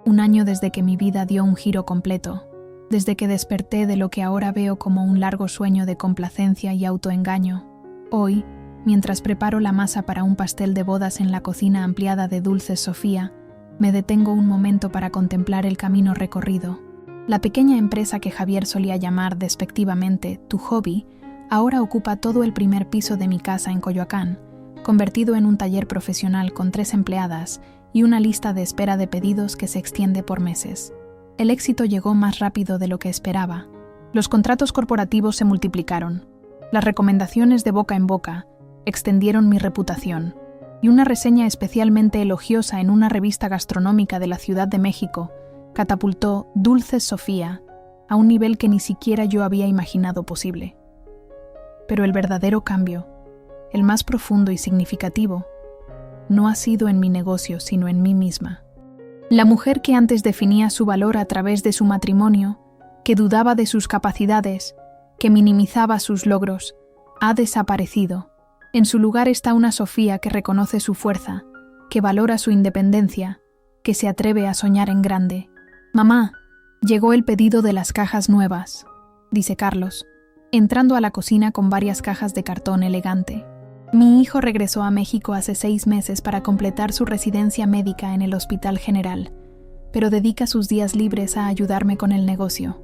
S1: 1 año desde que mi vida dio un giro completo, desde que desperté de lo que ahora veo como un largo sueño de complacencia y autoengaño. Hoy, mientras preparo la masa para un pastel de bodas en la cocina ampliada de Dulces Sofía, me detengo un momento para contemplar el camino recorrido. La pequeña empresa que Javier solía llamar despectivamente Tu Hobby, ahora ocupa todo el primer piso de mi casa en Coyoacán, convertido en un taller profesional con 3 empleadas y una lista de espera de pedidos que se extiende por meses. El éxito llegó más rápido de lo que esperaba. Los contratos corporativos se multiplicaron. Las recomendaciones de boca en boca extendieron mi reputación, y una reseña especialmente elogiosa en una revista gastronómica de la Ciudad de México catapultó Dulces Sofía a un nivel que ni siquiera yo había imaginado posible. Pero el verdadero cambio, el más profundo y significativo, no ha sido en mi negocio, sino en mí misma. La mujer que antes definía su valor a través de su matrimonio, que dudaba de sus capacidades, que minimizaba sus logros, ha desaparecido. En su lugar está una Sofía que reconoce su fuerza, que valora su independencia, que se atreve a soñar en grande. «Mamá, llegó el pedido de las cajas nuevas», dice Carlos, entrando a la cocina con varias cajas de cartón elegante. Mi hijo regresó a México hace 6 meses para completar su residencia médica en el Hospital General, pero dedica sus días libres a ayudarme con el negocio.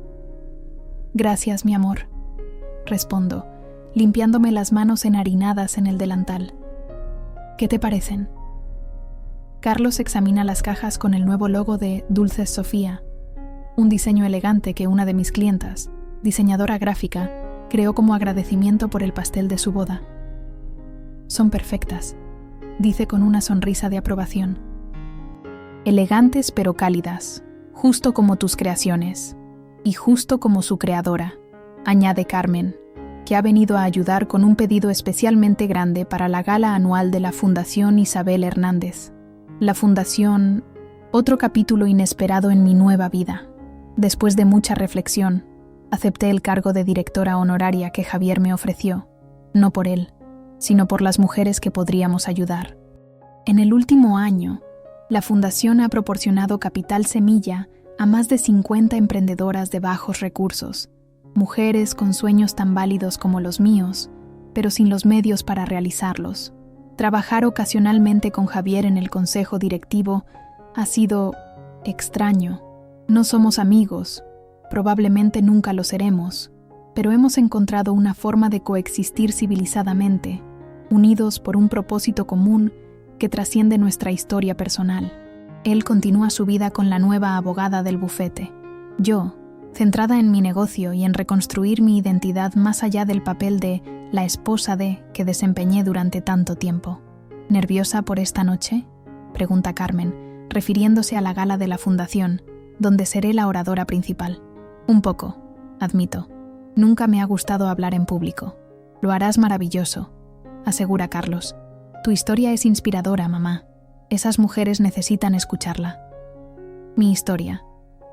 S1: «Gracias, mi amor», respondo, limpiándome las manos enharinadas en el delantal. «¿Qué te parecen?» Carlos examina las cajas con el nuevo logo de Dulces Sofía, un diseño elegante que una de mis clientas, diseñadora gráfica, creó como agradecimiento por el pastel de su boda. «Son perfectas», dice con una sonrisa de aprobación. «Elegantes pero cálidas, justo como tus creaciones, y justo como su creadora», añade Carmen, que ha venido a ayudar con un pedido especialmente grande para la gala anual de la Fundación Isabel Hernández. La Fundación, otro capítulo inesperado en mi nueva vida. Después de mucha reflexión, acepté el cargo de directora honoraria que Javier me ofreció, no por él, sino por las mujeres que podríamos ayudar. En el último año, la Fundación ha proporcionado capital semilla a más de 50 emprendedoras de bajos recursos, mujeres con sueños tan válidos como los míos, pero sin los medios para realizarlos. Trabajar ocasionalmente con Javier en el consejo directivo ha sido extraño. No somos amigos, probablemente nunca lo seremos, pero hemos encontrado una forma de coexistir civilizadamente, unidos por un propósito común que trasciende nuestra historia personal. Él continúa su vida con la nueva abogada del bufete. Yo, centrada en mi negocio y en reconstruir mi identidad más allá del papel de la esposa de que desempeñé durante tanto tiempo. ¿Nerviosa por esta noche?, pregunta Carmen, refiriéndose a la gala de la Fundación, donde seré la oradora principal. Un poco, admito. Nunca me ha gustado hablar en público. Lo harás maravilloso, asegura Carlos. Tu historia es inspiradora, mamá. Esas mujeres necesitan escucharla. Mi historia.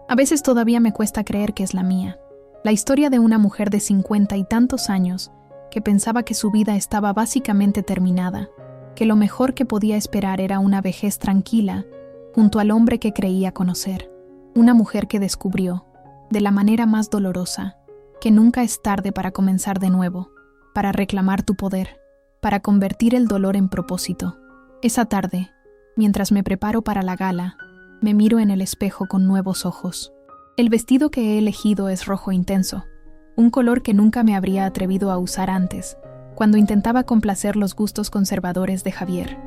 S1: A veces todavía me cuesta creer que es la mía. La historia de una mujer de 50 y tantos años que pensaba que su vida estaba básicamente terminada, que lo mejor que podía esperar era una vejez tranquila junto al hombre que creía conocer. Una mujer que descubrió, de la manera más dolorosa, que nunca es tarde para comenzar de nuevo, para reclamar tu poder, para convertir el dolor en propósito. Esa tarde, mientras me preparo para la gala, me miro en el espejo con nuevos ojos. El vestido que he elegido es rojo intenso, un color que nunca me habría atrevido a usar antes, cuando intentaba complacer los gustos conservadores de Javier.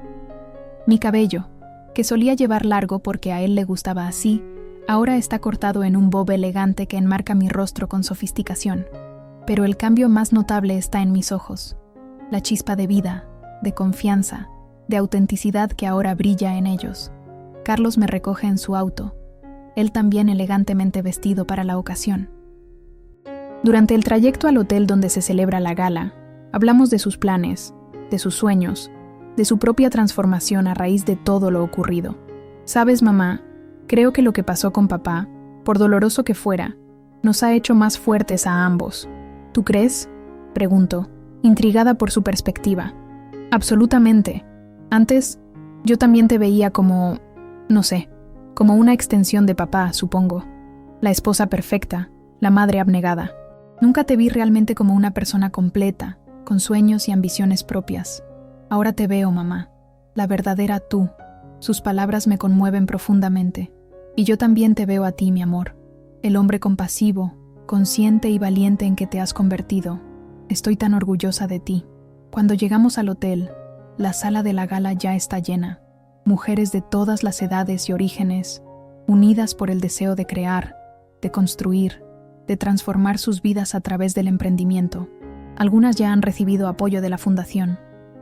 S1: Mi cabello, que solía llevar largo porque a él le gustaba así, ahora está cortado en un bob elegante que enmarca mi rostro con sofisticación. Pero el cambio más notable está en mis ojos, la chispa de vida, de confianza, de autenticidad que ahora brilla en ellos. Carlos me recoge en su auto. él también elegantemente vestido para la ocasión. Durante el trayecto al hotel donde se celebra la gala, hablamos de sus planes, de sus sueños, de su propia transformación a raíz de todo lo ocurrido. Sabes, mamá, creo que lo que pasó con papá, por doloroso que fuera, nos ha hecho más fuertes a ambos. ¿Tú crees?, pregunto, intrigada por su perspectiva. Absolutamente. Antes, yo también te veía como, no sé, como una extensión de papá, supongo. La esposa perfecta, la madre abnegada. Nunca te vi realmente como una persona completa, con sueños y ambiciones propias. Ahora te veo, mamá, la verdadera tú. Sus palabras me conmueven profundamente. Y yo también te veo a ti, mi amor, el hombre compasivo, consciente y valiente en que te has convertido. Estoy tan orgullosa de ti. Cuando llegamos al hotel, la sala de la gala ya está llena. Mujeres de todas las edades y orígenes, unidas por el deseo de crear, de construir, de transformar sus vidas a través del emprendimiento. Algunas ya han recibido apoyo de la Fundación.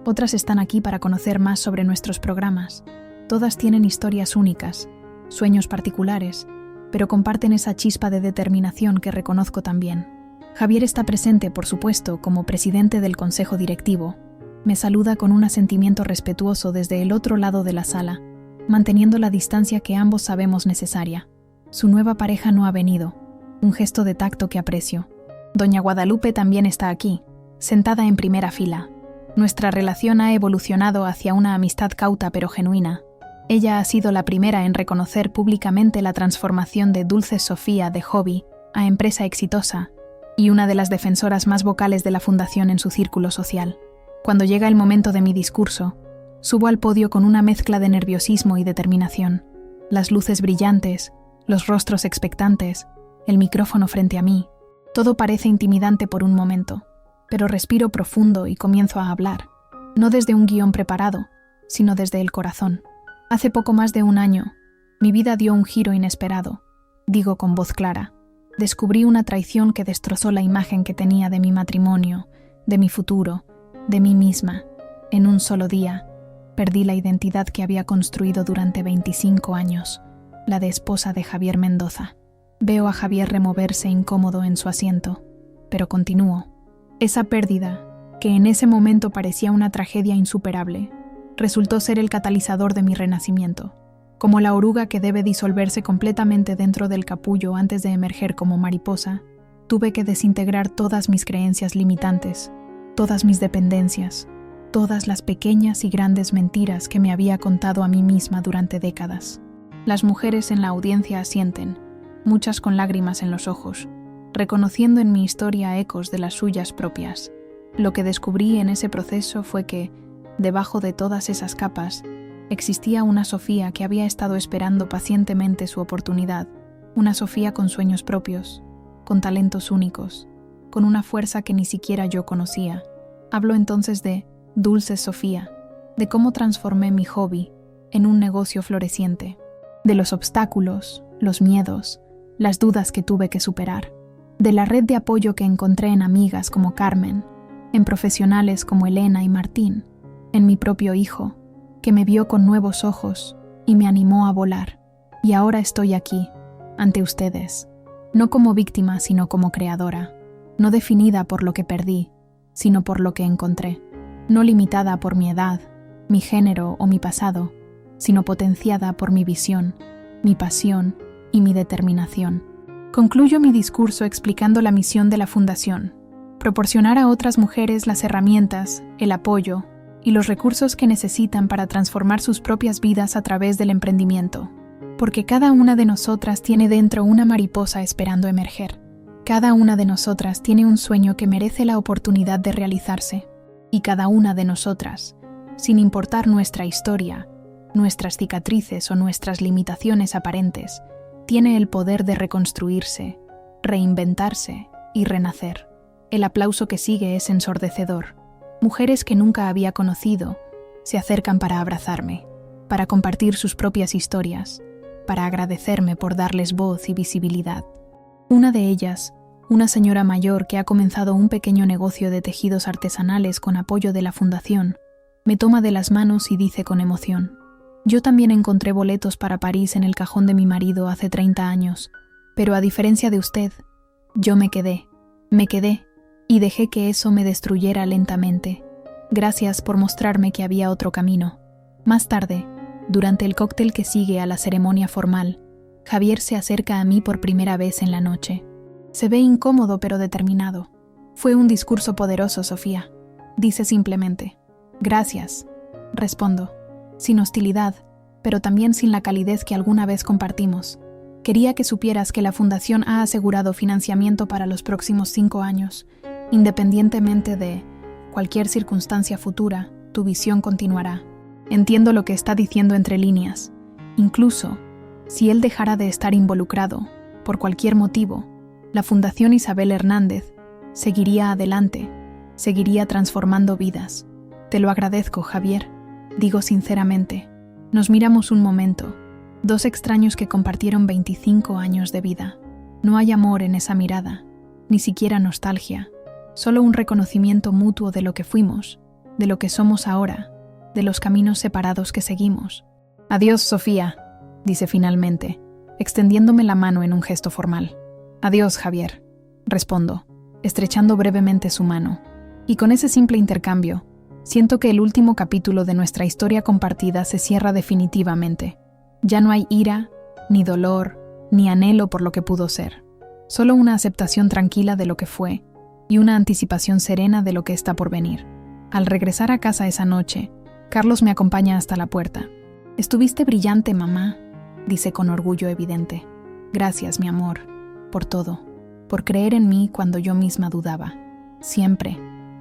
S1: Otras están aquí para conocer más sobre nuestros programas. Todas tienen historias únicas, sueños particulares, pero comparten esa chispa de determinación que reconozco también. Javier está presente, por supuesto, como presidente del consejo directivo. Me saluda con un asentimiento respetuoso desde el otro lado de la sala, manteniendo la distancia que ambos sabemos necesaria. Su nueva pareja no ha venido, un gesto de tacto que aprecio. Doña Guadalupe también está aquí, sentada en primera fila. Nuestra relación ha evolucionado hacia una amistad cauta pero genuina. Ella ha sido la primera en reconocer públicamente la transformación de Dulce Sofía de hobby a empresa exitosa y una de las defensoras más vocales de la Fundación en su círculo social. Cuando llega el momento de mi discurso, subo al podio con una mezcla de nerviosismo y determinación. Las luces brillantes, los rostros expectantes, el micrófono frente a mí. Todo parece intimidante por un momento, pero respiro profundo y comienzo a hablar, no desde un guión preparado, sino desde el corazón. Hace poco más de un año, mi vida dio un giro inesperado. Digo con voz clara, descubrí una traición que destrozó la imagen que tenía de mi matrimonio, de mi futuro, de mí misma. En un solo día, perdí la identidad que había construido durante 25 años, la de esposa de Javier Mendoza. Veo a Javier removerse incómodo en su asiento, pero continúo. Esa pérdida, que en ese momento parecía una tragedia insuperable, resultó ser el catalizador de mi renacimiento. Como la oruga que debe disolverse completamente dentro del capullo antes de emerger como mariposa, tuve que desintegrar todas mis creencias limitantes, todas mis dependencias, todas las pequeñas y grandes mentiras que me había contado a mí misma durante décadas. Las mujeres en la audiencia asienten, muchas con lágrimas en los ojos, reconociendo en mi historia ecos de las suyas propias. Lo que descubrí en ese proceso fue que, debajo de todas esas capas, existía una Sofía que había estado esperando pacientemente su oportunidad, una Sofía con sueños propios, con talentos únicos, con una fuerza que ni siquiera yo conocía. Hablo entonces de Dulce Sofía, de cómo transformé mi hobby en un negocio floreciente, de los obstáculos, los miedos, las dudas que tuve que superar, de la red de apoyo que encontré en amigas como Carmen, en profesionales como Elena y Martín, en mi propio hijo, que me vio con nuevos ojos y me animó a volar. Y ahora estoy aquí, ante ustedes, no como víctima sino como creadora, no definida por lo que perdí, sino por lo que encontré, no limitada por mi edad, mi género o mi pasado, sino potenciada por mi visión, mi pasión y mi determinación. Concluyo mi discurso explicando la misión de la Fundación: proporcionar a otras mujeres las herramientas, el apoyo y los recursos que necesitan para transformar sus propias vidas a través del emprendimiento. Porque cada una de nosotras tiene dentro una mariposa esperando emerger. Cada una de nosotras tiene un sueño que merece la oportunidad de realizarse. Y cada una de nosotras, sin importar nuestra historia, nuestras cicatrices o nuestras limitaciones aparentes, tiene el poder de reconstruirse, reinventarse y renacer. El aplauso que sigue es ensordecedor. Mujeres que nunca había conocido se acercan para abrazarme, para compartir sus propias historias, para agradecerme por darles voz y visibilidad. Una de ellas, una señora mayor que ha comenzado un pequeño negocio de tejidos artesanales con apoyo de la Fundación, me toma de las manos y dice con emoción: Yo también encontré boletos para París en el cajón de mi marido hace 30 años, pero a diferencia de usted, yo me quedé y dejé que eso me destruyera lentamente. Gracias por mostrarme que había otro camino. Más tarde, durante el cóctel que sigue a la ceremonia formal, Javier se acerca a mí por primera vez en la noche. Se ve incómodo pero determinado. Fue un discurso poderoso, Sofía. Dice simplemente, gracias. Respondo, sin hostilidad, pero también sin la calidez que alguna vez compartimos. Quería que supieras que la Fundación ha asegurado financiamiento para los próximos 5 años. Independientemente de cualquier circunstancia futura, tu visión continuará. Entiendo lo que está diciendo entre líneas. Incluso, si él dejara de estar involucrado, por cualquier motivo, la Fundación Isabel Hernández seguiría adelante, seguiría transformando vidas. Te lo agradezco, Javier. Digo sinceramente. Nos miramos un momento, 2 extraños que compartieron 25 años de vida. No hay amor en esa mirada, ni siquiera nostalgia, solo un reconocimiento mutuo de lo que fuimos, de lo que somos ahora, de los caminos separados que seguimos. Adiós, Sofía, dice finalmente, extendiéndome la mano en un gesto formal. Adiós, Javier, respondo, estrechando brevemente su mano. Y con ese simple intercambio, siento que el último capítulo de nuestra historia compartida se cierra definitivamente. Ya no hay ira, ni dolor, ni anhelo por lo que pudo ser. Solo una aceptación tranquila de lo que fue y una anticipación serena de lo que está por venir. Al regresar a casa esa noche, Carlos me acompaña hasta la puerta. «Estuviste brillante, mamá», dice con orgullo evidente. «Gracias, mi amor, por todo, por creer en mí cuando yo misma dudaba. Siempre»,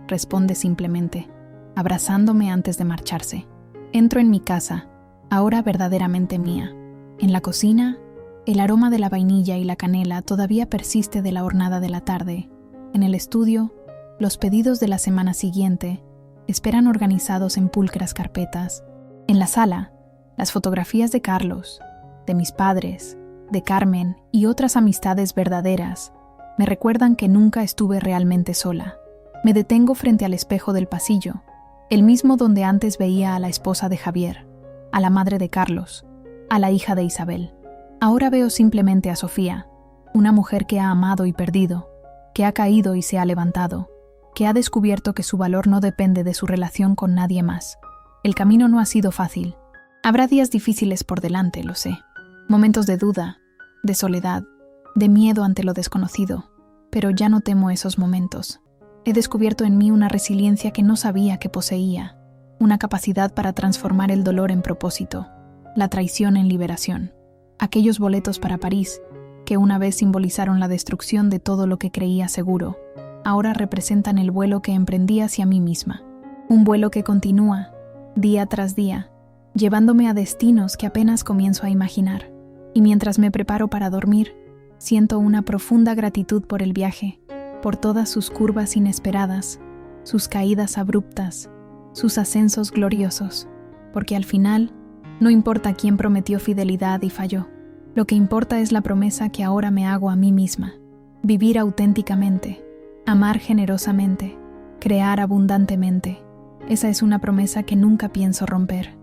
S1: responde simplemente, abrazándome antes de marcharse. Entro en mi casa, ahora verdaderamente mía. En la cocina, el aroma de la vainilla y la canela todavía persiste de la hornada de la tarde. En el estudio, los pedidos de la semana siguiente esperan organizados en pulcras carpetas. En la sala, las fotografías de Carlos, de mis padres, de Carmen y otras amistades verdaderas me recuerdan que nunca estuve realmente sola. Me detengo frente al espejo del pasillo, el mismo donde antes veía a la esposa de Javier, a la madre de Carlos, a la hija de Isabel. Ahora veo simplemente a Sofía, una mujer que ha amado y perdido, que ha caído y se ha levantado, que ha descubierto que su valor no depende de su relación con nadie más. El camino no ha sido fácil. Habrá días difíciles por delante, lo sé. Momentos de duda, de soledad, de miedo ante lo desconocido, pero ya no temo esos momentos. He descubierto en mí una resiliencia que no sabía que poseía, una capacidad para transformar el dolor en propósito, la traición en liberación. Aquellos boletos para París, que una vez simbolizaron la destrucción de todo lo que creía seguro, ahora representan el vuelo que emprendí hacia mí misma. Un vuelo que continúa, día tras día, llevándome a destinos que apenas comienzo a imaginar. Y mientras me preparo para dormir, siento una profunda gratitud por el viaje, por todas sus curvas inesperadas, sus caídas abruptas, sus ascensos gloriosos, porque al final, no importa quién prometió fidelidad y falló. Lo que importa es la promesa que ahora me hago a mí misma. Vivir auténticamente, amar generosamente, crear abundantemente. Esa es una promesa que nunca pienso romper.